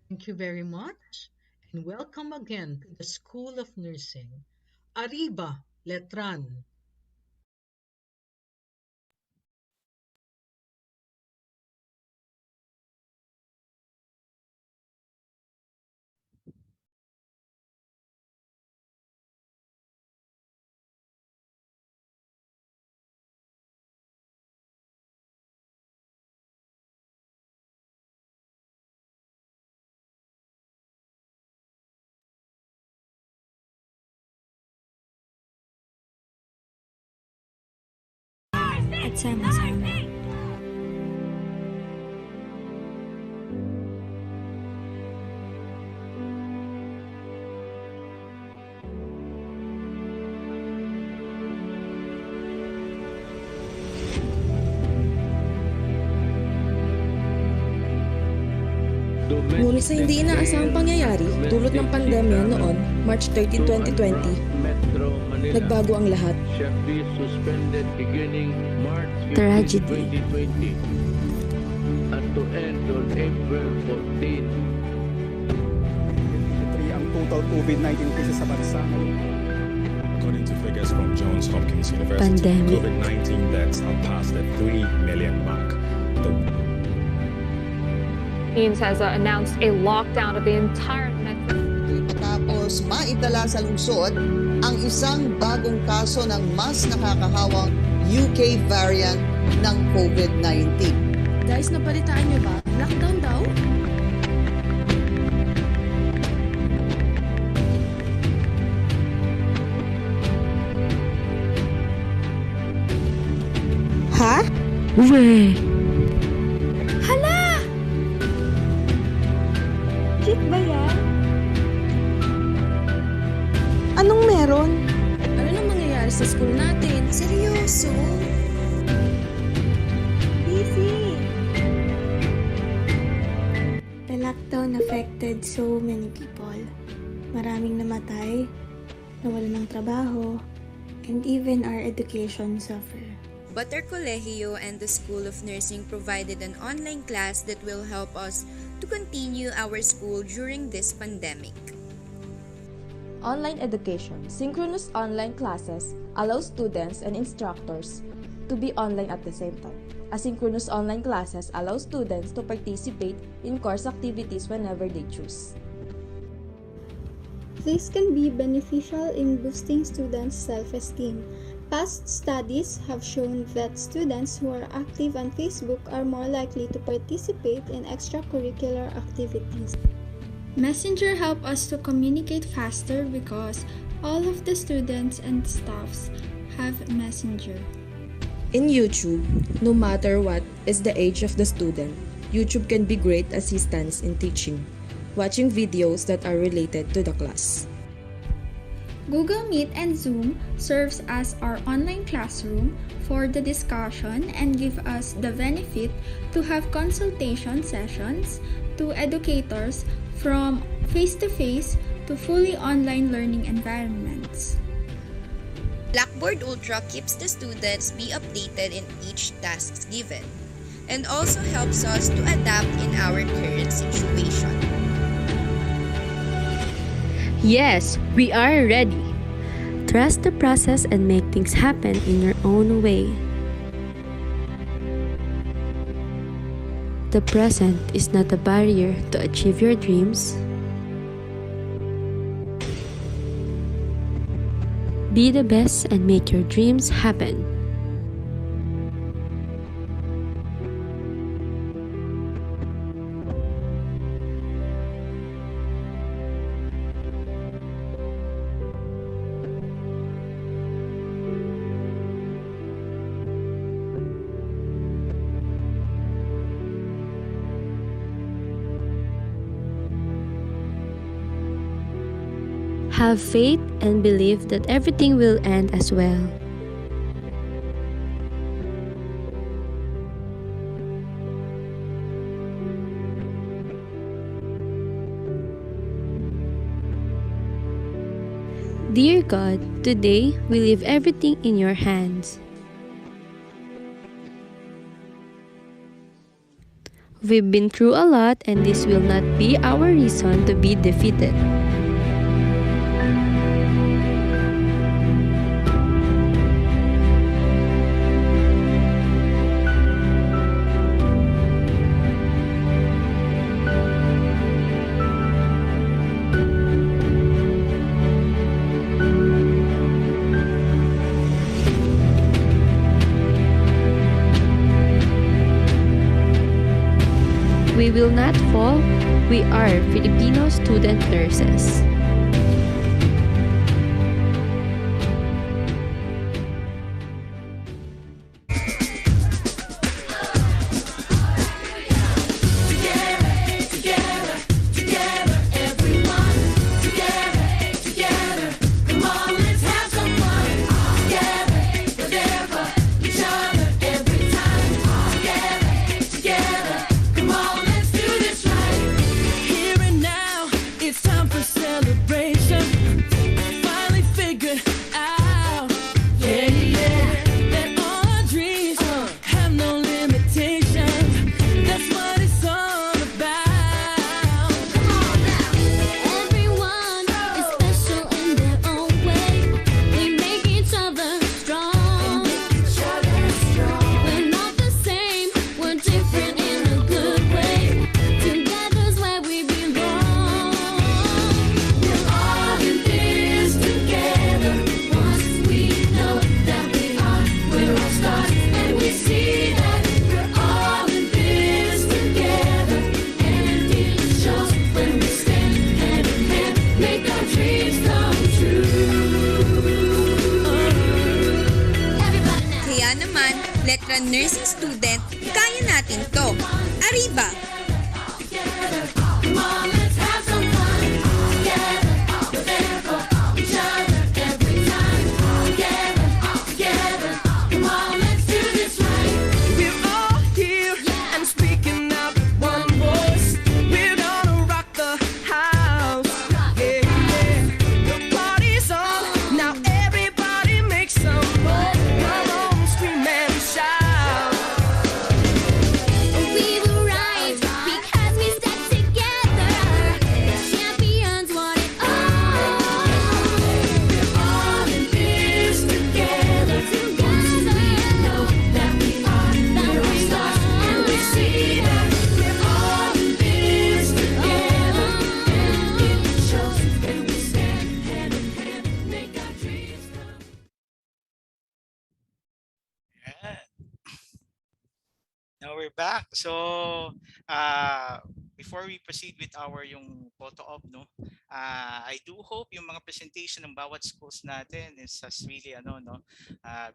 [SPEAKER 10] Thank you very much and welcome again to the School of Nursing. Arriba, Letran!
[SPEAKER 17] At sama-sama.
[SPEAKER 18] Ngunit sa hindi inaasahang pangyayari dulot ng pandemya noon, March 13, 2020, nagbago ang lahat.
[SPEAKER 17] Tragedy.
[SPEAKER 19] At to end on April 14.
[SPEAKER 20] Ang total COVID-19 cases sa bansa.
[SPEAKER 21] According to figures from Johns Hopkins University,
[SPEAKER 17] Pandemic.
[SPEAKER 21] COVID-19 deaths have passed the 3 million mark.
[SPEAKER 22] Has announced a lockdown of the entire metro.
[SPEAKER 23] Matapos maitala sa lungsod ang isang bagong kaso ng mas nakakahawang UK variant ng COVID-19.
[SPEAKER 18] Guys, nabalitaan niyo ba? Lockdown daw?
[SPEAKER 17] Ha? Uwe!
[SPEAKER 18] Legit ba yan?
[SPEAKER 23] Anong meron?
[SPEAKER 18] Ano nang mangyayari sa school natin?
[SPEAKER 23] Seryoso?
[SPEAKER 17] Busy! The lockdown affected so many people. Maraming namatay, nawalan ng trabaho, and even our education suffer.
[SPEAKER 24] But our kolehiyo and the School of Nursing provided an online class that will help us to continue our school during this pandemic.
[SPEAKER 25] Online education, synchronous online classes, allow students and instructors to be online at the same time. Asynchronous online classes allow students to participate in course activities whenever they choose.
[SPEAKER 26] This can be beneficial in boosting students' self-esteem. Past studies have shown that students who are active on Facebook are more likely to participate in extracurricular activities. Messenger help us to communicate faster because all of the students and staffs have Messenger.
[SPEAKER 25] In YouTube, no matter what is the age of the student, YouTube can be great assistance in teaching, watching videos that are related to the class.
[SPEAKER 26] Google Meet and Zoom serves as our online classroom for the discussion and give us the benefit to have consultation sessions to educators from face-to-face to fully online learning environments.
[SPEAKER 24] Blackboard Ultra keeps the students be updated in each task given and also helps us to adapt in our current situation.
[SPEAKER 27] Yes, we are ready. Trust the process and make things happen in your own way. The present is not a barrier to achieve your dreams. Be the best and make your dreams happen. Have faith and believe that everything will end as well. Dear God, today we leave everything in your hands. We've been through a lot, and this will not be our reason to be defeated. We will not fall. We are Filipino student nurses.
[SPEAKER 1] Here and now, it's time for celebration. Finally figured out, yeah, yeah, that all our dreams have no limitations. That's what it's all about. Come on now. Everyone is special in their own way. We make each other strong. We're not the same. We're different in a good way. Together's where we belong. We're all in this together. Once we know that we are, we're all stars, and we see that we're all in this together. And it shows when we stand hand in hand, make our dreams come true. Everybody now.
[SPEAKER 24] Kaya naman, letra nursing student, kaya natin to. Arriba!
[SPEAKER 1] Come on, let's have some fun. Together, we're there for each other every time. Together, come on, let's do this right. We're all here and speaking out with one voice. We're gonna rock the house. Yeah, yeah. The party's on, now everybody make some noise. Come on, scream and shout. We were right because we stuck together. The champions want it all. We're all in this together. Once we know that we are, we're all stars, and we see that we're all in this together. And it shows when we stand hand in hand, make our dreams come.
[SPEAKER 5] Yeah. Now we're back. So, before we proceed with our yung photo op, no, I do hope yung mga presentation ng bawat schools natin is as really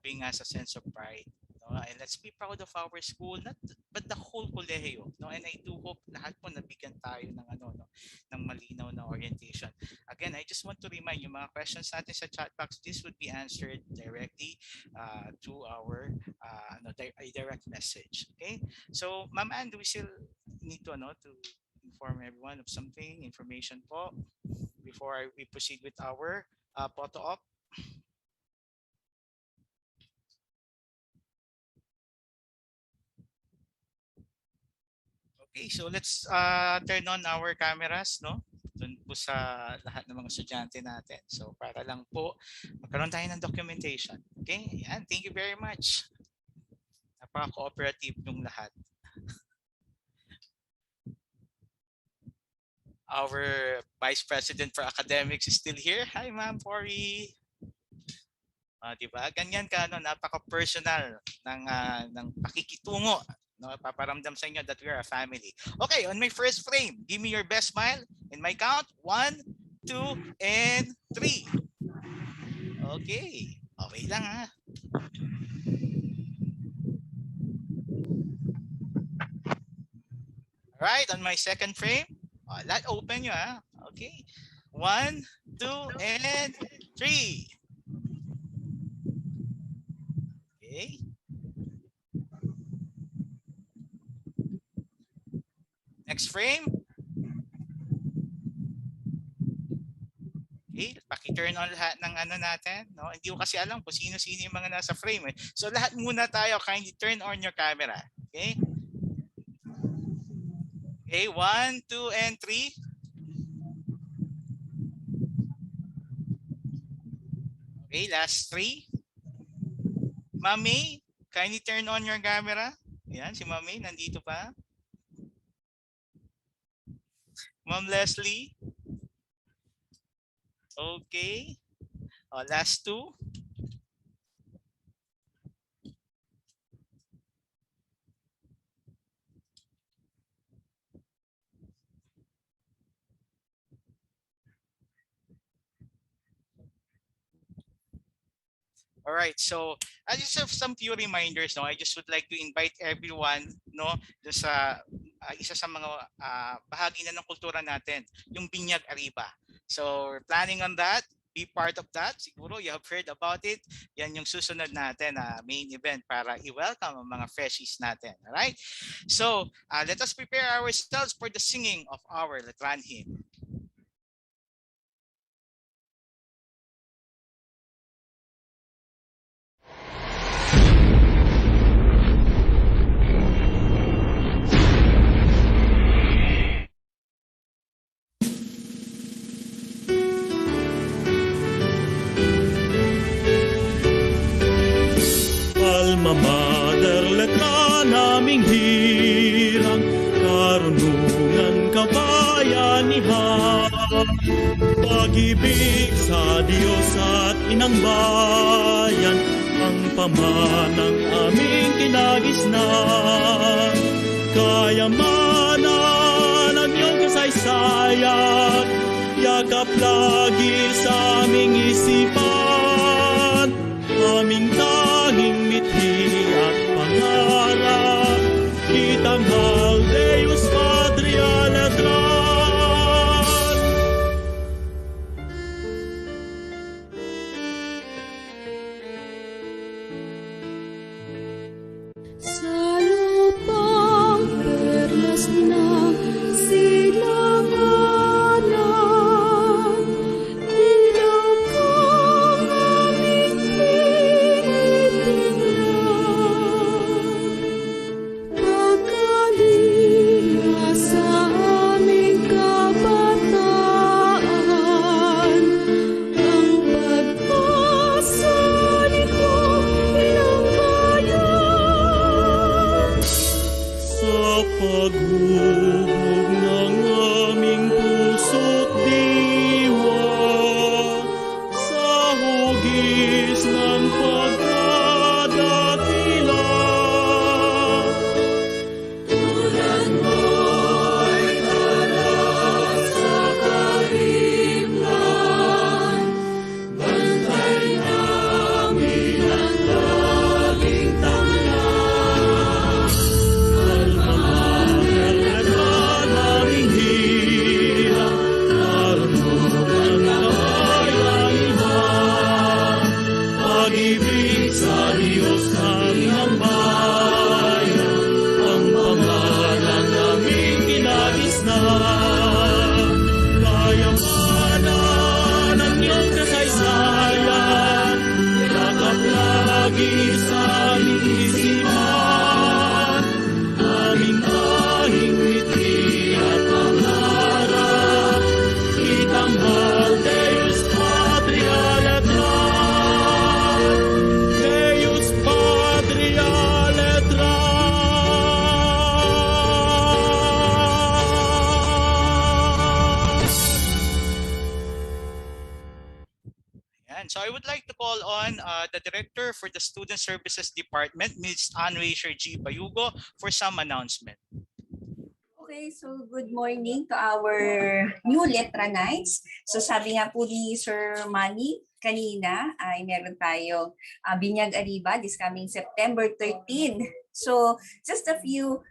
[SPEAKER 5] being as a sense of pride. No? And let's be proud of our school, not but the whole kolehiyo. No? And I do hope lahat po nabigyan tayo ng ng malinaw na orientation. Again, I just want to remind yung mga questions natin sa chat box. This would be answered directly to our a direct message. Okay, so Ma'am Ann, do we still need to to inform everyone of something information po before we proceed with our photo op? Okay, so let's turn on our cameras, no? Doon po sa lahat ng mga estudyante natin. So para lang po magkaroon tayo ng documentation. Okay, yan. Thank you very much. Napaka-cooperative yung lahat. Our Vice President for Academics is still here. Hi, Ma'am Cory. Diba? Ganyan ka, napaka-personal ng pakikitungo. No, paparamdam sa inyo that we are a family. Okay, on my first frame, give me your best smile. In my count, 1, 2, and 3. Okay. Okay lang ha. Alright, on my second frame, let open nyo ha. Okay. 1, 2, and 3. Okay. Next frame. Okay, paki-turn on lahat ng ano natin, no? Hindi ko kasi alam kung sino-sino yung mga nasa frame. So lahat muna tayo, kindly turn on your camera. Okay? Okay, 1, 2, and 3. Okay, last 3. Mami, kindly turn on your camera. Yan, si Mami, nandito pa. Ma'am Leslie. Okay. Last 2. All right, so I just have some few reminders. No, I just would like to invite everyone, no, sa isa sa mga bahagi na ng kultura natin, yung Binyag Ariba. So we're planning on that. Be part of that. Siguro you have heard about it. Yan yung susunod natin main event para i-welcome ang mga freshies natin. All right. So let us prepare ourselves for the singing of our Letran hymn.
[SPEAKER 21] Alma Mater, letra naming hirang, karunungan kabayanihan, pag-ibig sa Diyos at Inang Bayan, ang pamanang aming kinagisnan. Kayamanan ang iyong kasaysayan, yakap lagi sa aming isipan, aming tanging mithi at pangarap, itanghal Deus Patria Letran.
[SPEAKER 1] Sa lupang perlas na silanganan, ilaw kang aming tinitingnan. Pagkalinga sa aming kabataan, ang pag-asa nito ilang bayan.
[SPEAKER 21] Sa paghubog ng aming puso't diwa, sa hugis ng pagdadakila, tulad mo'y talas sa karimlan, bantay namin ang laging tanglan. Alma Mater, letra naming hirang, karunungan kabayanihan, pag-ibig sa Diyos ng Inang Bayan, ang pangalang aming kinagisnan. Kayamanan ang iyong kasaysayan, yakap lagi sa aming isipan, aming tanging mithi at pangarap, itanghal Deus Patria Letran, Deus Patria Letran.
[SPEAKER 5] Yan. So I would like to call on the Director for the Student Services Department, Ms. Anwaysher G. Bayugo, for some announcement.
[SPEAKER 2] Okay, so good morning to our new Letranites. So sabi nga po ni Sir Manny kanina ay meron tayo Binyag Ariba this coming September 13. So just a few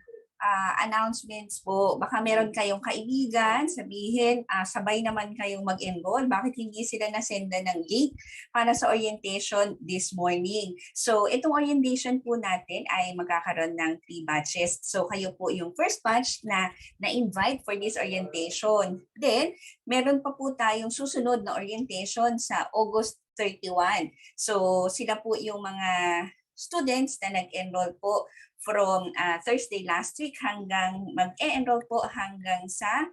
[SPEAKER 2] announcements po. Baka meron kayong kaibigan, sabihin, sabay naman kayong mag-enroll. Bakit hindi sila nasenda ng link para sa orientation this morning? So, itong orientation po natin ay magkakaroon ng 3 batches. So, kayo po yung first batch na na-invite for this orientation. Then, meron pa po tayong susunod na orientation sa August 31. So, sila po yung mga students na nag-enroll po from Thursday last week hanggang mag-e-enroll po hanggang sa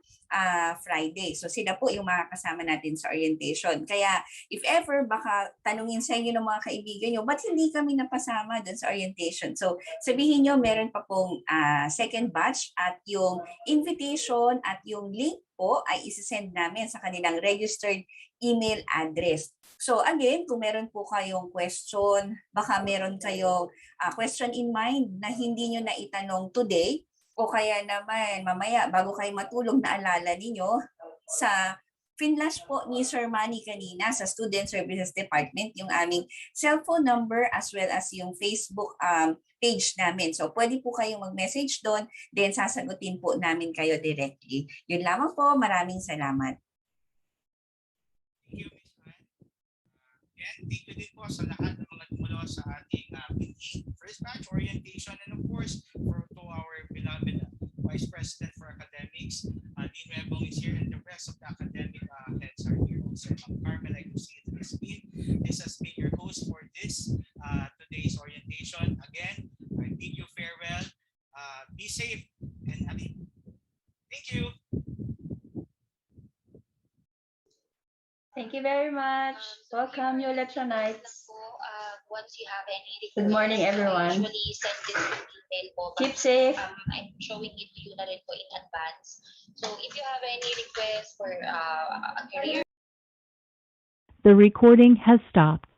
[SPEAKER 2] Friday. So sila po yung makakasama natin sa orientation. Kaya if ever baka tanungin sa inyo ng mga kaibigan nyo, ba't hindi kami napasama dun sa orientation? So sabihin nyo meron pa pong second batch at yung invitation at yung link po ay isasend namin sa kanilang registered email address. So again, kung meron po kayong question, baka meron kayong question in mind na hindi nyo na itanong today o kaya naman mamaya bago kayo matulog naalala ninyo sa finlash po ni Sir Manny kanina sa Student Services Department yung aming cellphone number as well as yung Facebook page namin. So pwede po kayong mag-message doon, then sasagutin po namin kayo directly. Yun lamang po, maraming salamat.
[SPEAKER 5] Thank you din po sa lahat ng mga tumulo sa ating first batch orientation, and of course to our beloved Vice President for Academics, Dean Rebong is here, and the rest of the academic heads are here also. Carmen, I can see it has been. This has been your host for this today's orientation. Again, I bid you farewell. Be safe and happy. Thank you.
[SPEAKER 6] Thank you very much. Welcome, your electronites. Good morning, everyone. Keep safe.
[SPEAKER 7] I'm showing it to you na rin po in advance. So if you have any request for a career.
[SPEAKER 8] The recording has stopped.